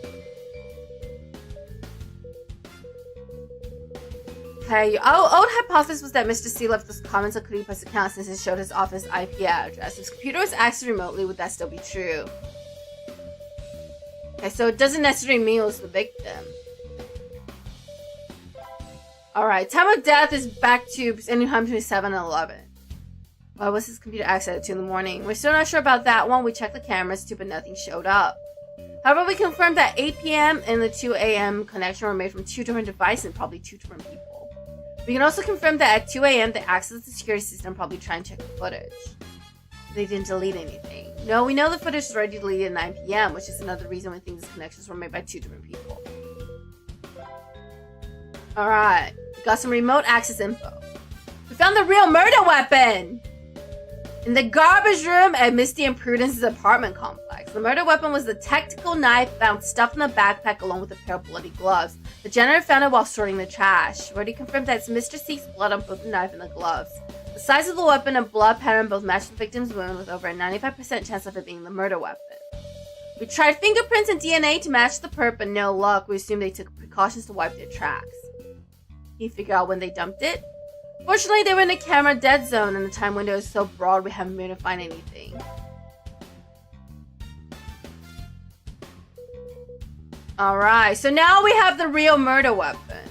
Okay, your old hypothesis was that Mr. C left those comments on Kuripa's account since it showed his office IP address. If his computer was accessed remotely, would that still be true? Okay, so it doesn't necessarily mean it was the victim. Alright, time of death is back to anytime between 7 and 11. Why was his computer accessed at 2 in the morning? We're still not sure about that one. We checked the cameras too, but nothing showed up. However, we confirmed that 8 p.m. and the 2 a.m. connection were made from 2 different devices and probably 2 different people. We can also confirm that at 2 a.m. they accessed the security system, probably trying to check the footage. They didn't delete anything. No, we know the footage was already deleted at 9 p.m., which is another reason we think these connections were made by 2 different people. Alright, got some remote access info. We found the real murder weapon! In the garbage room at Misty and Prudence's apartment complex. The murder weapon was the tactical knife found stuffed in the backpack along with a pair of bloody gloves. The janitor found it while sorting the trash. We already confirmed that it's Mr. C's blood on both the knife and the gloves. The size of the weapon and blood pattern both matched the victim's wound with over a 95% chance of it being the murder weapon. We tried fingerprints and DNA to match the perp, but no luck. We assumed they took precautions to wipe their tracks. Can you figure out when they dumped it? Fortunately, they were in a camera dead zone and the time window is so broad we haven't been able to find anything. Alright, so now we have the real murder weapon.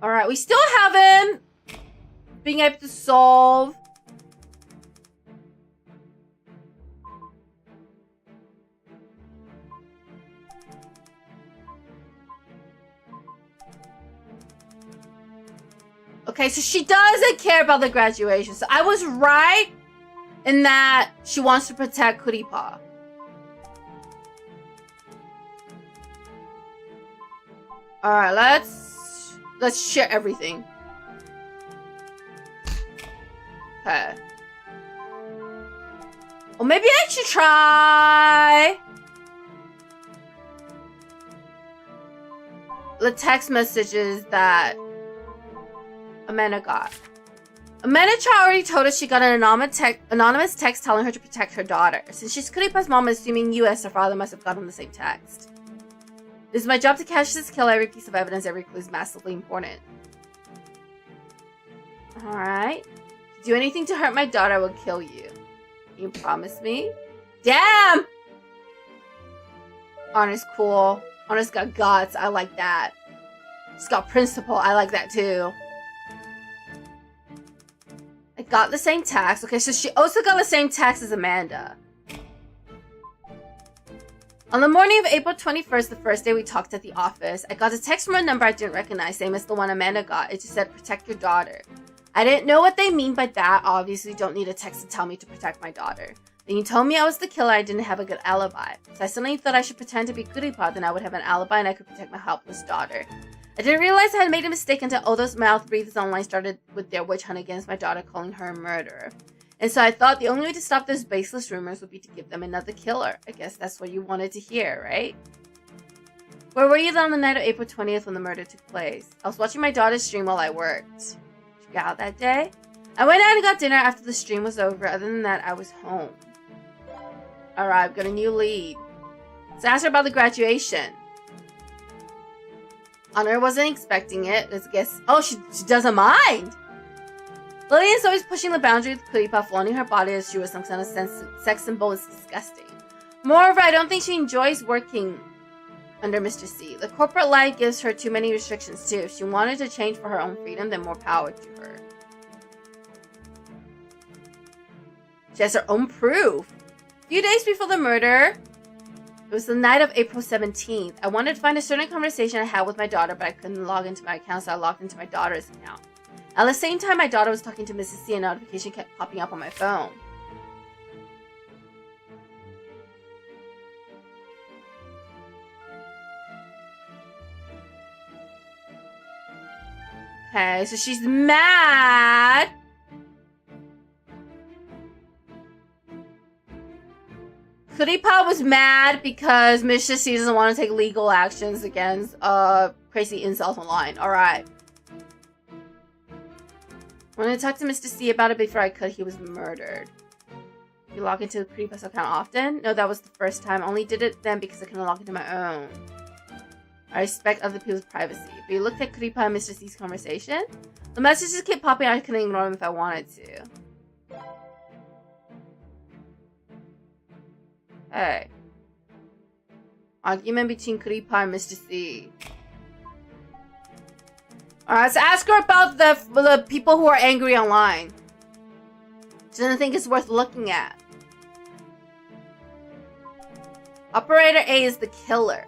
Alright, we still haven't been able to solve okay, so she doesn't care about the graduation. So I was right in that she wants to protect Kuripa. Alright, let's share everything. Okay. Well, maybe I should try the text messages that Amanda got. Amanda Cha already told us she got an anonymous text telling her to protect her daughter. Since she's Kuripa's mom, assuming US, her father must have gotten the same text. It is my job to catch this kill. Every piece of evidence, every clue is massively important. Alright. If you do anything to hurt my daughter, I will kill you. Can you promise me? Damn! Honest cool. Honest got guts. I like that. She's got principle. I like that too. I got the same text. Okay, so she also got the same text as Amanda. On the morning of April 21st, the first day we talked at the office, I got a text from a number I didn't recognize, same as the one Amanda got. It just said, protect your daughter. I didn't know what they mean by that. Obviously, don't need a text to tell me to protect my daughter. Then you told me I was the killer. I didn't have a good alibi. So I suddenly thought I should pretend to be Kuripa, then I would have an alibi and I could protect my helpless daughter. I didn't realize I had made a mistake until all those mouth breathers online started with their witch hunt against my daughter, calling her a murderer. And so I thought the only way to stop those baseless rumors would be to give them another killer. I guess that's what you wanted to hear, right? Where were you on the night of April 20th when the murder took place? I was watching my daughter's stream while I worked. Did you get out that day? I went out and got dinner after the stream was over. Other than that, I was home. Alright, I've got a new lead. So ask her about the graduation. Honor wasn't expecting it. Let's guess. Oh, she doesn't mind. Lillian's always pushing the boundary with Kuripa, flaunting her body as she was some kind of sex symbol. Is disgusting. Moreover, I don't think she enjoys working under Mr. C. The corporate life gives her too many restrictions too. If she wanted to change for her own freedom, then more power to her. She has her own proof. A few days before the murder, it was the night of April 17th. I wanted to find a certain conversation I had with my daughter, but I couldn't log into my account, so I logged into my daughter's account. At the same time, my daughter was talking to Mrs. C, and a notification kept popping up on my phone. Okay, so she's mad. Kuripa was mad because Mr. C doesn't want to take legal actions against crazy incels online. Alright. When I talked to Mr. C about it before I could, he was murdered. You log into Kuripa's account often? No, that was the first time. I only did it then because I couldn't log into my own. I respect other people's privacy. But you looked at Kuripa and Mr. C's conversation? The messages kept popping out. I couldn't ignore them if I wanted to. Hey. Argument between Kuripa and Mr. C. Alright, so ask her about the people who are angry online. She doesn't think it's worth looking at. Operator A is the killer.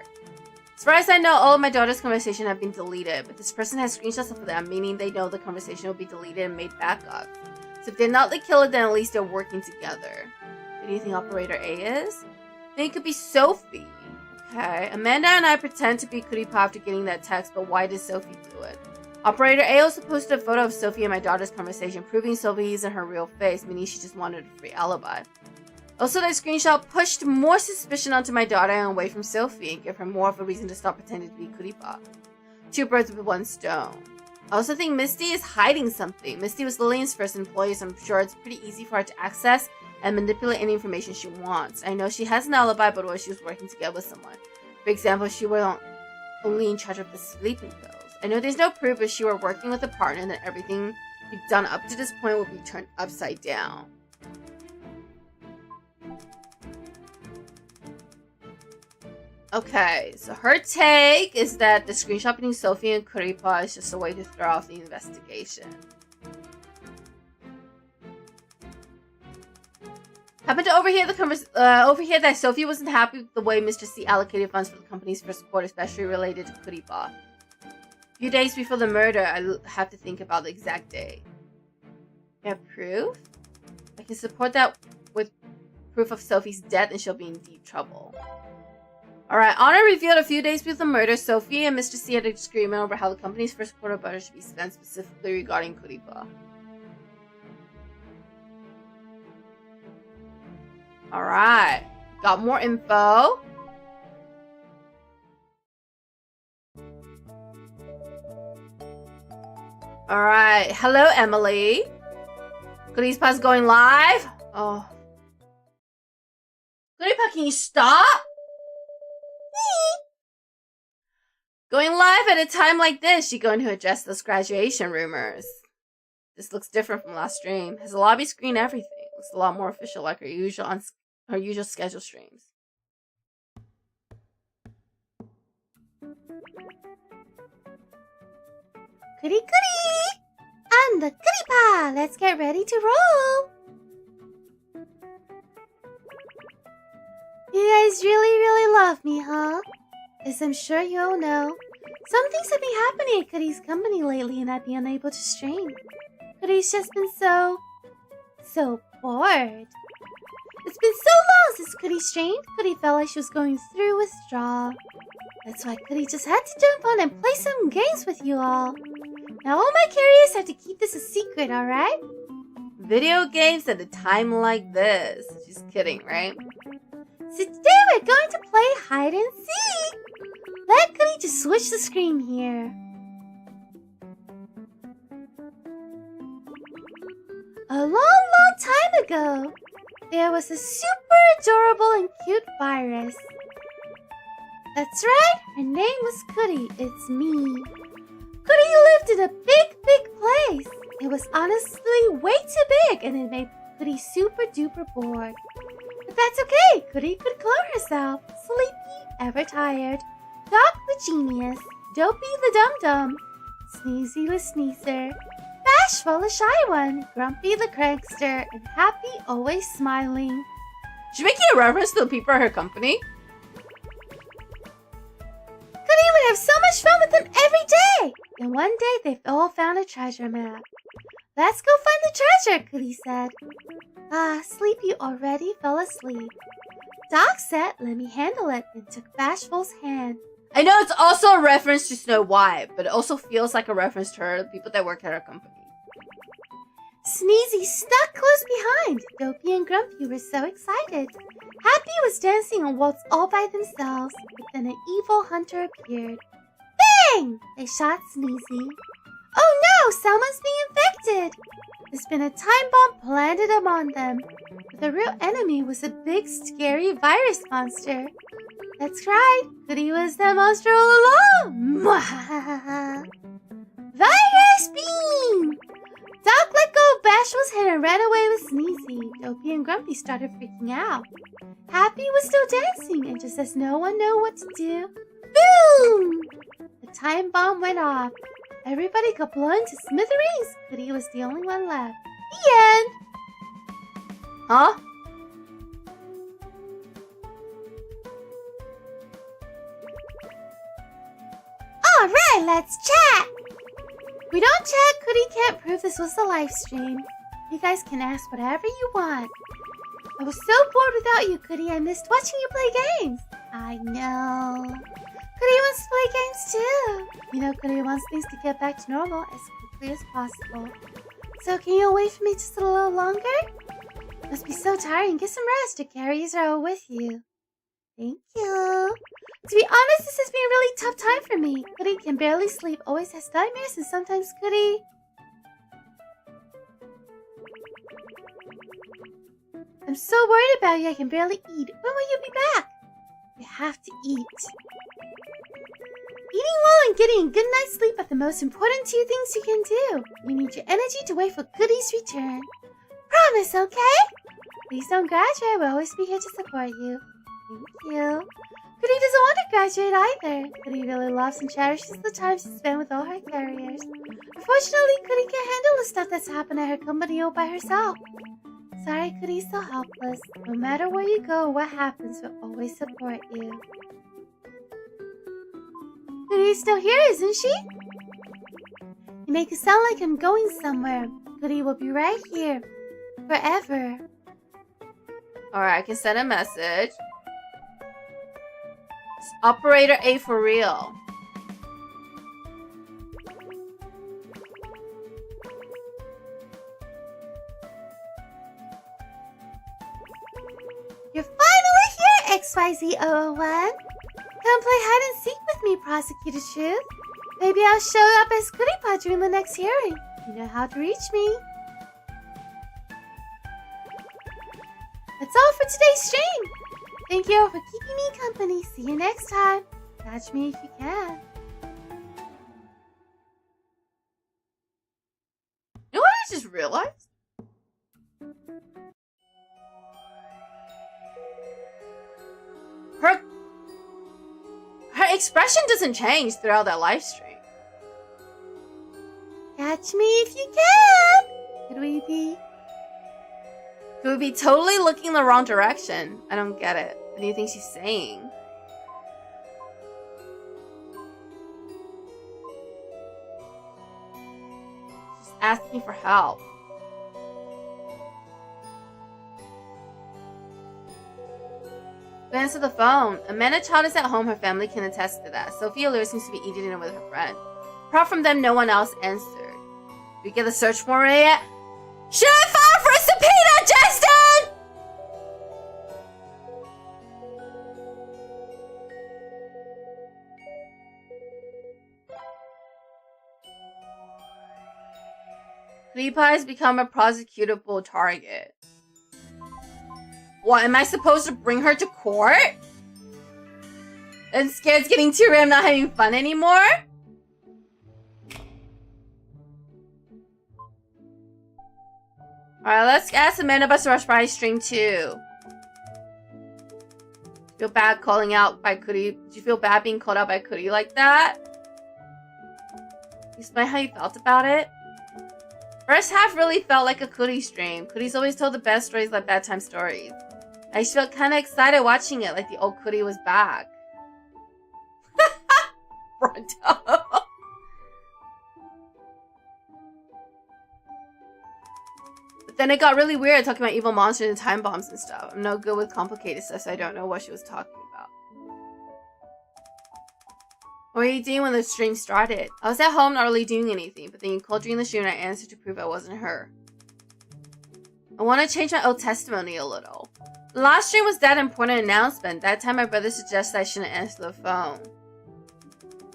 As far as I know, all of my daughter's conversations have been deleted, but this person has screenshots of them, meaning they know the conversation will be deleted and made back up. So if they're not the killer, then at least they're working together. Who do you think Operator A is? I think it could be Sophie. Okay, Amanda and I pretend to be Kuripa after getting that text, but why did Sophie do it? Operator A also posted a photo of Sophie and my daughter's conversation, proving Sophie isn't her real face, meaning she just wanted a free alibi. Also, that screenshot pushed more suspicion onto my daughter and away from Sophie and gave her more of a reason to stop pretending to be Kuripa. Two birds with one stone. I also think Misty is hiding something. Misty was Lillian's first employee, so I'm sure it's pretty easy for her to access and manipulate any information she wants. I know she has an alibi, but what if she was working together with someone? For example, she was only in charge of the sleeping pills. I know there's no proof, but if she were working with a partner, then everything we've done up to this point would be turned upside down. Okay, so her take is that the screenshot between Sophie and Kuripa is just a way to throw off the investigation. Happened to overhear that Sophie wasn't happy with the way Mr. C allocated funds for the company's first quarter, especially related to Kuripa. A few days before the murder, I have to think about the exact day. You have proof? I can support that with proof of Sophie's death, and she'll be in deep trouble. Alright, Honor revealed a few days before the murder, Sophie and Mr. C had a disagreement over how the company's first quarter budget should be spent, specifically regarding Kuripa. Alright, got more info. Alright, hello Emily. Kuripa's going live? Oh. Kuripa, can you stop? Going live at a time like this, you're going to address those graduation rumors. This looks different from last stream. Has a lobby screen, everything. Looks a lot more official, like our usual schedule streams. Goody goody! I'm the Kuripa! Let's get ready to roll! You guys really love me, huh? As I'm sure you all know, some things have been happening at Goodie's company lately and I've been unable to stream. Goodie's just been so bored. It's been so long since Goody strained. Goody felt like she was going through withdrawal. That's why Goody just had to jump on and play some games with you all. Now all my carriers have to keep this a secret, alright? Video games at a time like this. Just kidding, right? So today we're going to play hide and seek. Let Goody just switch the screen here. A long time ago, there was a super adorable and cute virus. That's right, her name was Goody. It's me. Goody lived in a big place. It was honestly way too big, and it made Goody super duper bored. But that's okay. Goody could clone herself. Sleepy, ever tired. Doc the genius. Dopey the dum-dum. Sneezy the sneezer. Bashful the shy one. Grumpy the crankster. And happy, always smiling. She's making a reference to the people at her company. Goody would have so much fun with them every day. And one day they all found a treasure map. Let's go find the treasure, Goody said. Sleepy already fell asleep. Doc said, let me handle it, and took Bashful's hand. I know it's also a reference to Snow White, but it also feels like a reference to her, the people that work at her company. Sneezy stuck close behind. Dopey and Grumpy were so excited. Happy was dancing and waltzed all by themselves, but then an evil hunter appeared. Bang! They shot Sneezy. Oh no! Someone's being infected! There's been a time bomb planted upon them. But the real enemy was a big, scary virus monster. That's right, Goody was the monster all along! Virus beam! Doc let go of Bashful's head and ran away with Sneezy. Dopey and Grumpy started freaking out. Happy was still dancing, and just as no one knew what to do, boom! The time bomb went off. Everybody got blown to smithereens. Goody was the only one left. The end! Huh? Alright, let's chat! We don't chat, Goody can't prove this was a live stream. You guys can ask whatever you want. I was so bored without you, Goody. I missed watching you play games. I know. Goody wants to play games too. You know, Goody wants things to get back to normal as quickly as possible. So can you wait for me just a little longer? Must be so tiring. Get some rest. Your carriers are all with you. Thank you. To be honest, this has been a really tough time for me. Goody can barely sleep, always has nightmares, and sometimes Goody... I'm so worried about you, I can barely eat. When will you be back? You have to eat. Eating well and getting a good night's sleep are the most important two things you can do. You need your energy to wait for Goody's return. Promise, okay? Please don't graduate, we'll always be here to support you. Thank you. Goody doesn't want to graduate either. Goody really loves and cherishes the time she spent with all her carriers. Unfortunately, Goody can't handle the stuff that's happened at her company all by herself. Sorry, Goody's so helpless. No matter where you go or what happens, we'll always support you. Goody's still here, isn't she? You make it sound like I'm going somewhere. Goody will be right here. Forever. Alright, I can send a message. Is Operator A for real? You're finally here, XYZ001. Come play hide and seek with me, Prosecutor Truth. Maybe I'll show up as Goody Pod during the next hearing. You know how to reach me. That's all for today's stream. Thank you all for keeping me company. See you next time. Catch me if you can. You know what I just realized? Her expression doesn't change throughout that live stream. Catch me if you can. Could we be? Could we be totally looking the wrong direction? I don't get it. What do you think she's saying? She's asking for help. Who answered the phone? Amanda Child is at home. Her family can attest to that. Sophia Lewis seems to be eating dinner with her friend. Apart from them, no one else answered. Did we get the search warrant yet? Should I file for a subpoena, Justin? Creepa has become a prosecutable target. What, am I supposed to bring her to court? And scared's getting too real, I'm not having fun anymore? Alright, let's ask Amanda about Surprise String 2. Feel bad calling out by Cootie? Did you feel bad being called out by Cootie like that? Explain how you felt about it? First half really felt like a Cootie stream. Cootie's always told the best stories like bedtime stories. I just felt kind of excited watching it, like the old Cootie was back. Bronto. But then it got really weird talking about evil monsters and time bombs and stuff. I'm no good with complicated stuff, so I don't know what she was talking about. What were you doing when the stream started? I was at home not really doing anything, but then you called during the stream and I answered to prove I wasn't her. I want to change my old testimony a little. The last stream was that important announcement. That time my brother suggested I shouldn't answer the phone.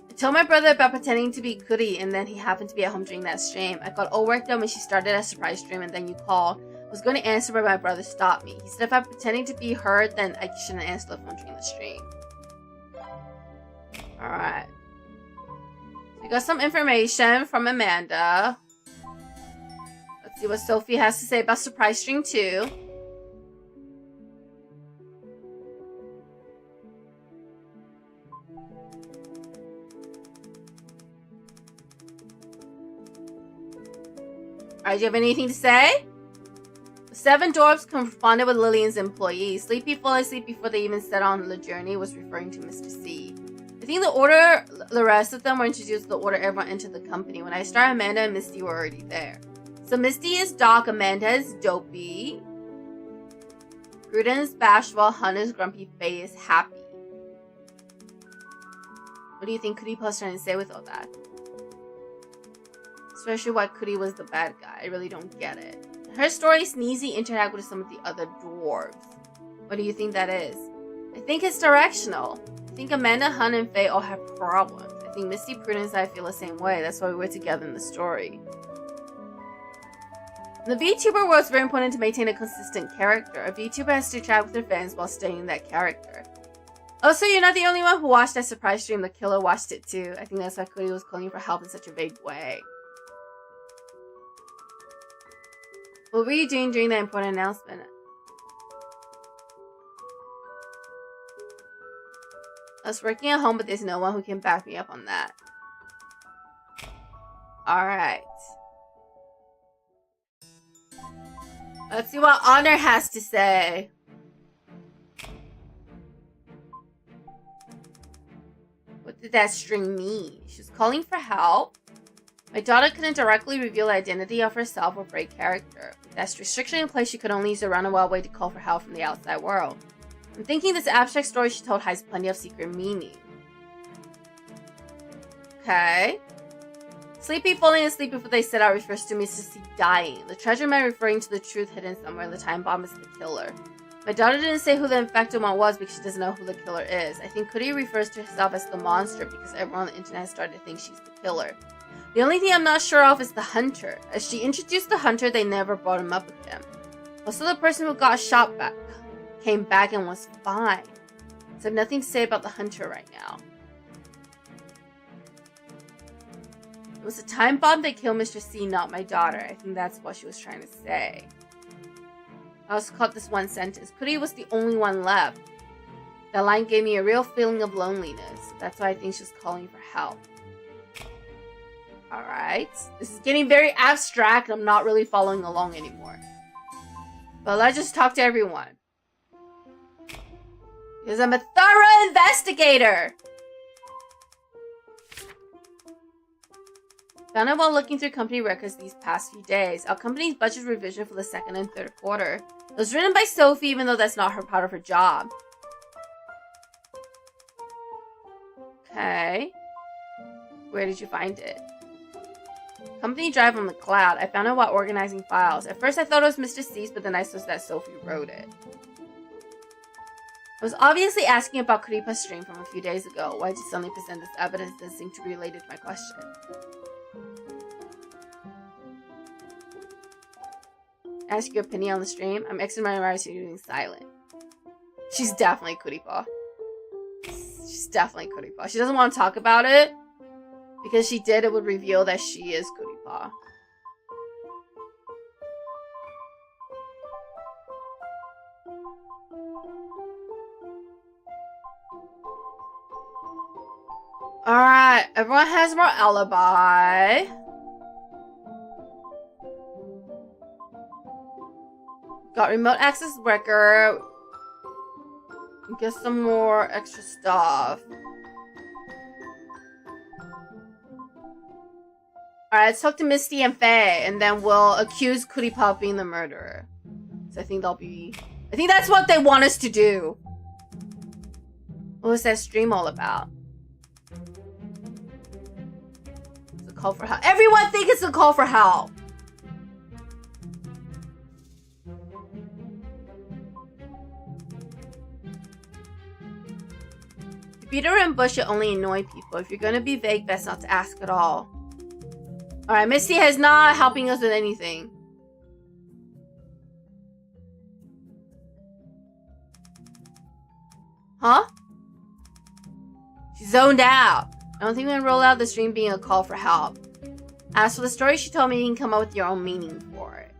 I told my brother about pretending to be Cootie and then he happened to be at home during that stream. I got all worked up when she started a surprise stream and then you called. I was going to answer but my brother stopped me. He said if I'm pretending to be her then I shouldn't answer the phone during the stream. Alright. So we got some information from Amanda. Let's see what Sophie has to say about Surprise String 2. Alright, do you have anything to say? The 7 dwarves corresponded with Lillian's employees. Sleepy falling asleep before they even set on the journey was referring to Mr. C. I think the rest of them were introduced to the order everyone entered the company. When I started, Amanda and Misty were already there. So Misty is Doc, Amanda is Dopey, Prudence, Bashful, Hun is Grumpy, Faye is Happy. What do you think Cootie Puff's trying to say with all that? Especially why Cootie was the bad guy. I really don't get it. Her story Sneezy interact with some of the other dwarves. What do you think that is? I think it's directional. I think Amanda, Hun, and Faye all have problems. I think Misty, Prudence, and I feel the same way. That's why we were together in the story. In the VTuber world, it's very important to maintain a consistent character. A VTuber has to interact with their fans while staying that character. Also, you're not the only one who watched that surprise stream. The killer watched it too. I think that's why Cootie was calling for help in such a vague way. What were you doing during that important announcement? I was working at home, but there's no one who can back me up on that. Alright. Let's see what Honor has to say. What did that string mean? She was calling for help. My daughter couldn't directly reveal the identity of herself or break character. With that restriction in place, she could only use a roundabout way to call for help from the outside world. I'm thinking this abstract story she told hides plenty of secret meaning. Okay. Sleepy falling asleep before they set out refers to Mr. C dying. The treasure man referring to the truth hidden somewhere. The time bomb is the killer. My daughter didn't say who the infected one was because she doesn't know who the killer is. I think Cootie refers to herself as the monster because everyone on the internet started to think she's the killer. The only thing I'm not sure of is the hunter. As she introduced the hunter, they never brought him up again. Also, the person who got shot back came back and was fine. So I have nothing to say about the hunter right now. It was a time bomb that killed Mr. C, not my daughter. I think that's what she was trying to say. I also caught this one sentence. Cootie was the only one left. That line gave me a real feeling of loneliness. That's why I think she's calling for help. Alright. This is getting very abstract and I'm not really following along anymore. But let's just talk to everyone. Because I'm a thorough investigator! Found out while looking through company records these past few days. Our company's budget revision for the second and third quarter. It was written by Sophie, even though that's not her part of her job. Okay. Where did you find it? Company drive on the cloud. I found out while organizing files. At first I thought it was Mr. C's, but then I saw that Sophie wrote it. I was obviously asking about Kuripa's stream from a few days ago. Why did you suddenly present this evidence that seemed to be related to my question? Ask your opinion on the stream. I'm exiting my embarrassing doing silent. She's definitely Kuripa. She's definitely Kuripa. She doesn't want to talk about it. Because she did, it would reveal that she is Kuripa. Alright, everyone has more alibi. Got remote access record. Get some more extra stuff. Alright, let's talk to Misty and Faye, and then we'll accuse Kuripa of being the murderer. So I think that's what they want us to do. What was that stream all about? It's a call for help. Everyone thinks it's a call for help. If you don't ambush, you only annoy people. If you're gonna be vague, best not to ask at all. Alright, Misty is not helping us with anything. Huh? She zoned out. I don't think we're gonna roll out the stream being a call for help. As for the story she told me, you can come up with your own meaning for it.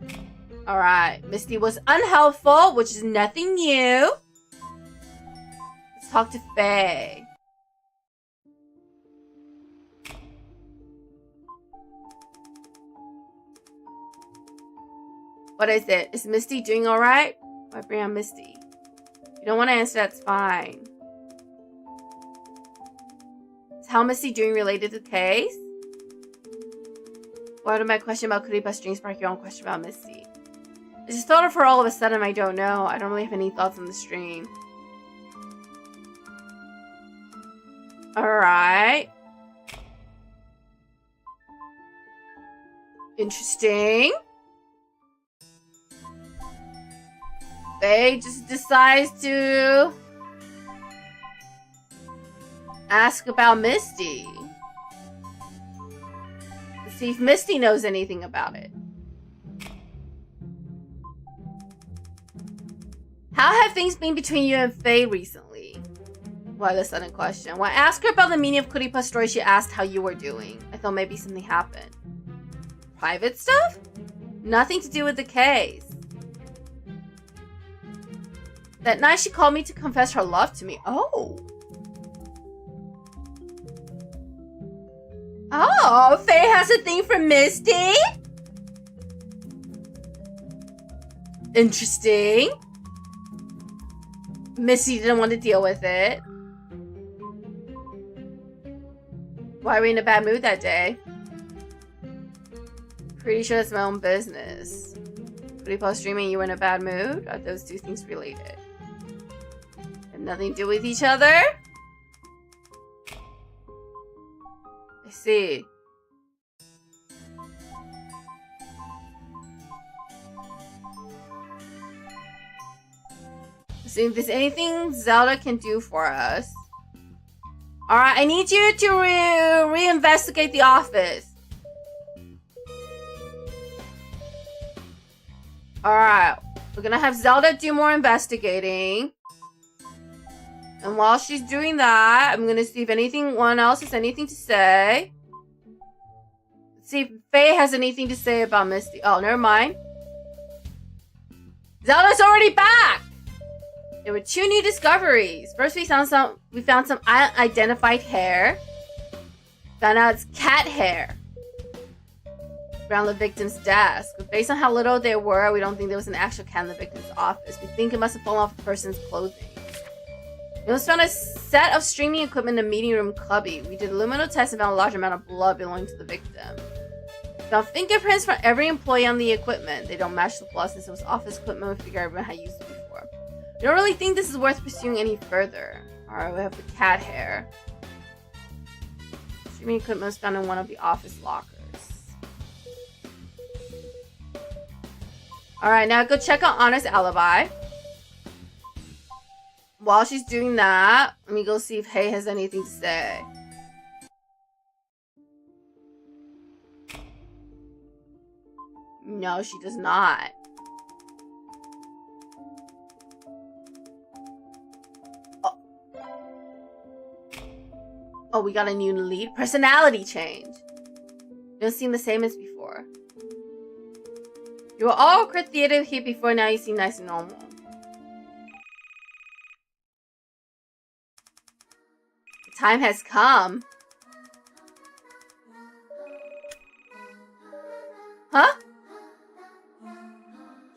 Alright, Misty was unhelpful, which is nothing new. Let's talk to Faye. What is it? Is Misty doing alright? Why bring on Misty? If you don't want to answer, that's fine. Is how Misty doing related to the case? Why did my question about Kuripa's stream spark your own question about Misty? I just thought of her all of a sudden. I don't know. I don't really have any thoughts on the stream. Alright. Interesting. Faye just decides to ask about Misty. Let's see if Misty knows anything about it. How have things been between you and Faye recently? Why the sudden question? When I asked her about the meaning of Kuripa's story, she asked how you were doing. I thought maybe something happened. Private stuff? Nothing to do with the case. That night she called me to confess her love to me. Oh. Oh, Faye has a thing for Misty? Interesting. Misty didn't want to deal with it. Why were we in a bad mood that day? Pretty sure that's my own business. Kuripa streaming, you were in a bad mood? Are those two things related? Have nothing to do with each other? I see. See if there's anything Zelda can do for us. Alright, I need you to reinvestigate the office. Alright, we're gonna have Zelda do more investigating. And while she's doing that, I'm gonna see if anyone else has anything to say. Let's see if Faye has anything to say about Misty. Oh, never mind. Zelda's already back! There were 2 new discoveries. First, we found some unidentified hair. Found out it's cat hair around the victim's desk. But based on how little there were, we don't think there was an actual cat in the victim's office. We think it must have fallen off the person's clothing. We also found a set of streaming equipment in the meeting room cubby. We did luminal tests and found a large amount of blood belonging to the victim. Found fingerprints from every employee on the equipment. They don't match the flaws since it was office equipment. We figure everyone had used it before. We don't really think this is worth pursuing any further. Alright, we have the cat hair. Streaming equipment was found in one of the office lockers. Alright, now go check out Anna's alibi. While she's doing that, let me go see if Hay has anything to say. No, she does not. Oh, we got a new lead. Personality change. Don't seem the same as before. You were all creative here before, now you seem nice and normal. The time has come. Huh?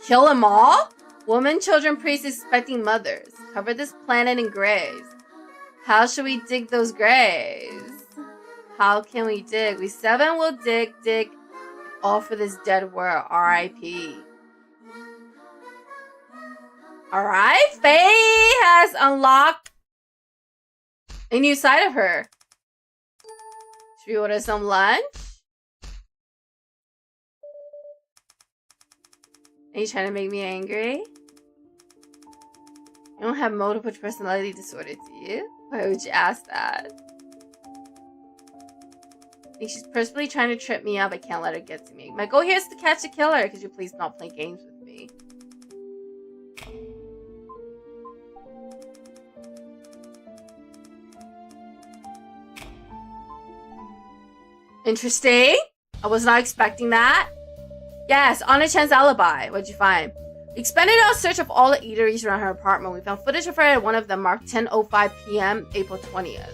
Kill them all? Women, children, priests expecting mothers. Cover this planet in graves. How should we dig those graves? How can we dig? We 7 will dig, all for this dead world. R.I.P. Alright, Faye has unlocked a new side of her. Should we order some lunch? Are you trying to make me angry? You don't have multiple personality disorder, do you? Why would you ask that? I think she's personally trying to trip me up. I can't let her get to me. My goal here is to catch the killer. Could you please not play games with me? Interesting. I was not expecting that. Yes, Anna-chan's alibi. What'd you find? We expanded our search of all the eateries around her apartment. We found footage of her at one of them marked 10:05 p.m. April 20th.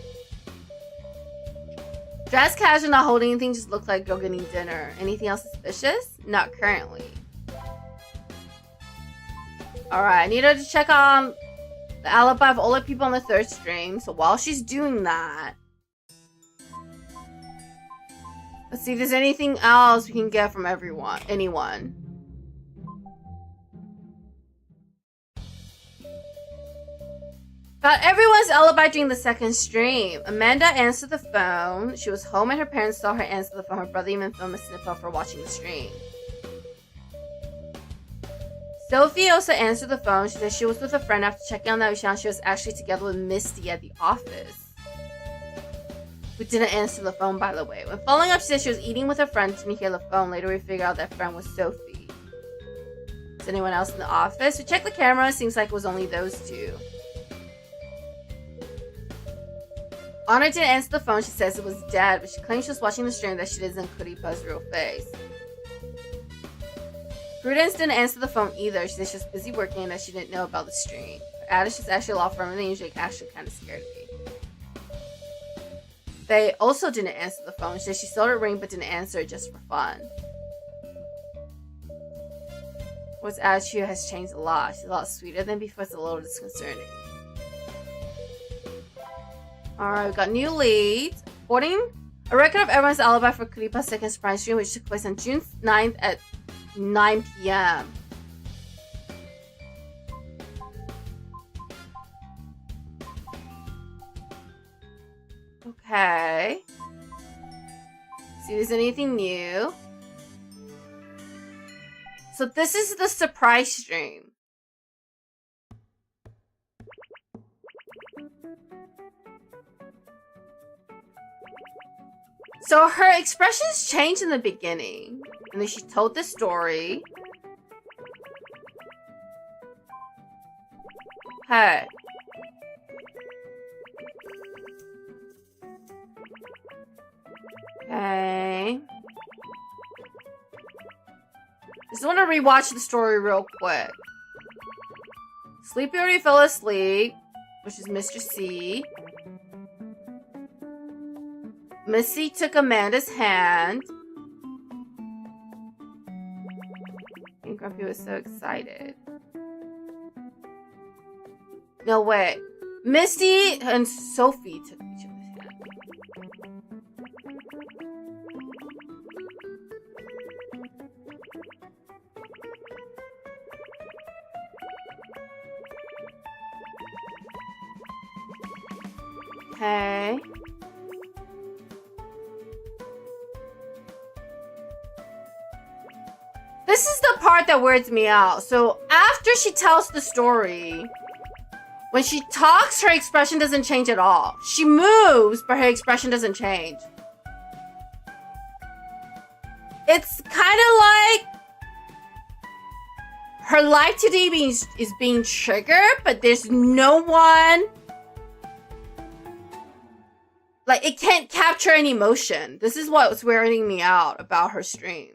Dressed casual, not holding anything, just looked like girl getting dinner. Anything else suspicious? Not currently. Alright, I need her to check on the alibi of all the people on the third stream. So while she's doing that, let's see if there's anything else we can get from anyone. Got everyone's alibi during the second stream. Amanda answered the phone. She was home and her parents saw her answer the phone. Her brother even filmed a snip of her watching the stream. Sophie also answered the phone. She said she was with a friend. After checking on that, we found she was actually together with Misty at the office, who didn't answer the phone, by the way. When following up, she said she was eating with her friend, didn't hear the phone. Later, we figured out that friend was Sophie. Is anyone else in the office? We checked the camera. Seems like it was only those two. Honor didn't answer the phone. She says it was dead, but she claims she was watching the stream that she isn't Kuripa's real face. Prudence didn't answer the phone either. She said she was busy working and that she didn't know about the stream. Her attitude is actually a lot firmer than usually. Actually kind of scared me. They also didn't answer the phone. She said she saw it ring but didn't answer it just for fun. What's attitude has changed a lot. She's a lot sweeter than before. It's a little disconcerting. Alright, we got new leads. Reporting a record of everyone's alibi for Kuripa's second surprise stream, which took place on June 9th at 9 p.m. Okay. See if there's anything new. So this is the surprise stream. So her expressions changed in the beginning. And then she told the story. Okay. Okay. Just want to rewatch the story real quick. Sleepy already fell asleep, which is Mr. C. Missy took Amanda's hand. And Grumpy was so excited. No, wait. Misty and Sophie took each other's hand. Okay. This is the part that weirds me out. So after she tells the story, when she talks, her expression doesn't change at all. She moves, but her expression doesn't change. It's kind of like her life today is being triggered, but there's no one. Like, it can't capture any emotion. This is what's weirding me out about her stream.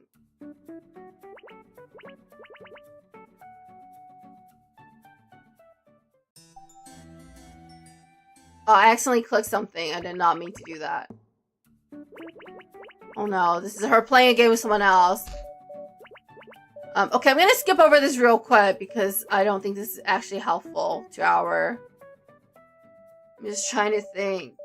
Oh, I accidentally clicked something. I did not mean to do that. Oh no, this is her playing a game with someone else. Okay, I'm gonna skip over this real quick because I don't think this is actually helpful to our... I'm just trying to think.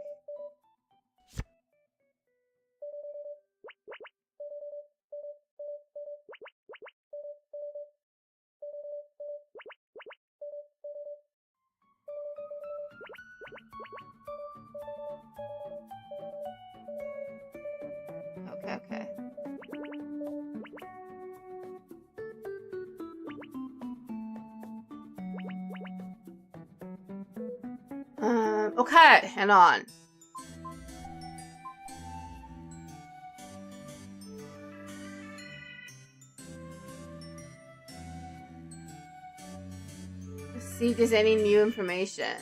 Okay. Okay, hang on. Let's see if there's any new information.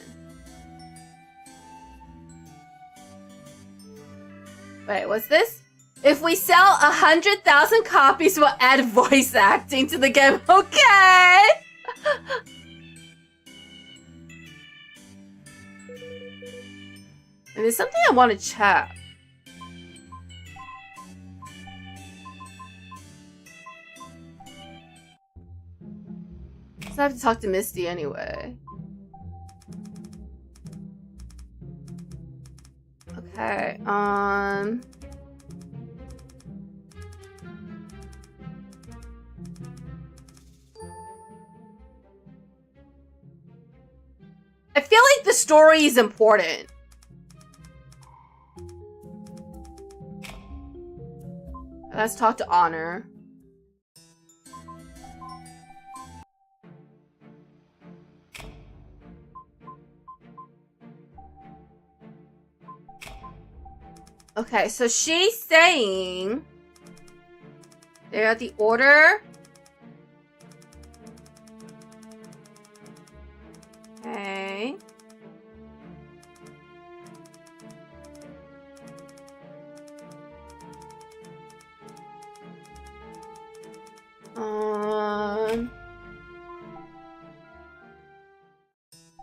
Wait, what's this? If we sell 100,000 copies, we'll add voice acting to the game. Okay! And there's something I want to check. So I have to talk to Misty anyway. Okay, I feel like the story is important. Let's talk to Honor. Okay, so she's saying they're at the order. Okay.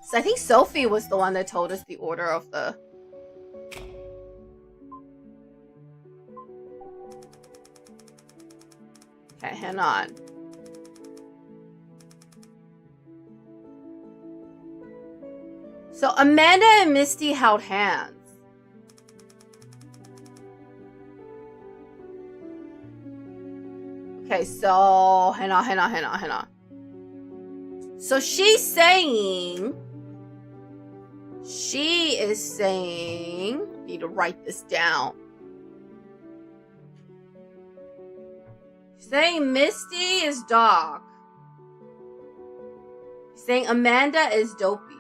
So I think Sophie was the one that told us the order of the... Okay, hang on. So Amanda and Misty held hands. Okay, so hang on. So she is saying, I need to write this down. She's saying Misty is Doc. She's saying Amanda is Dopey.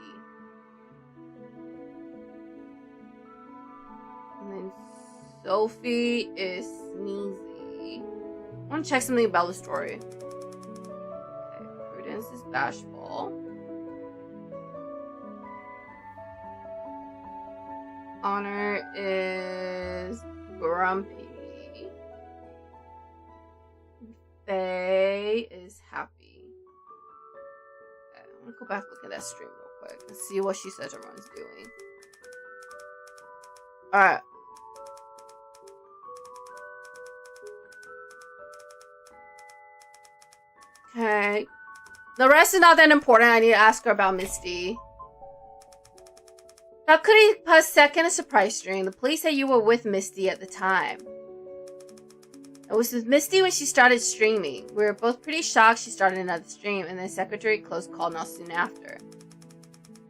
And then Sophie is Sneezy. I want to check something about the story. Okay, Prudence is bashful. Honor is grumpy. Faye is happy. Okay, I'm gonna go back and look at that stream real quick and see what she says everyone's doing. Alright. Okay. The rest is not that important. I need to ask her about Misty. How could he post second a surprise stream? The police said you were with Misty at the time. It was with Misty when she started streaming. We were both pretty shocked she started another stream, and then secretary closed call not soon after.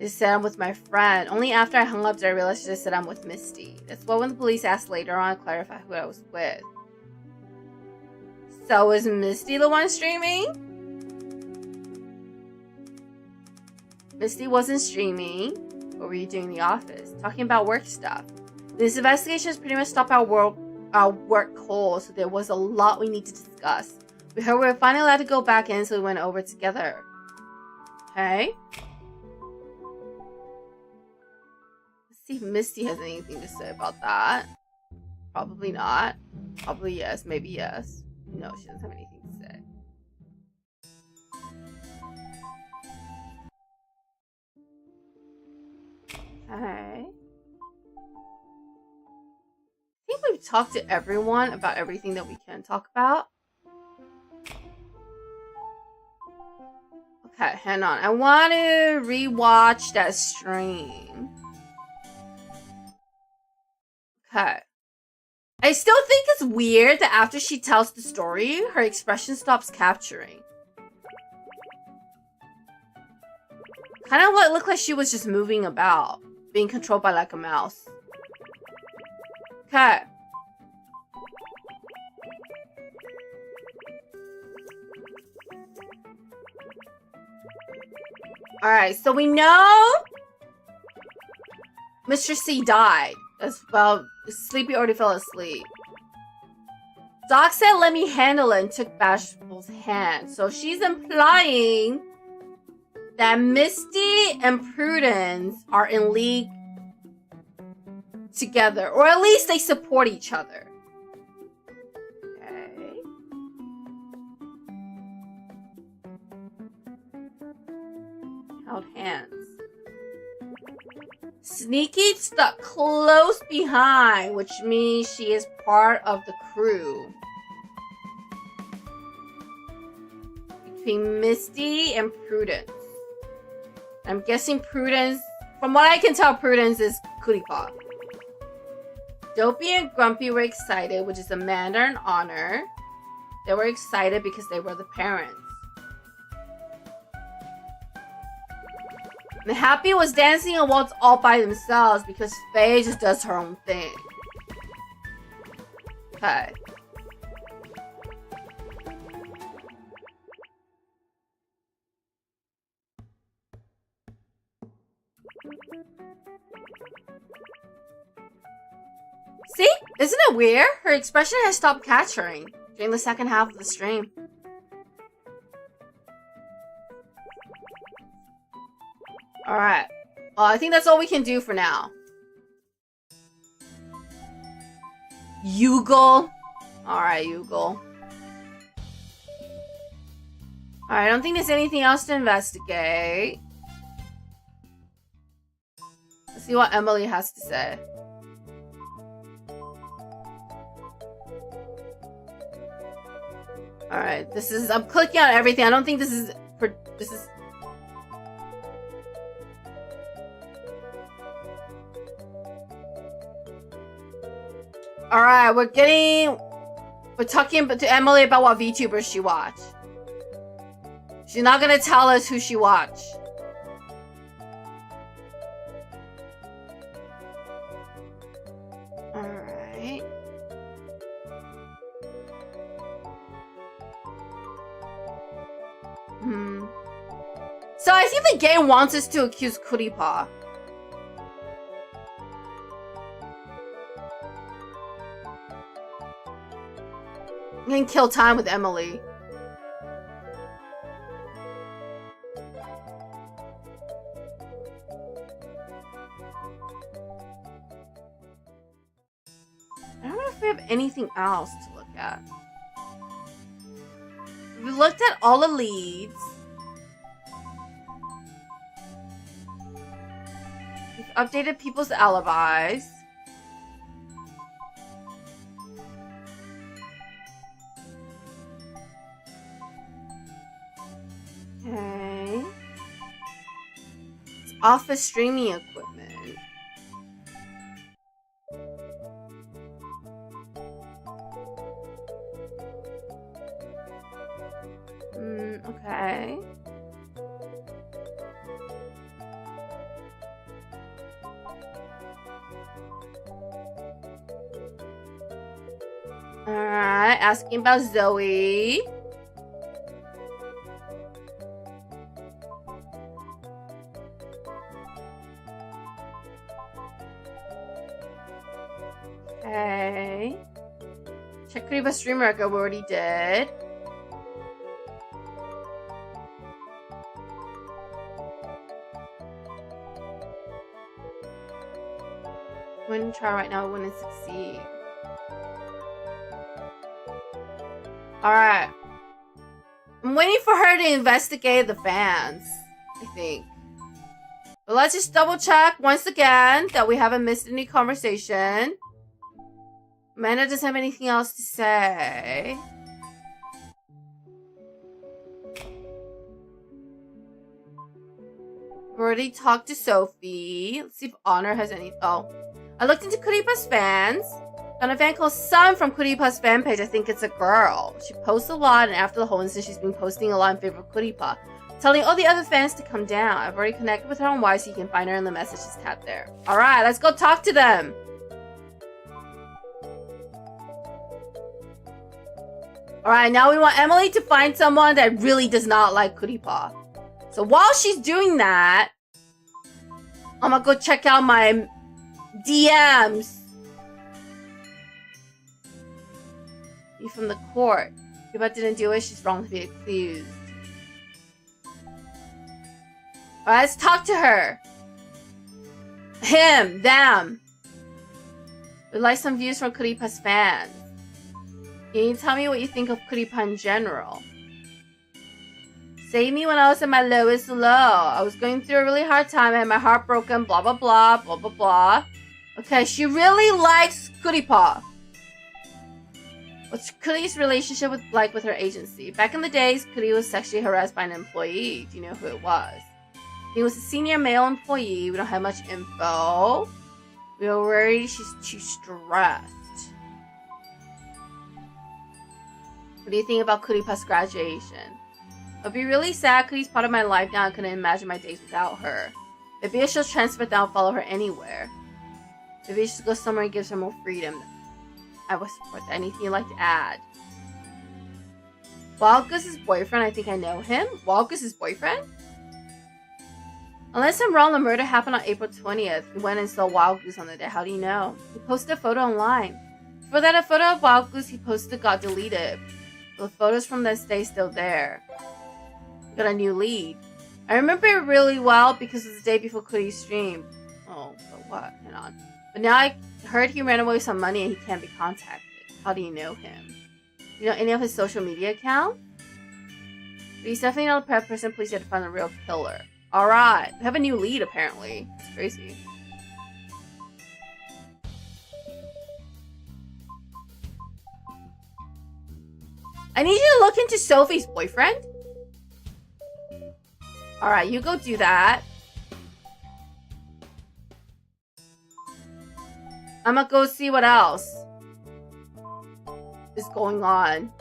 just said I'm with my friend. Only after I hung up did I realize she just said I'm with Misty. That's why when the police asked later on, I clarified who I was with. So is Misty the one streaming? Misty wasn't streaming. What were you doing in the office? Talking about work stuff. This investigation has pretty much stopped our work cold, so there was a lot we need to discuss. We heard we were finally allowed to go back in, so we went over together. Okay. Let's see if Misty has anything to say about that. Probably not. Probably yes. Maybe yes. No, she doesn't have anything to say. Okay. I think we've talked to everyone about everything that we can talk about. Okay, hang on. I want to rewatch that stream. Okay. I still think it's weird that after she tells the story, her expression stops capturing. Kind of what looked like she was just moving about, being controlled by like a mouse. Okay. Alright, so we know Mr. C died. As well, Sleepy already fell asleep. Doc said, let me handle it, and took Bashful's hand. So she's implying that Misty and Prudence are in league together. Or at least they support each other. Okay. Held hands. Sneaky stuck close behind, which means she is part of the crew. Between Misty and Prudence. I'm guessing Prudence, from what I can tell, Prudence is Cootie Paw. Dopey and Grumpy were excited, which is a manner and honor. They were excited because they were the parents. And Happy was dancing a waltz all by themselves because Faye just does her own thing. Okay. See? Isn't it weird? Her expression has stopped capturing during the second half of the stream. Alright. Well, I think that's all we can do for now. Yugal. Alright, Yugal. Alright, I don't think there's anything else to investigate. Let's see what Emily has to say. Alright, this is... I'm clicking on everything. I don't think this is... Alright, we're talking to Emily about what VTubers she watched. She's not gonna tell us who she watched. Alright. So I think the game wants us to accuse Cootie Paw. And kill time with Emily. I don't know if we have anything else to look at. We looked at all the leads. We've updated people's alibis. Okay. It's office streaming equipment. Okay. Alright, asking about Zoe. Okay. Check Kuriba stream record, we already did. Wouldn't try right now, wouldn't succeed. Alright. I'm waiting for her to investigate the fans, I think. But let's just double check once again that we haven't missed any conversation. Amanda doesn't have anything else to say. We've already talked to Sophie. Let's see if Honor has any. Oh. I looked into Kuripa's fans. Found a fan called Sun from Kuripa's fan page. I think it's a girl. She posts a lot, and after the whole incident, she's been posting a lot in favor of Kuripa, telling all the other fans to come down. I've already connected with her on Y, so you can find her in the messages tab there. Alright, let's go talk to them. Alright, now we want Emily to find someone that really does not like Kuripa. So while she's doing that, I'm gonna go check out my DMs. You from the court. Kuripa didn't do it, she's wrongly accused. Alright, let's talk to her. Him, them. We'd like some views from Kuripa's fans. Can you tell me what you think of Kuripa in general? Save me when I was at my lowest low. I was going through a really hard time. I had my heart broken. Blah, blah, blah. Blah, blah, blah. Okay, she really likes Kuripa. What's Kuri's relationship like with her agency? Back in the days, Kuri was sexually harassed by an employee. Do you know who it was? He was a senior male employee. We don't have much info. We were worried she's too stressed. What do you think about Kuripa's graduation? I'd be really sad. Kuri's part of my life now. I couldn't imagine my days without her. Maybe I should transfer down and follow her anywhere. Maybe I should go somewhere and gives her more freedom. I would support that. Anything you'd like to add? Wild Goose's boyfriend? I think I know him. Wild Goose's boyfriend? Unless I'm wrong, the murder happened on April 20th. He went and saw Wild Goose on the day. How do you know? He posted a photo online. Before that, a photo of Wild Goose he posted got deleted. The photos from this day still there. Got a new lead. I remember it really well because it was the day before Kuri's stream. Oh, but what? Hang on. But now I heard he ran away with some money and he can't be contacted. How do you know him? You know any of his social media accounts? But he's definitely not a prep person. Please have to find the real killer. Alright. We have a new lead apparently. It's crazy. I need you to look into Sophie's boyfriend. Alright, you go do that. I'm gonna go see what else is going on.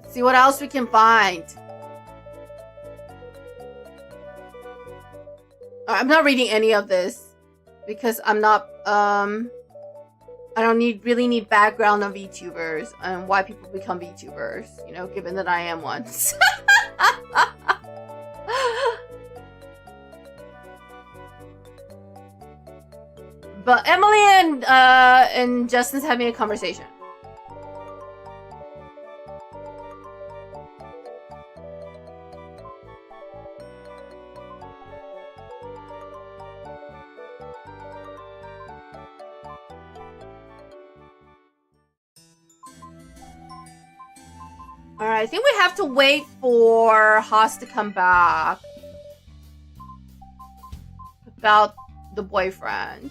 See what else we can find. I'm not reading any of this because I'm not I don't really need background on VTubers and why people become VTubers, you know, given that I am one. But Emily and Justin's having a conversation. Alright, I think we have to wait for Haas to come back about the boyfriend.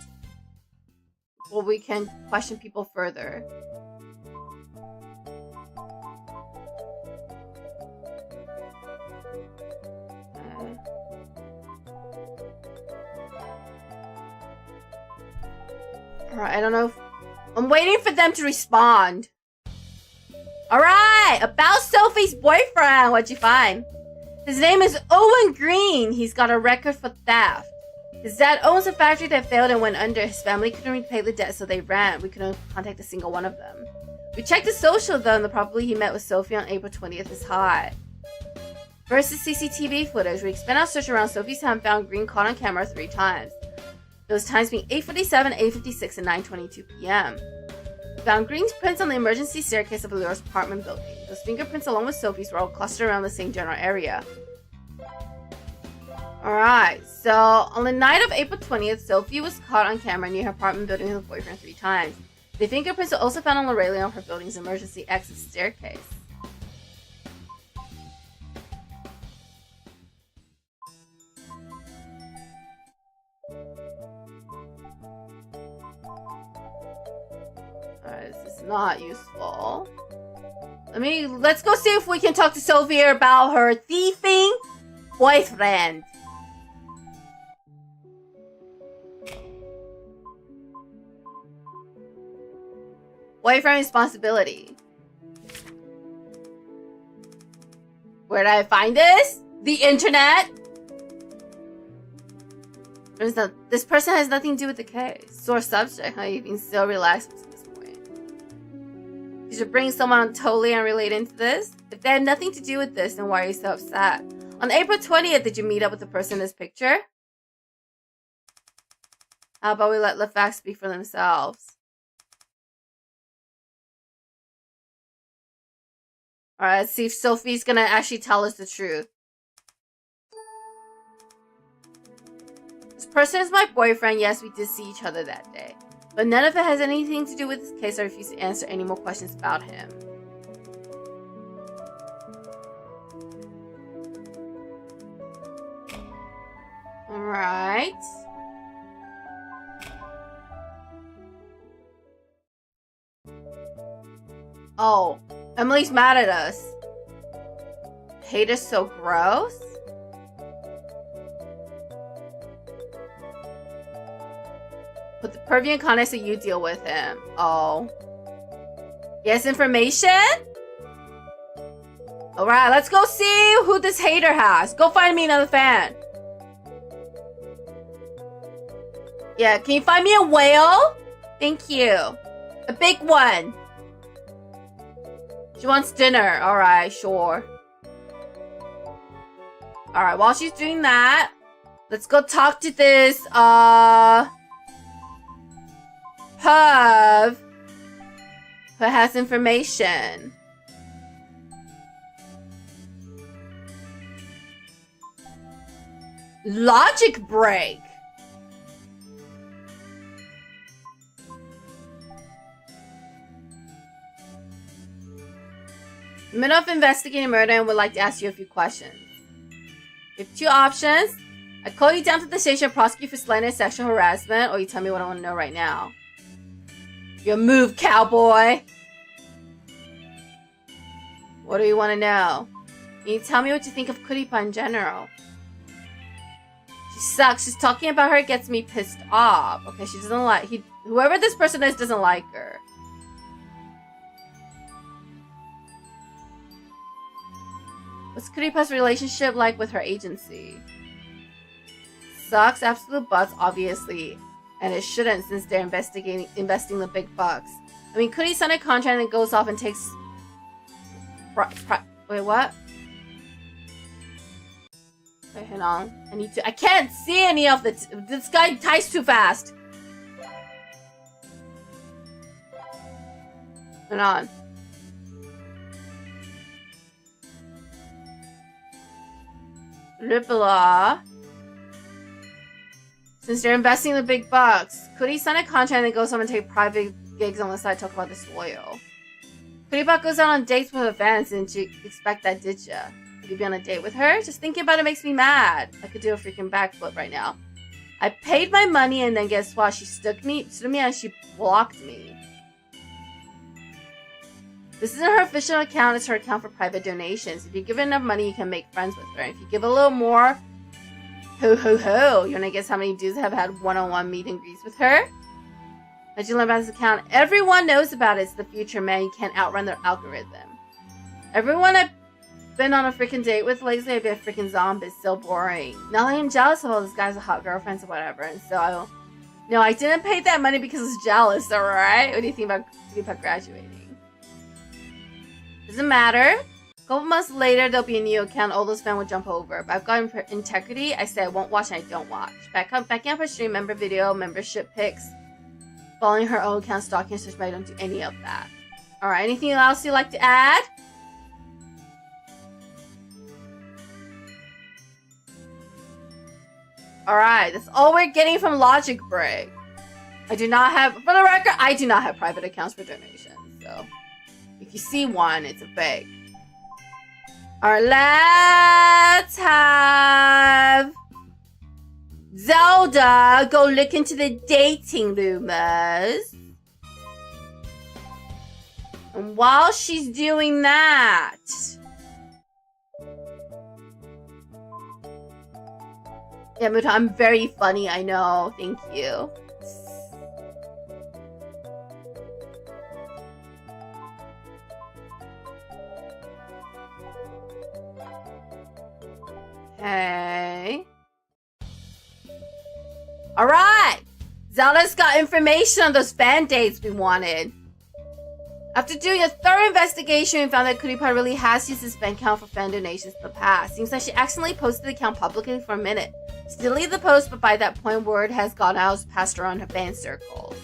Or we can question people further. Alright, I don't know if... I'm waiting for them to respond. Alright, about Sophie's boyfriend. What'd you find? His name is Owen Green. He's got a record for theft. His dad owns a factory that failed and went under. His family couldn't repay the debt, so they ran. We couldn't contact a single one of them. We checked his social, though, and the probability he met with Sophie on April 20th is high. Versus CCTV footage. We expand our search around Sophie's home and found Green caught on camera 3 times. Those times being 8:57, 8:56, and 9:22 p.m. We found Green's prints on the emergency staircase of Alura's apartment building. Those fingerprints, along with Sophie's, were all clustered around the same general area. Alright, so on the night of April 20th, Sophie was caught on camera near her apartment building with her boyfriend 3 times. The fingerprints were also found on the railing of her building's emergency exit staircase. Alright, this is not useful. Let's go see if we can talk to Sophie about her thieving boyfriend. Boyfriend responsibility. Where did I find this? The internet? This person has nothing to do with the case. Sore subject, huh? You've been so relaxed to this point. You should bring someone totally unrelated into this. If they have nothing to do with this, then why are you so upset? On April 20th, did you meet up with the person in this picture? How about we let the facts speak for themselves? Alright, let's see if Sophie's gonna actually tell us the truth. This person is my boyfriend. Yes, we did see each other that day. But none of it has anything to do with this case. I refuse to answer any more questions about him. Alright. Oh. Emily's mad at us. Hate us so gross? Put the pervy in context so you deal with him. Oh. Yes, information? Alright, let's go see who this hater has. Go find me another fan. Yeah, can you find me a whale? Thank you. A big one. She wants dinner. Alright, sure. Alright, while she's doing that, let's go talk to this, Perv who has information. Logic break. I'm in the middle of investigating murder and would like to ask you a few questions. You have 2 options. I call you down to the station and prosecute for slander sexual harassment, or you tell me what I want to know right now. Your move, cowboy! What do you want to know? Can you tell me what you think of Kuripa in general? She sucks. She's talking about her gets me pissed off. Okay, she doesn't like... Whoever this person is doesn't like her. What's Kuripa's relationship like with her agency? Sucks, absolute butts, obviously. And it shouldn't, since they're investing the big bucks. I mean, Kuri signed a contract and then goes off and takes... Wait, what? Wait, hang on. I can't see any of the... This guy types too fast. Hang on. Ripola. Since they're investing the big bucks, Kuri sign a contract and then goes home and take private gigs on the side, talk about disloyal. Kuripa goes out on dates with her fans, and she expect that, did ya? Would you be on a date with her? Just thinking about it makes me mad. I could do a freaking backflip right now. I paid my money and then guess what? She stood me and she blocked me. This isn't her official account, it's her account for private donations. If you give enough money, you can make friends with her. If you give a little more, ho ho ho. You wanna guess how many dudes have had one-on-one meet and greets with her? How'd you learn about this account? Everyone knows about it. It's the future, man. You can't outrun their algorithm. Everyone been on a freaking date with lately, I'd be a freaking zombie. It's so boring. Now I'm jealous of all this guy's hot girlfriends or whatever, and so no, I didn't pay that money because I was jealous, alright? What do you think about graduating? Doesn't matter. A couple months later, there'll be a new account all those fans will jump over. But I've got integrity. I say I won't watch and I don't watch. Backing up her stream, member video, membership pics, following her own account, stalking and such, but I don't do any of that. Alright, anything else you'd like to add? Alright, that's all we're getting from Logic Break. I do not have, for the record, I do not have private accounts for donations. So, if you see one, it's a fake. Alright, let's have Zelda go look into the dating rumors. And while she's doing that, yeah, but I'm very funny, I know. Thank you. Okay. Alright! Zelda's got information on those fan dates we wanted. After doing a thorough investigation, we found that Kuripa really has used his fan account for fan donations in the past. Seems like she accidentally posted the account publicly for a minute. She deleted the post, but by that point, word has gone out, passed around her fan circles.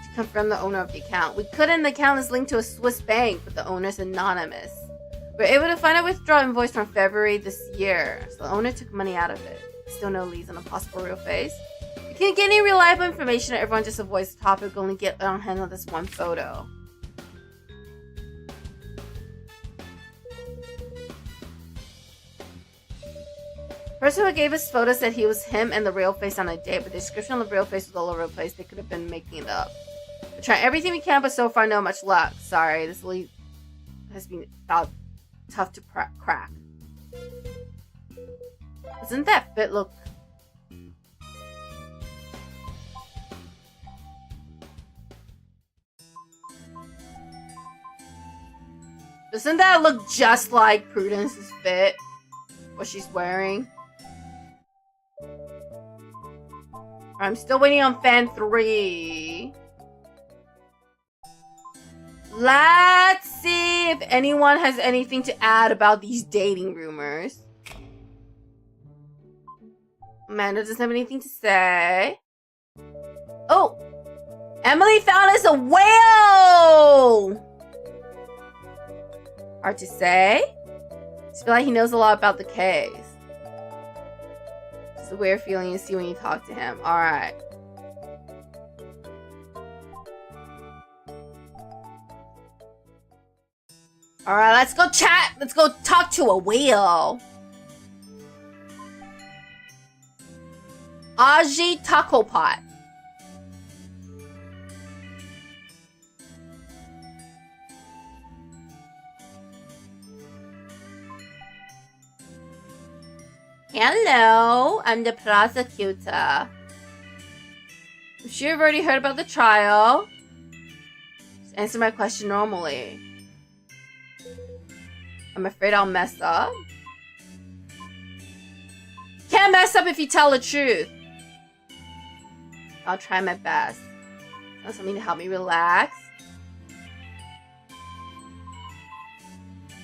She confirmed the owner of the account. We couldn't. The account is linked to a Swiss bank, but the owner is anonymous. We were able to find a withdrawal invoice from February this year, so the owner took money out of it. Still no leads on a possible real face. We can't get any reliable information, everyone just avoids the topic, only get on hand on this one photo. The person who gave us photos said he was him and the real face on a date, but the description of the real face was all over the place. They could have been making it up. We tried everything we can, but so far no much luck. Sorry, this lead has been about tough to crack. Doesn't that fit look... Doesn't that look just like Prudence's fit? What she's wearing? I'm still waiting on fan 3. Let's see if anyone has anything to add about these dating rumors. Amanda doesn't have anything to say. Oh! Emily found us a whale! Hard to say. I feel like he knows a lot about the case. It's a weird feeling you see when you talk to him. Alright. Alright, let's go chat. Let's go talk to a whale. Aji Taco Pot. Hello, I'm the prosecutor. I'm sure you've already heard about the trial. Just answer my question normally. I'm afraid I'll mess up. Can't mess up if you tell the truth. I'll try my best. Want something to help me relax?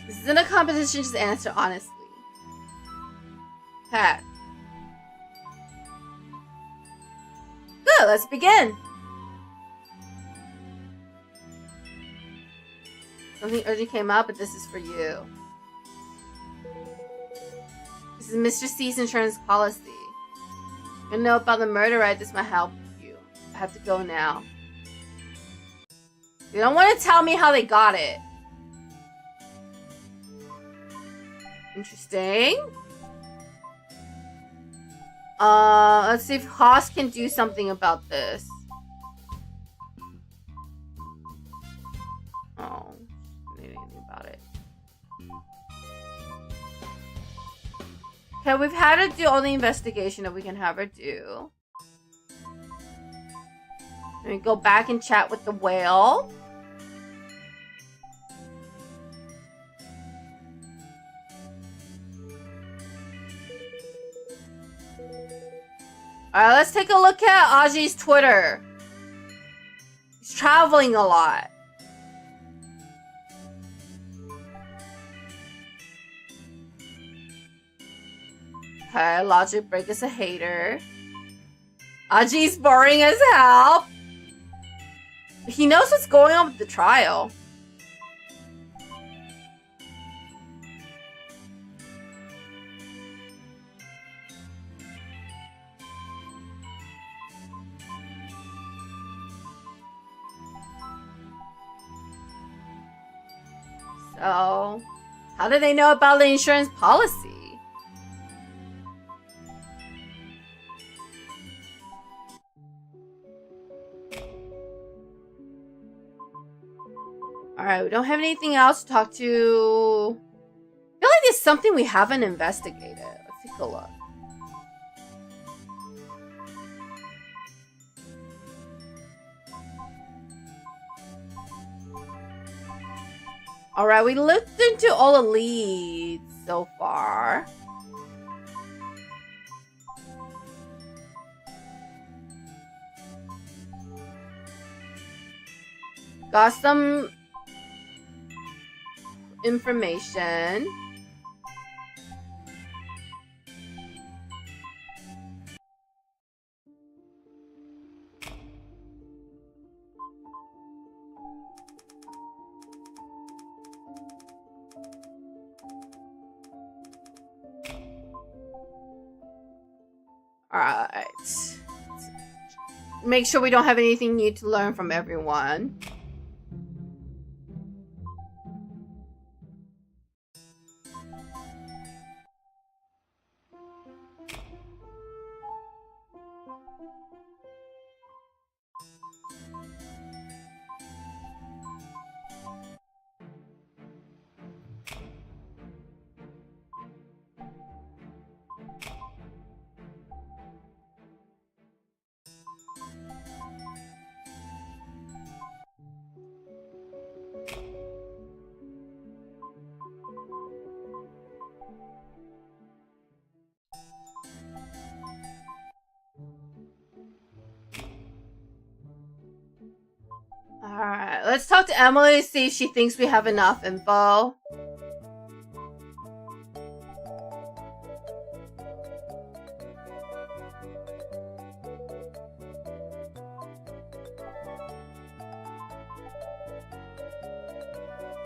This isn't a competition, just answer honestly. Okay. Good, let's begin. Something urgent came up, but this is for you. This is Mr. C's insurance policy. You know about the murder, right? This might help you. I have to go now. You don't want to tell me how they got it. Interesting. Let's see if Haas can do something about this. Oh, maybe anything about it. Okay, we've had her do all the investigation that we can have her do. Let me go back and chat with the whale. Alright, let's take a look at Aji's Twitter. He's traveling a lot. Okay, Logic Break is a hater. Aji's boring as hell. He knows what's going on with the trial. So, how do they know about the insurance policy? Alright, we don't have anything else to talk to. I feel like there's something we haven't investigated. Let's take a look. Alright, we looked into all the leads so far. Got some information. Alright. Make sure we don't have anything new to learn from everyone. Alright, let's talk to Emily, see if she thinks we have enough info.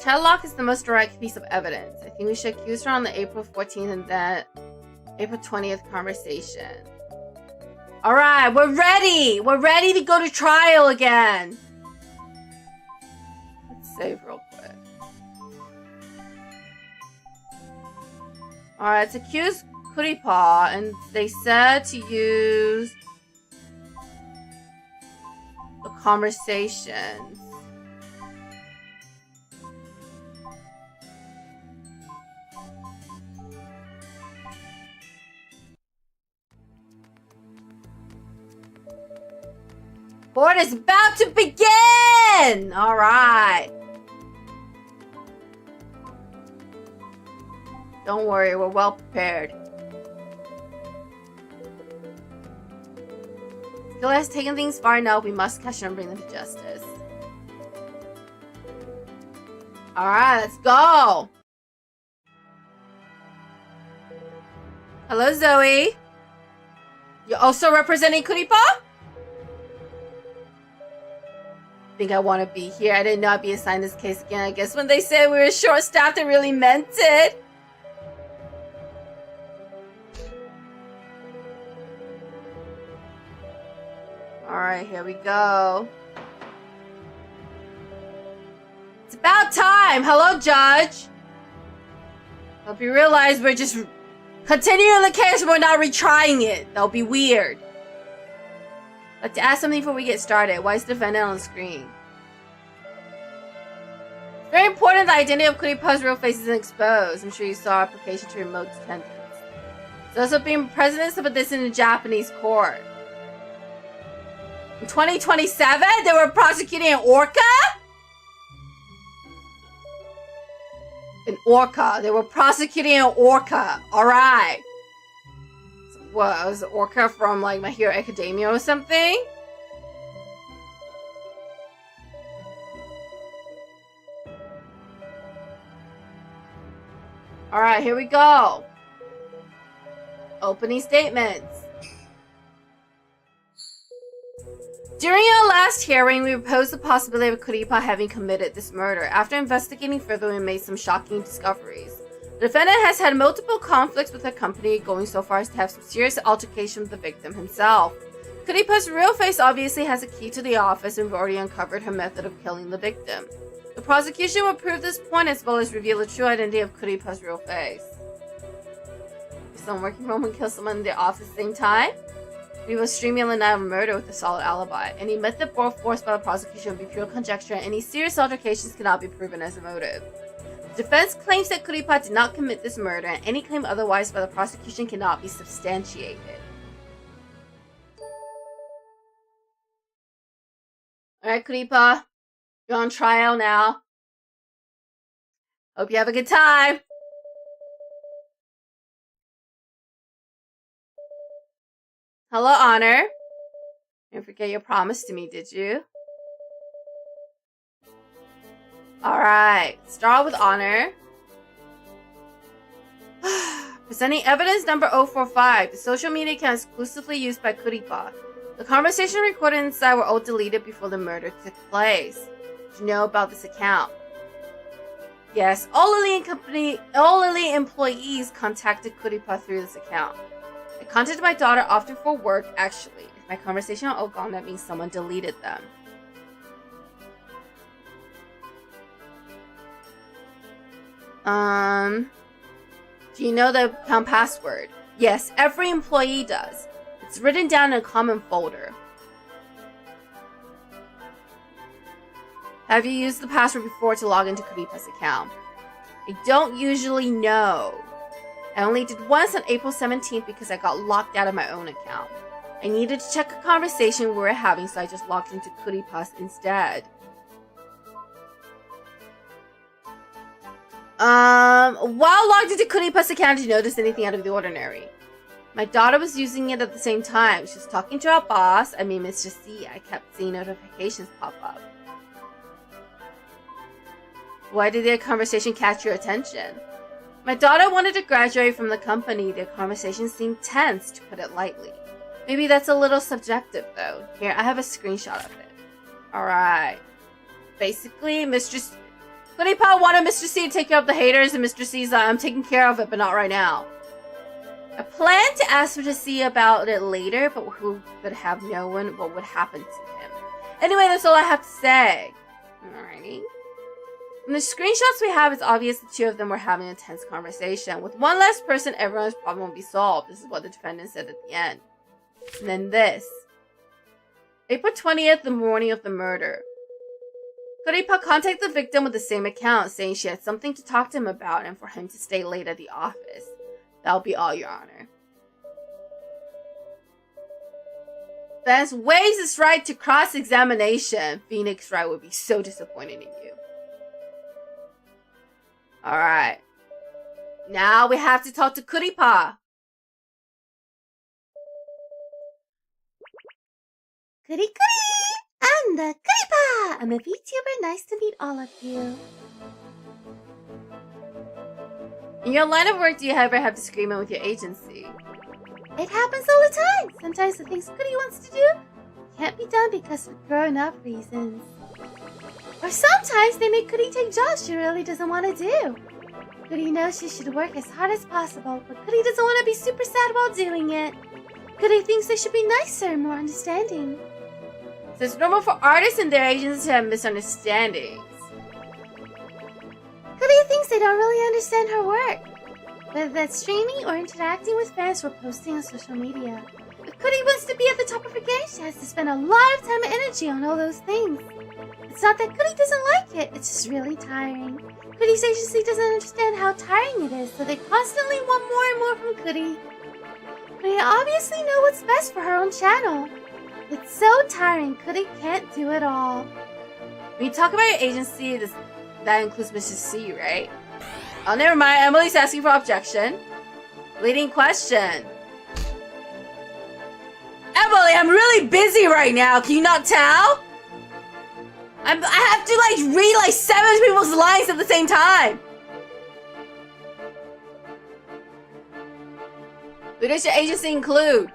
Chadlock is the most direct piece of evidence. I think we should accuse her on the April 14th and then April 20th conversation. Alright, we're ready! We're ready to go to trial again! Let's save real quick. Alright, let's accuse Kuripa, and they said to use the conversations. Board is about to begin! Alright. Don't worry, we're well prepared. Skill has taken things far enough. We must catch them and bring them to justice. Alright, let's go! Hello, Zoe. You're also representing Kuripa? Think I want to be here. I didn't know I'd be assigned this case again. I guess when they said we were short-staffed, they really meant it. Alright, here we go. It's about time! Hello, Judge! Hope you realize we're just continuing the case, we're not retrying it. That'll be weird. Let's ask something before we get started. Why is the defendant on the screen? It's very important the identity of Kuripa's real face isn't exposed. I'm sure you saw our application to remote attendance. It's also being president of this in a Japanese court. In 2027, they were prosecuting an orca? An orca. They were prosecuting an orca. Alright. What, was it Orca from like My Hero Academia or something? Alright, here we go. Opening statements. During our last hearing, we proposed the possibility of Kuripa having committed this murder. After investigating further, we made some shocking discoveries. The defendant has had multiple conflicts with her company, going so far as to have some serious altercation with the victim himself. Kuripa's real face obviously has a key to the office, and we've already uncovered her method of killing the victim. The prosecution will prove this point as well as reveal the true identity of Kuripa's real face. If someone working from home and kill someone in their office at the same time? We was streaming on the night of murder with a solid alibi. Any method brought forth by the prosecution would be pure conjecture, and any serious altercations cannot be proven as a motive. The defense claims that Kuripa did not commit this murder, and any claim otherwise by the prosecution cannot be substantiated. Alright, Kuripa. You're on trial now. Hope you have a good time. Hello, Honor. Didn't forget your promise to me, did you? Alright, start with Honor. Presenting evidence number 045. The social media account exclusively used by Kuripa. The conversation recorded inside were all deleted before the murder took place. Did you know about this account? Yes, all Lily employees contacted Kuripa through this account. I contacted my daughter often for work, actually. If my conversation are all gone, that means someone deleted them. Do you know the account password? Yes, every employee does. It's written down in a common folder. Have you used the password before to log into Kuripa's account? I don't usually know. I only did once on April 17th because I got locked out of my own account. I needed to check a conversation we were having, so I just logged into Kuripa's instead. While logged into Kuripa's account, did you notice anything out of the ordinary? My daughter was using it at the same time. She was talking to our boss, Mr. C. I kept seeing notifications pop up. Why did their conversation catch your attention? My daughter wanted to graduate from the company. Their conversation seemed tense, to put it lightly. Maybe that's a little subjective, though. Here, I have a screenshot of it. Alright. Basically, Kuripa wanted Mr. C to take care of the haters, and Mr. C's like, I'm taking care of it, but not right now. I planned to ask Mr. C about it later, but who could have known what would happen to him? Anyway, that's all I have to say. Alrighty. From the screenshots we have, it's obvious the two of them were having a tense conversation. With one less person, everyone's problem will be solved. This is what the defendant said at the end. And then this. April 20th, the morning of the murder. Kuripa contacted the victim with the same account, saying she had something to talk to him about and for him to stay late at the office. That'll be all, Your Honor. Vance waives his right to cross-examination. Phoenix Wright would be so disappointed in you. Alright. Now we have to talk to Kuripa. Goody goody! I'm the Kuripa! I'm a VTuber. Nice to meet all of you. In your line of work, do you ever have disagreement with your agency? It happens all the time. Sometimes the things Goody wants to do can't be done because of grown-up reasons. Or sometimes they make Goody take jobs she really doesn't want to do. Goody knows she should work as hard as possible, but Goody doesn't want to be super sad while doing it. Goody thinks they should be nicer and more understanding. So it's normal for artists and their agents to have misunderstandings. Goody thinks they don't really understand her work, whether that's streaming or interacting with fans or posting on social media. If Goody wants to be at the top of her game, she has to spend a lot of time and energy on all those things. It's not that Goody doesn't like it, it's just really tiring. Goody's agency doesn't understand how tiring it is, so they constantly want more and more from Goody. Goody obviously knows what's best for her own channel. It's so tiring, Goody can't do it all. When you talk about your agency, that includes Mrs. C, right? Oh, never mind. Emily's asking for objection. Leading question. I'm really busy right now. Can you not tell? I have to like read like 7 people's lines at the same time. Who does your agency include?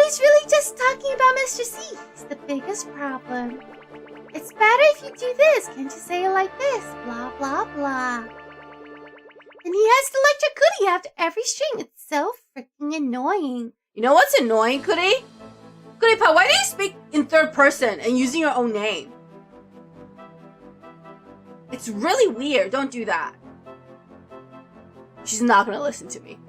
He's really just talking about Mr. C. He's the biggest problem. It's better if you do this. Can't you say it like this? Blah, blah, blah. And he has to lecture Goody after every string. It's so freaking annoying. You know what's annoying, Goody? Goody Pa, why do you speak in third person and using your own name? It's really weird. Don't do that. She's not gonna listen to me.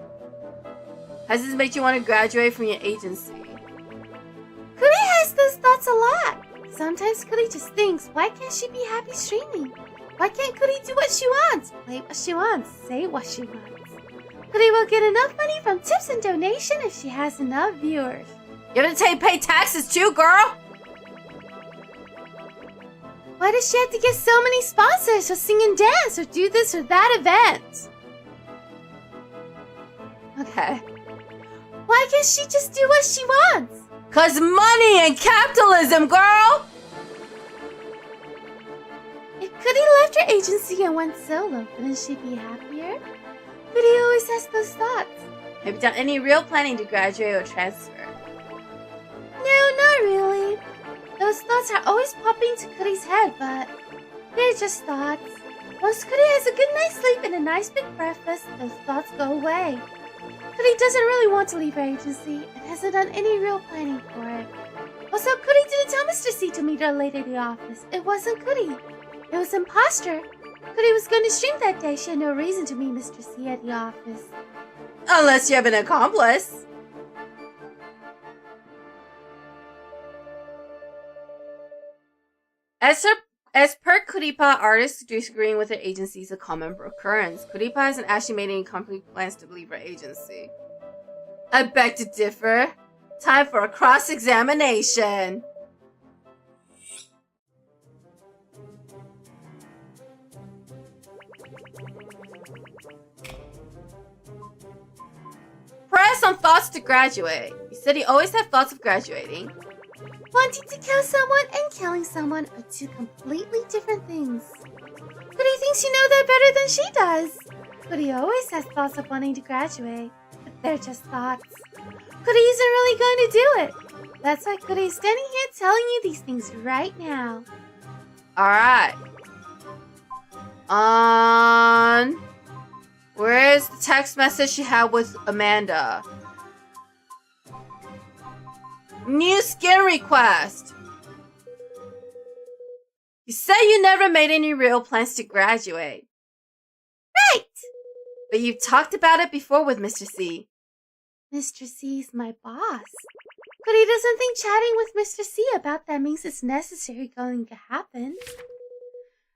Has this made you want to graduate from your agency? Goody has those thoughts a lot. Sometimes Goody just thinks, why can't she be happy streaming? Why can't Goody do what she wants? Play what she wants. Say what she wants. Goody will get enough money from tips and donation if she has enough viewers. You have to pay taxes too, girl! Why does she have to get so many sponsors or sing and dance or do this or that event? Okay. Why can't she just do what she wants? 'Cause money and capitalism, girl! If Goody left her agency and went solo, wouldn't she be happier? Goody always has those thoughts. Have you done any real planning to graduate or transfer? No, not really. Those thoughts are always popping into Goody's head, but they're just thoughts. Once Goody has a good night's sleep and a nice big breakfast, those thoughts go away. Goody doesn't really want to leave her agency and hasn't done any real planning for it. Also, Goody didn't tell Mr. C to meet her late at the office. It wasn't Goody. It was Imposter. Goody was going to stream that day. She had no reason to meet Mr. C at the office. Unless you have an accomplice. As per Kuripa, artists disagreeing with their agency is a common occurrence. Kuripa hasn't actually made any concrete plans to leave her agency. I beg to differ. Time for a cross-examination. Press on thoughts to graduate. You said you always have thoughts of graduating. Wanting to kill someone and killing someone are two completely different things. Goody thinks you know that better than she does. Goody always has thoughts of wanting to graduate, but they're just thoughts. Goody isn't really going to do it. That's why Goody is standing here telling you these things right now. Alright. Where's the text message she had with Amanda? New skin request. You said you never made any real plans to graduate. Right! But you've talked about it before with Mr. C. Mr. C's my boss. Goody doesn't think chatting with Mr. C about that means it's necessarily going to happen.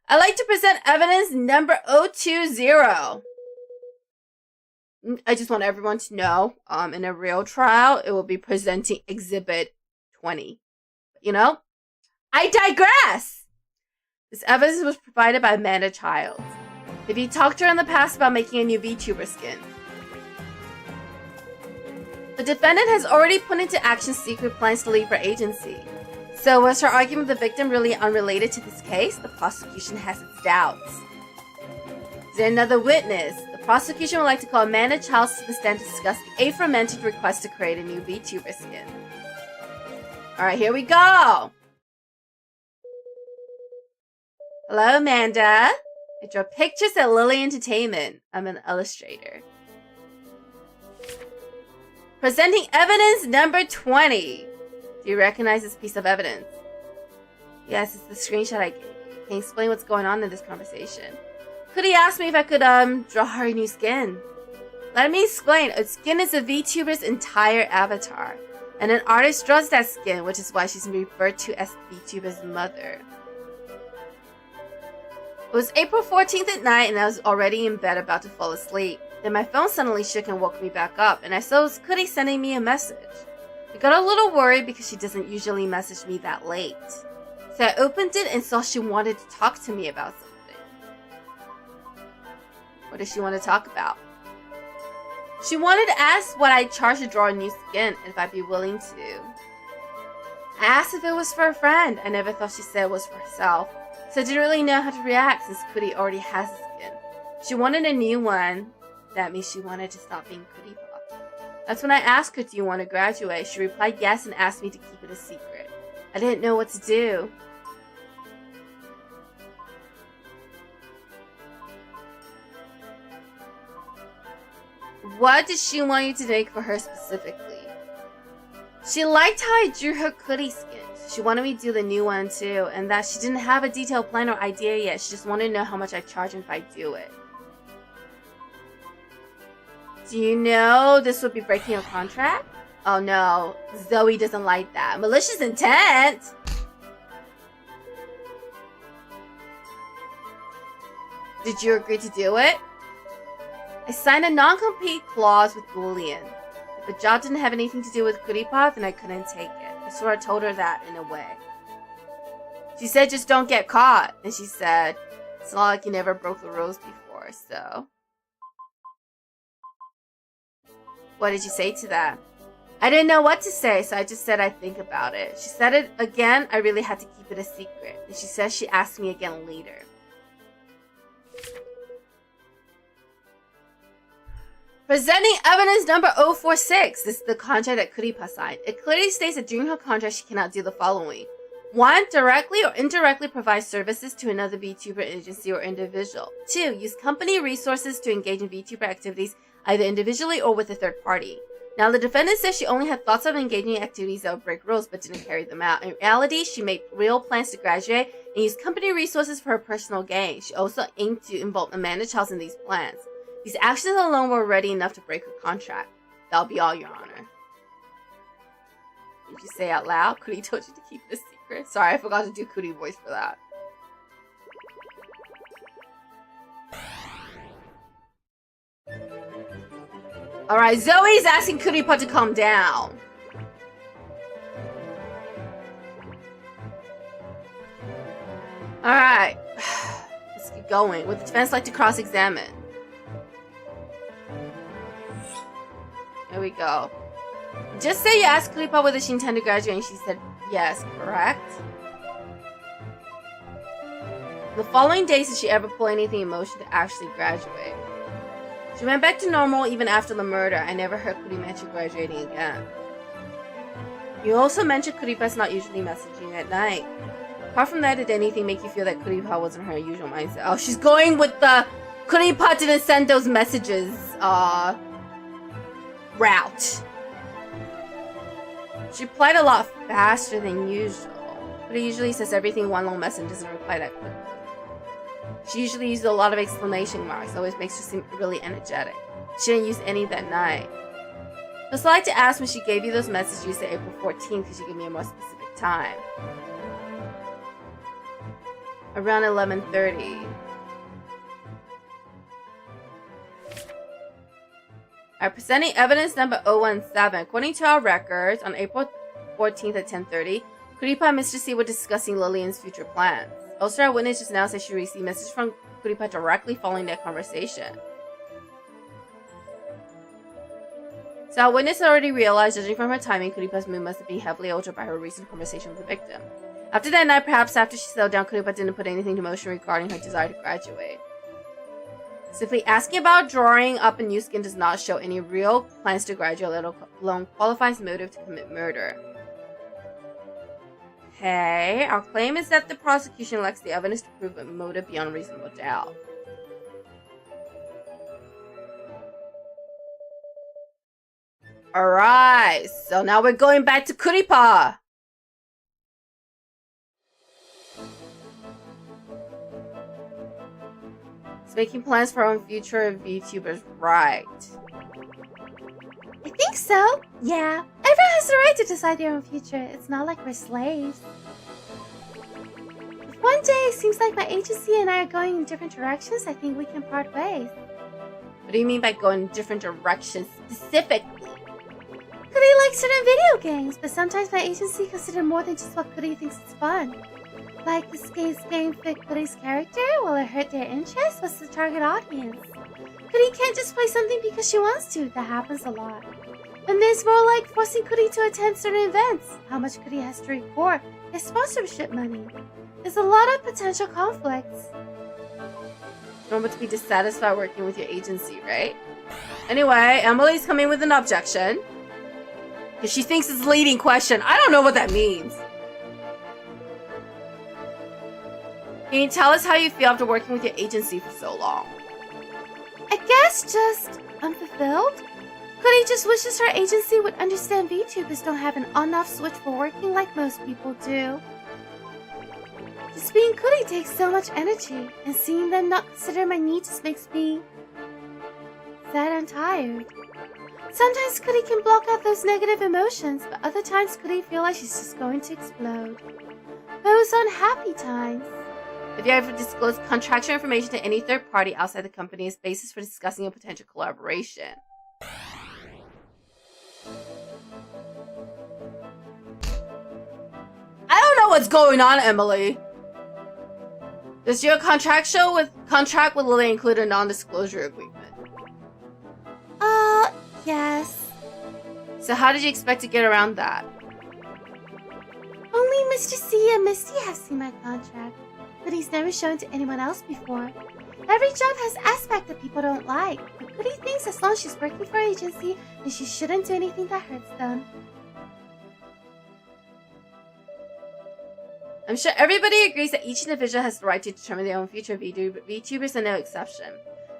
I'd like to present evidence number 020. I just want everyone to know, in a real trial, it will be presenting Exhibit 20. You know? I digress! This evidence was provided by Amanda Childs. Have you talked to her in the past about making a new VTuber skin? The defendant has already put into action secret plans to leave her agency. So was her argument with the victim really unrelated to this case? The prosecution has its doubts. Is there another witness? The prosecution would like to call Amanda Childs to the stand to discuss the aforementioned request to create a new VTuber skin. Alright, here we go! Hello, Amanda. I draw pictures at Lily Entertainment. I'm an illustrator. Presenting evidence number 20. Do you recognize this piece of evidence? Yes, it's the screenshot I gave you. Can you explain what's going on in this conversation? Could he ask me if I could draw her a new skin? Let me explain. A skin is a VTuber's entire avatar. And an artist draws that skin, which is why she's referred to as VTuber's mother. It was April 14th at night and I was already in bed about to fall asleep. Then my phone suddenly shook and woke me back up, and I saw it was Cookie sending me a message. I got a little worried because she doesn't usually message me that late. So I opened it and saw she wanted to talk to me about something. What does she want to talk about? She wanted to ask what I'd charge to draw a new skin and if I'd be willing to. I asked if it was for a friend. I never thought she said it was for herself, so I didn't really know how to react since Cootie already has a skin. She wanted a new one. That means she wanted to stop being Cootie Pop. That's when I asked her, do you want to graduate? She replied yes and asked me to keep it a secret. I didn't know what to do. What did she want you to make for her specifically? She liked how I drew her Cootie skin. She wanted me to do the new one too, and that she didn't have a detailed plan or idea yet. She just wanted to know how much I charge if I do it. Do you know this would be breaking a contract? Oh no, Zoe doesn't like that. Malicious intent! Did you agree to do it? I signed a non-compete clause with Lillian. If the job didn't have anything to do with Cootie Pop, then I couldn't take it. I sort of told her that in a way. She said just don't get caught. And she said, it's not like you never broke the rules before, so... What did you say to that? I didn't know what to say, so I just said I'd think about it. She said it again, I really had to keep it a secret. And she says she asked me again later. Presenting evidence number 046. This is the contract that Cootie Pop signed. It clearly states that during her contract she cannot do the following. 1. Directly or indirectly provide services to another VTuber agency or individual. 2. Use company resources to engage in VTuber activities either individually or with a third party. Now, the defendant says she only had thoughts of engaging in activities that would break rules but didn't carry them out. In reality, she made real plans to graduate and use company resources for her personal gain. She also aimed to involve Amanda Charles in these plans. These actions alone were already enough to break her contract. That'll be all, Your Honor. Did you say out loud? Cootie told you to keep this secret? Sorry, I forgot to do Cootie voice for that. Alright, Zoe's asking Cootie Pop to calm down. Alright. Let's keep going. Would the defense like to cross-examine? Here we go. Just say you asked Cootie Pop whether she intended to graduate and she said yes, correct? The following days did she ever pull anything in motion to actually graduate? She went back to normal even after the murder. I never heard Cootie mention graduating again. You also mentioned Cootie Pop's not usually messaging at night. Apart from that, did anything make you feel that Cootie Pop wasn't her usual mindset? Oh, she's going with the Cootie Pop didn't send those messages route. She replied a lot faster than usual, but it usually says everything in one long message and doesn't reply that quickly. She usually uses a lot of exclamation marks, always makes her seem really energetic. She didn't use any that night. I'd like to ask when she gave you those messages, you say April 14th, because you give me a more specific time. Around 11:30. Alright, presenting evidence number 017. According to our records, on April 14th at 10:30, Cootie Pop and Mr. C were discussing Lillian's future plans. Also, our witness just now said she received a message from Cootie Pop directly following their conversation. So our witness already realized, judging from her timing, Cootie Pop's mood must have been heavily altered by her recent conversation with the victim. After that night, perhaps after she settled down, Cootie Pop didn't put anything to motion regarding her desire to graduate. Simply asking about drawing up a new skin does not show any real plans to graduate, let alone qualifies motive to commit murder. Okay, our claim is that the prosecution lacks the evidence to prove a motive beyond reasonable doubt. Alright, so now we're going back to Cootie Pop. Making plans for our own future VTubers, right? I think so. Yeah. Everyone has the right to decide their own future. It's not like we're slaves. If one day it seems like my agency and I are going in different directions, I think we can part ways. What do you mean by going in different directions specifically? Cootie likes certain video games, but sometimes my agency considers more than just what Cootie thinks is fun. Like, this game's game fit Cootie's character? Will it hurt their interest? What's the target audience? Cootie can't just play something because she wants to. That happens a lot. And there's more like forcing Cootie to attend certain events. How much Cootie has to report. His sponsorship money. There's a lot of potential conflicts. Normal to be dissatisfied working with your agency, right? Anyway, Emily's coming with an objection. Because she thinks it's a leading question. I don't know what that means. Can you tell us how you feel after working with your agency for so long? I guess just unfulfilled? Cootie just wishes her agency would understand VTubers don't have an on-off switch for working like most people do. Just being Cootie takes so much energy, and seeing them not consider my needs just makes me sad and tired. Sometimes Cootie can block out those negative emotions, but other times Cootie feels like she's just going to explode. Those unhappy times. Have you ever disclosed contractual information to any third party outside the company as basis for discussing a potential collaboration? I don't know what's going on, Emily. Does your contract with Lily include a non-disclosure agreement? Yes. So how did you expect to get around that? Only Mr. C and Misty have seen my contract, but he's never shown to anyone else before. Every job has aspects that people don't like, but Cootie thinks as long as she's working for an agency, then she shouldn't do anything that hurts them. I'm sure everybody agrees that each individual has the right to determine their own future. VTubers are no exception.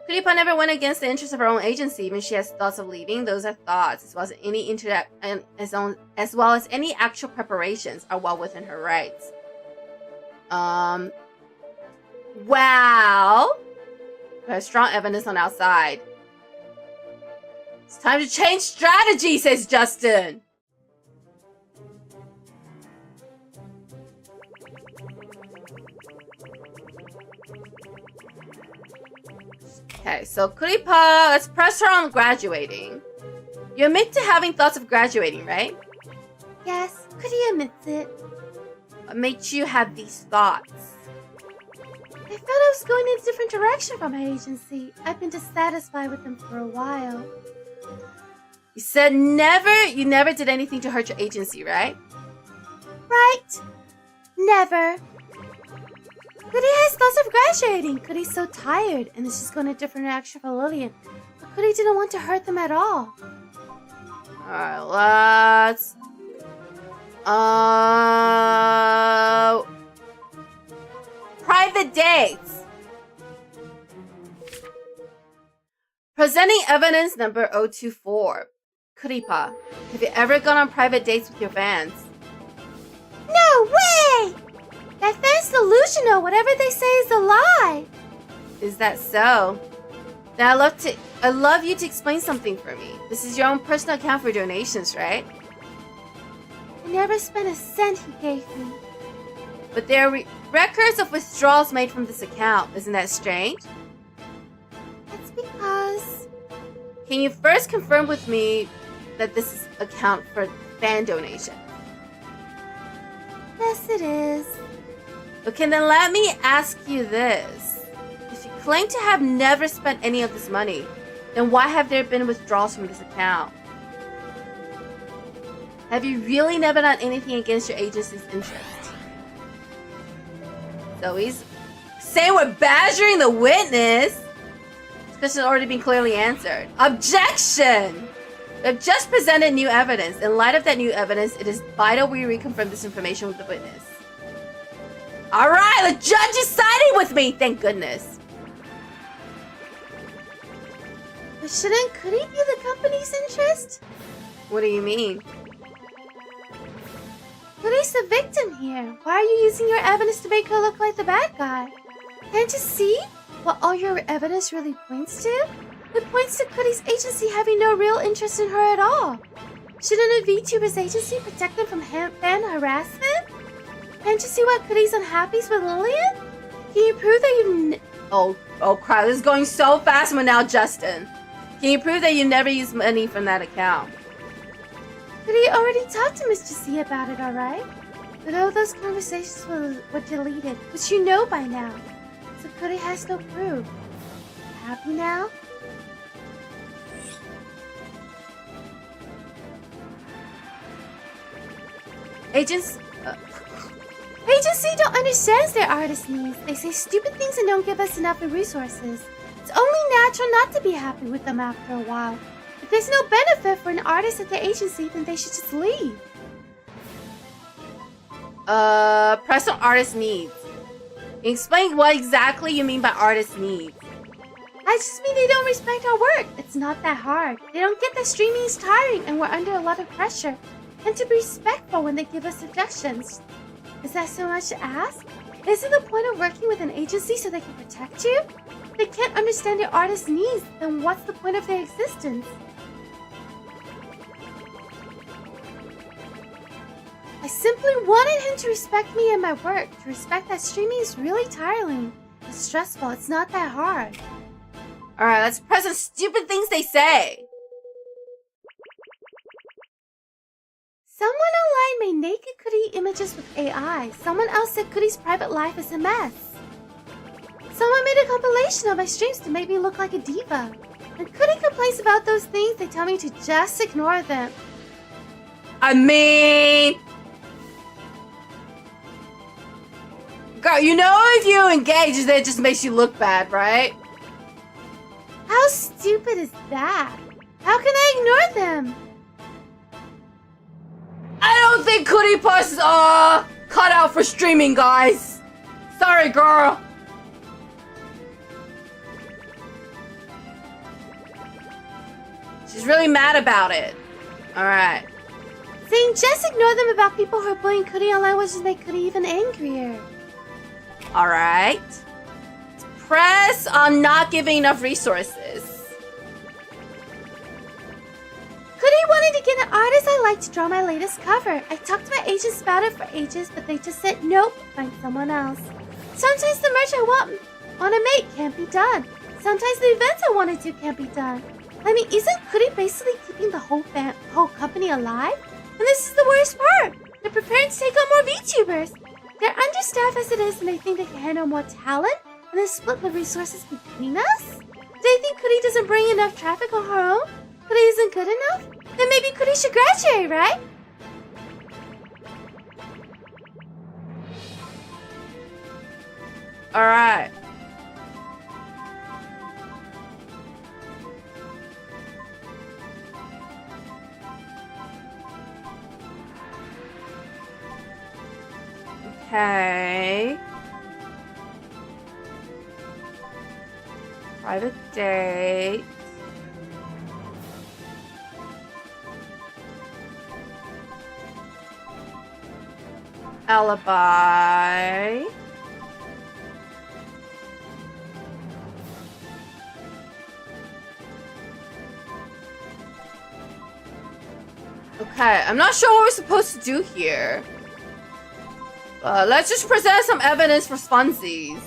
Cootie never went against the interests of her own agency, even if she has thoughts of leaving. Those are thoughts, as well as any actual preparations are well within her rights. Wow. There's strong evidence on our side. It's time to change strategy, says Justin. Okay, so Kuripa, let's press her on graduating. You admit to having thoughts of graduating, right? Yes, Cootie admits it. What makes you have these thoughts? I felt I was going in a different direction from my agency. I've been dissatisfied with them for a while. You said you never did anything to hurt your agency, right? Right. Never. Cootie has thoughts of graduating. Cootie's so tired, and it's just going in a different direction for Lillian. But Cootie didn't want to hurt them at all. Alright, let's... Private dates! Presenting evidence number 024. Kuripa, have you ever gone on private dates with your fans? No way! That fan's delusional. Whatever they say is a lie. Is that so? Then I'd love you to explain something for me. This is your own personal account for donations, right? I never spent a cent he gave me. But there are records of withdrawals made from this account. Isn't that strange? That's because... Can you first confirm with me that this is account for fan donation? Yes, it is. Okay, then let me ask you this. If you claim to have never spent any of this money, then why have there been withdrawals from this account? Have you really never done anything against your agency's interest? So he's saying we're badgering the witness. This question has already been clearly answered. Objection! We've just presented new evidence. In light of that new evidence, it is vital we reconfirm this information with the witness. Alright, the judge is siding with me! Thank goodness. But shouldn't Cootie be the company's interest? What do you mean? Cootie's the victim here. Why are you using your evidence to make her look like the bad guy? Can't you see what all your evidence really points to? It points to Cootie's agency having no real interest in her at all. Shouldn't a VTuber's agency protect them from fan harassment? Can't you see why Cootie's unhappy with Lillian? Can you prove that you've... Oh crap, this is going so fast with now, Justin. Can you prove that you never used money from that account? Cootie already talked to Mr. C about it, alright? But all those conversations were deleted, which you know by now. So Cootie has no proof. Happy now? Agency don't understand their artist needs. They say stupid things and don't give us enough resources. It's only natural not to be happy with them after a while. If there's no benefit for an artist at the agency, then they should just leave. Press on artist needs. Explain what exactly you mean by artist needs. I just mean they don't respect our work. It's not that hard. They don't get that streaming is tiring and we're under a lot of pressure. And to be respectful when they give us suggestions. Is that so much to ask? Isn't the point of working with an agency so they can protect you? If they can't understand your artist's needs, then what's the point of their existence? I simply wanted him to respect me and my work, to respect that streaming is really tiring. It's stressful, it's not that hard. Alright, let's press on stupid things they say. Someone online made naked Cootie images with AI. Someone else said Cootie's private life is a mess. Someone made a compilation of my streams to make me look like a diva. When Cootie complains about those things, they tell me to just ignore them. I mean... Girl, you know if you engage, that just makes you look bad, right? How stupid is that? How can I ignore them? I don't think Cootie Puss is cut out for streaming, guys. Sorry, girl. She's really mad about it. Alright. Saying just ignore them about people who are bullying Cootie online will just make Cootie even angrier. Alright. Press on not giving enough resources. Cootie wanted to get an artist I like to draw my latest cover. I talked to my agents about it for ages, but they just said nope, find someone else. Sometimes the merch I want to make can't be done. Sometimes the events I want to do can't be done. I mean, isn't Cootie basically keeping the whole company alive? And this is the worst part. They're preparing to take on more VTubers. They're understaffed as it is, and they think they can handle more talent and then split the resources between us? Do they think Cootie doesn't bring enough traffic on her own? Cootie isn't good enough? Then maybe Cootie should graduate, right? Alright. Okay. Private date. Alibi. Okay, I'm not sure what we're supposed to do here. Let's just present some evidence for funsies.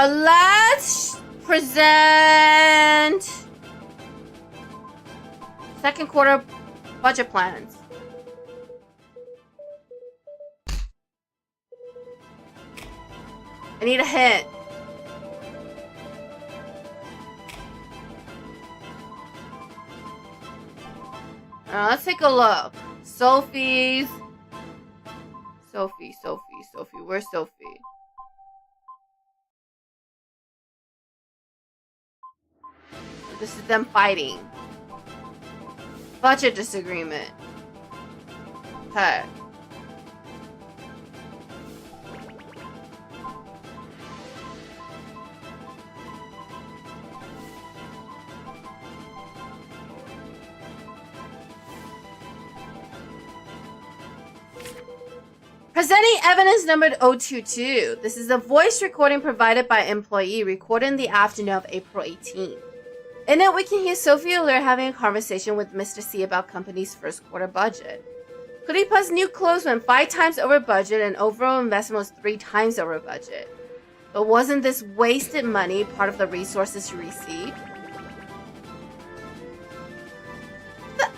Let's present second quarter budget plans. I need a hint. Let's take a look. Sophie. Where's Sophie? This is them fighting. Budget disagreement. Okay. Presenting evidence number 022. This is a voice recording provided by employee recorded in the afternoon of April 18th. In it, we can hear Sophie Allure having a conversation with Mr. C about company's first quarter budget. Cootie Puff's new clothes went 5 times over budget and overall investment was 3 times over budget. But wasn't this wasted money part of the resources she received? But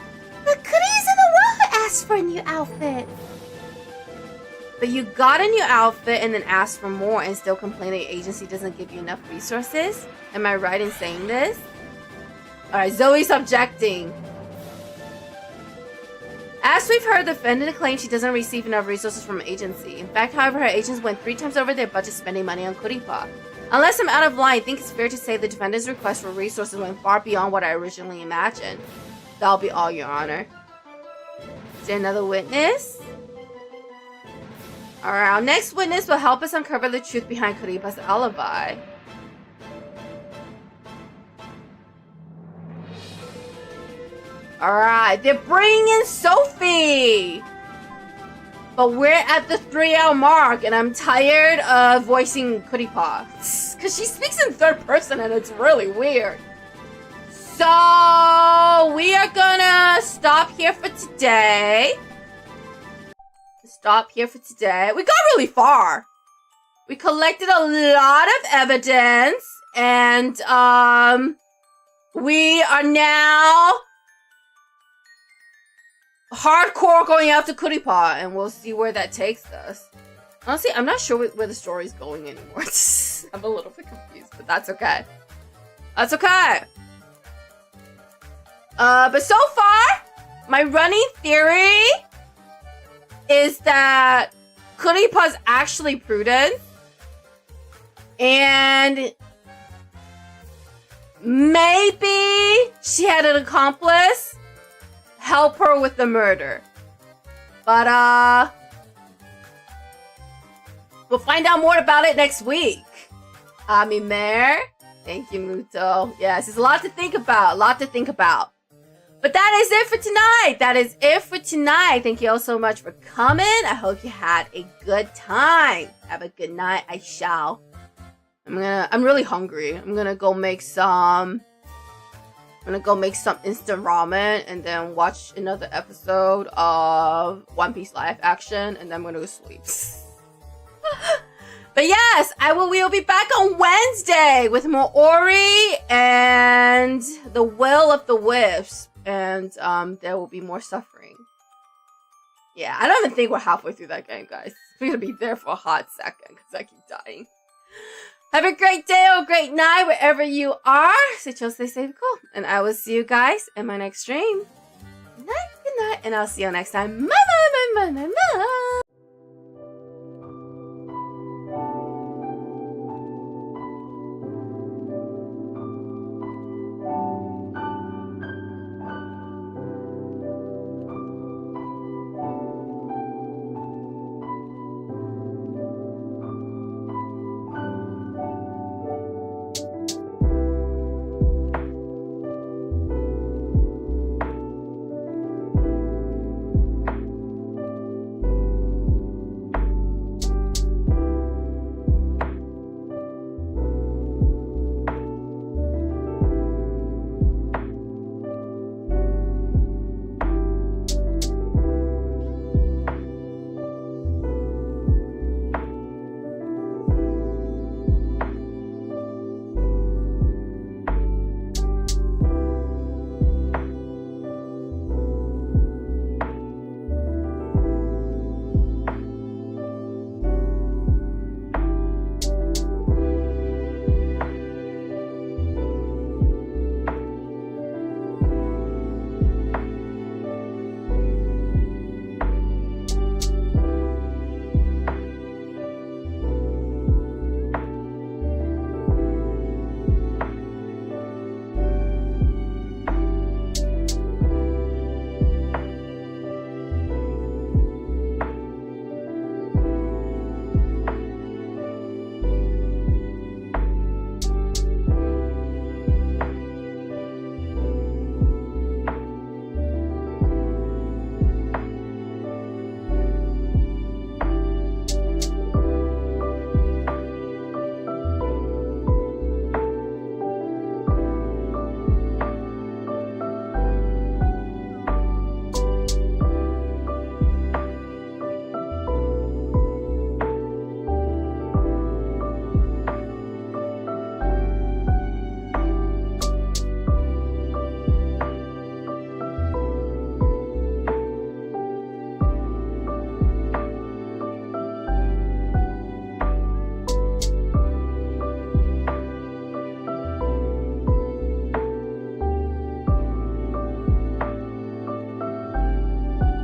Cootie isn't the one who asked for a new outfit. But you got a new outfit and then asked for more and still complain the agency doesn't give you enough resources? Am I right in saying this? Alright, Zoe's objecting. As we've heard, the defendant claims she doesn't receive enough resources from agency. In fact, however, her agents went 3 times over their budget spending money on Kuripa. Unless I'm out of line, I think it's fair to say the defendant's request for resources went far beyond what I originally imagined. That'll be all, Your Honor. Is there another witness? Alright, our next witness will help us uncover the truth behind Kuripa's alibi. Alright, they're bringing in Sophie! But we're at the 3-hour mark, and I'm tired of voicing Kuripa. Because she speaks in third person, and it's really weird. So, we are gonna stop here for today. We got really far. We collected a lot of evidence, and, we are now hardcore going after Kuripa, and we'll see where that takes us. Honestly, I'm not sure where the story's going anymore. I'm a little bit confused, but that's okay. That's okay. But so far, my running theory is that Kuripa's actually prudent, and maybe she had an accomplice help her with the murder. But, we'll find out more about it next week. Ami Mare. Thank you, Muto. Yes, there's a lot to think about. But that is it for tonight. Thank you all so much for coming. I hope you had a good time. Have a good night. I shall. I'm really hungry. I'm gonna go make some instant ramen and then watch another episode of One Piece live action, and then I'm gonna go sleep. But yes, we will be back on Wednesday with more Ori and the Will of the Wisp, and there will be more suffering. Yeah, I don't even think we're halfway through that game, guys. We're gonna be there for a hot second because I keep dying. Have a great day or a great night wherever you are. Stay chill, stay safe, cool. And I will see you guys in my next stream. Good night, and I'll see you next time. Bye.